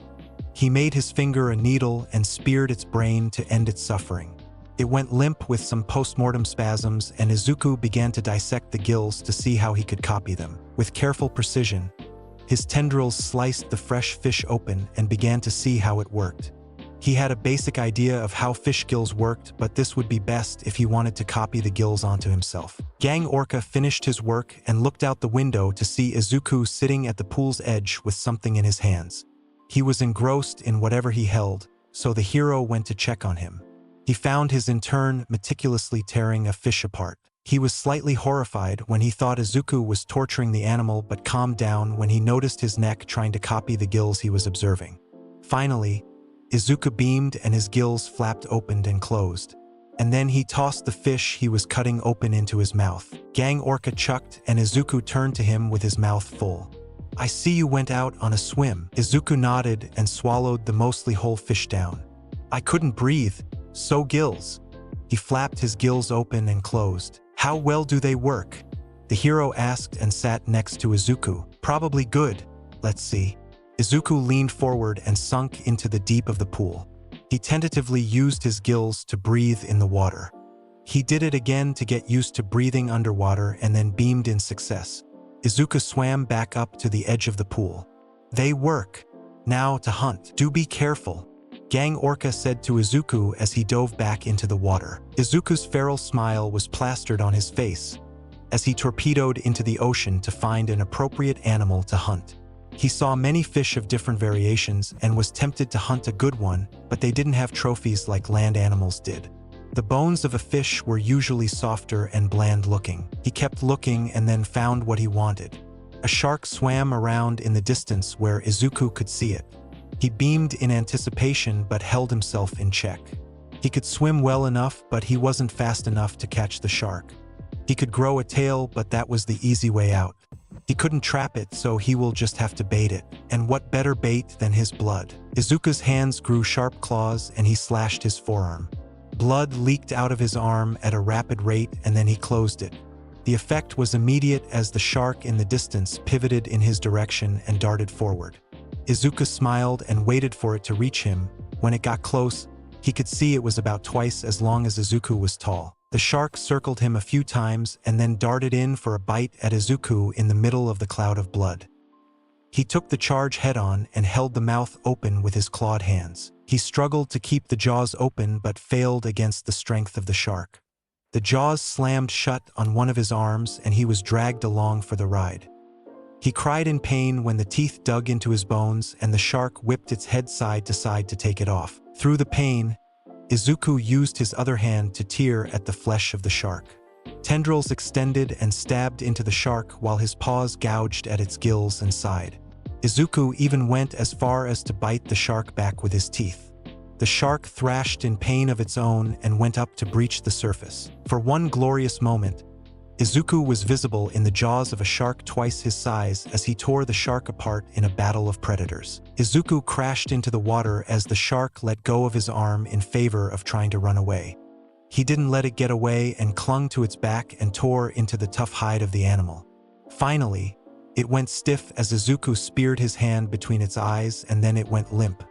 He made his finger a needle and speared its brain to end its suffering. It went limp with some post-mortem spasms, and Izuku began to dissect the gills to see how he could copy them. With careful precision, his tendrils sliced the fresh fish open and began to see how it worked. He had a basic idea of how fish gills worked, but this would be best if he wanted to copy the gills onto himself. Gang Orca finished his work and looked out the window to see Izuku sitting at the pool's edge with something in his hands. He was engrossed in whatever he held, so the hero went to check on him. He found his intern meticulously tearing a fish apart. He was slightly horrified when he thought Izuku was torturing the animal, but calmed down when he noticed his neck trying to copy the gills he was observing. Finally, Izuku beamed and his gills flapped open and closed. And then he tossed the fish he was cutting open into his mouth. Gang Orca chucked and Izuku turned to him with his mouth full. "I see you went out on a swim." Izuku nodded and swallowed the mostly whole fish down. "I couldn't breathe. So gills." He flapped his gills open and closed. "How well do they work?" the hero asked and sat next to Izuku. "Probably good. Let's see." Izuku leaned forward and sunk into the deep of the pool. He tentatively used his gills to breathe in the water. He did it again to get used to breathing underwater and then beamed in success. Izuku swam back up to the edge of the pool. "They work. Now to hunt. Do be careful," Gang Orca said to Izuku as he dove back into the water. Izuku's feral smile was plastered on his face as he torpedoed into the ocean to find an appropriate animal to hunt. He saw many fish of different variations and was tempted to hunt a good one, but they didn't have trophies like land animals did. The bones of a fish were usually softer and bland-looking. He kept looking and then found what he wanted. A shark swam around in the distance where Izuku could see it. He beamed in anticipation but held himself in check. He could swim well enough, but he wasn't fast enough to catch the shark. He could grow a tail, but that was the easy way out. He couldn't trap it, so he will just have to bait it. And what better bait than his blood? Izuku's hands grew sharp claws and he slashed his forearm. Blood leaked out of his arm at a rapid rate and then he closed it. The effect was immediate as the shark in the distance pivoted in his direction and darted forward. Izuku smiled and waited for it to reach him. When it got close, he could see it was about twice as long as Izuku was tall. The shark circled him a few times and then darted in for a bite at Izuku in the middle of the cloud of blood. He took the charge head-on and held the mouth open with his clawed hands. He struggled to keep the jaws open but failed against the strength of the shark. The jaws slammed shut on one of his arms and he was dragged along for the ride. He cried in pain when the teeth dug into his bones and the shark whipped its head side to take it off. Through the pain, Izuku used his other hand to tear at the flesh of the shark. Tendrils extended and stabbed into the shark while his paws gouged at its gills and side. Izuku even went as far as to bite the shark back with his teeth. The shark thrashed in pain of its own and went up to breach the surface. For one glorious moment, Izuku was visible in the jaws of a shark twice his size as he tore the shark apart in a battle of predators. Izuku crashed into the water as the shark let go of his arm in favor of trying to run away. He didn't let it get away and clung to its back and tore into the tough hide of the animal. Finally, it went stiff as Izuku speared his hand between its eyes, and then it went limp.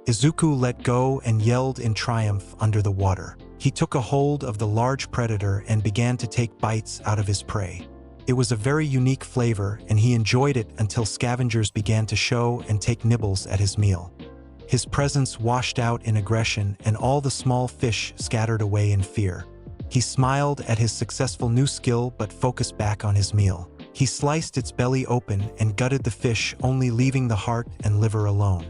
Izuku let go and yelled in triumph under the water. He took a hold of the large predator and began to take bites out of his prey. It was a very unique flavor, and he enjoyed it until scavengers began to show and take nibbles at his meal. His presence washed out in aggression, and all the small fish scattered away in fear. He smiled at his successful new skill but focused back on his meal. He sliced its belly open and gutted the fish, only leaving the heart and liver alone.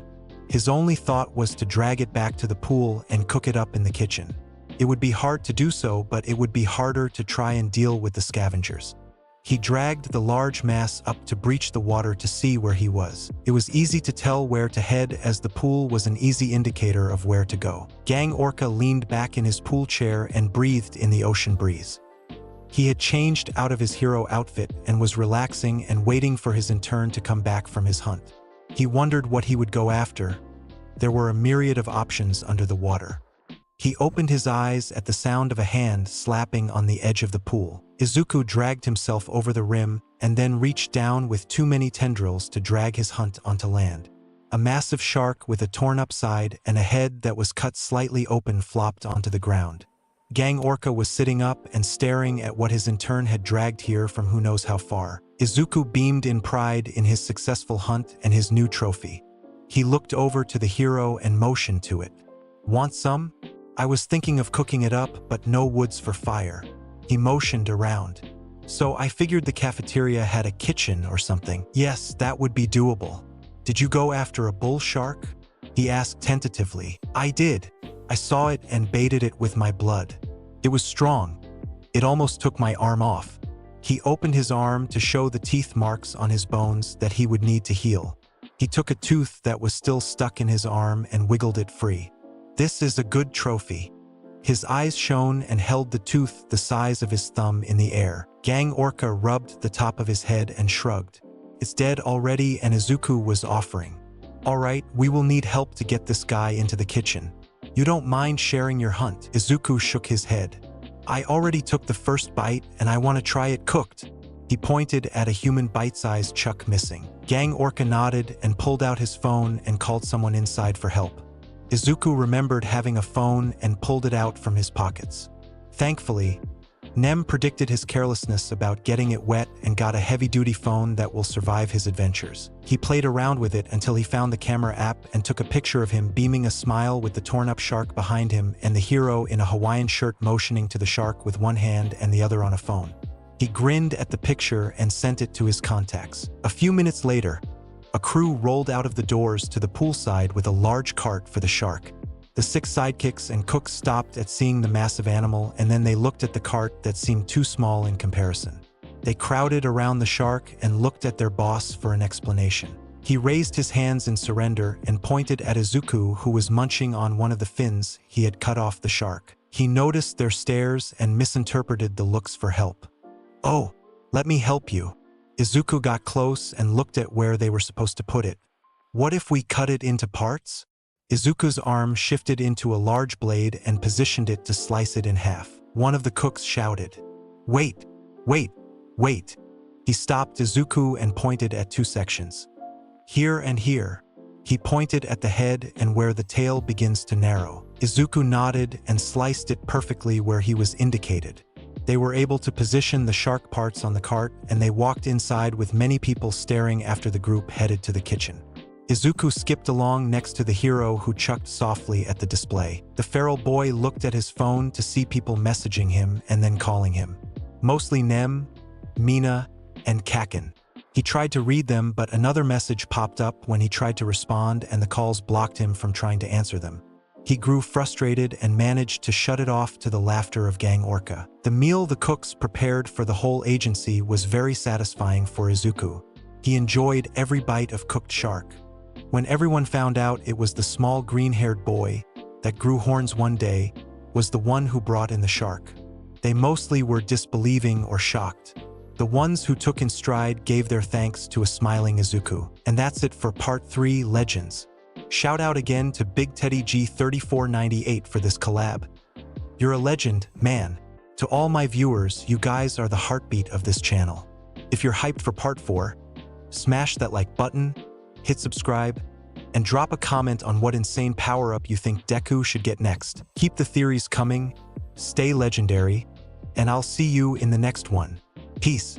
His only thought was to drag it back to the pool and cook it up in the kitchen. It would be hard to do so, but it would be harder to try and deal with the scavengers. He dragged the large mass up to breach the water to see where he was. It was easy to tell where to head, as the pool was an easy indicator of where to go. Gang Orca leaned back in his pool chair and breathed in the ocean breeze. He had changed out of his hero outfit and was relaxing and waiting for his turn to come back from his hunt. He wondered what he would go after. There were a myriad of options under the water. He opened his eyes at the sound of a hand slapping on the edge of the pool. Izuku dragged himself over the rim and then reached down with too many tendrils to drag his hunt onto land. A massive shark with a torn-up side and a head that was cut slightly open flopped onto the ground. Gang Orca was sitting up and staring at what his intern had dragged here from who knows how far. Izuku beamed in pride in his successful hunt and his new trophy. He looked over to the hero and motioned to it. "Want some? I was thinking of cooking it up, but no woods for fire." He motioned around. "So I figured the cafeteria had a kitchen or something." "Yes, that would be doable." "Did you go after a bull shark?" he asked tentatively. "I did. I saw it and baited it with my blood. It was strong. It almost took my arm off." He opened his arm to show the teeth marks on his bones that he would need to heal. He took a tooth that was still stuck in his arm and wiggled it free. "This is a good trophy." His eyes shone and held the tooth the size of his thumb in the air. Gang Orca rubbed the top of his head and shrugged. "It's dead already," and Izuku was offering. "All right, we will need help to get this guy into the kitchen. You don't mind sharing your hunt?" Izuku shook his head. "I already took the first bite and I want to try it cooked." He pointed at a human bite-sized chuck missing. Gang Orca nodded and pulled out his phone and called someone inside for help. Izuku remembered having a phone and pulled it out from his pockets. Thankfully, Nem predicted his carelessness about getting it wet and got a heavy-duty phone that will survive his adventures. He played around with it until he found the camera app and took a picture of him beaming a smile with the torn-up shark behind him and the hero in a Hawaiian shirt motioning to the shark with one hand and the other on a phone. He grinned at the picture and sent it to his contacts. A few minutes later, a crew rolled out of the doors to the poolside with a large cart for the shark. The 6 sidekicks and cooks stopped at seeing the massive animal, and then they looked at the cart that seemed too small in comparison. They crowded around the shark and looked at their boss for an explanation. He raised his hands in surrender and pointed at Izuku, who was munching on one of the fins he had cut off the shark. He noticed their stares and misinterpreted the looks for help. "Oh, let me help you." Izuku got close and looked at where they were supposed to put it. "What if we cut it into parts?" Izuku's arm shifted into a large blade and positioned it to slice it in half. One of the cooks shouted, "Wait, wait, wait." He stopped Izuku and pointed at 2 sections. "Here and here." He pointed at the head and where the tail begins to narrow. Izuku nodded and sliced it perfectly where he was indicated. They were able to position the shark parts on the cart, and they walked inside with many people staring after the group headed to the kitchen. Izuku skipped along next to the hero, who chucked softly at the display. The feral boy looked at his phone to see people messaging him and then calling him. Mostly Nem, Mina, and Kaken. He tried to read them, but another message popped up when he tried to respond, and the calls blocked him from trying to answer them. He grew frustrated and managed to shut it off to the laughter of Gang Orca. The meal the cooks prepared for the whole agency was very satisfying for Izuku. He enjoyed every bite of cooked shark. When everyone found out it was the small green-haired boy that grew horns one day was the one who brought in the shark, they mostly were disbelieving or shocked. The ones who took in stride gave their thanks to a smiling Izuku. And that's it for Part 3 Legends. Shout out again to Big Teddy G3498 for this collab. You're a legend, man. To all my viewers, you guys are the heartbeat of this channel. If you're hyped for Part 4, smash that like button, hit subscribe, and drop a comment on what insane power-up you think Deku should get next. Keep the theories coming, stay legendary, and I'll see you in the next one. Peace.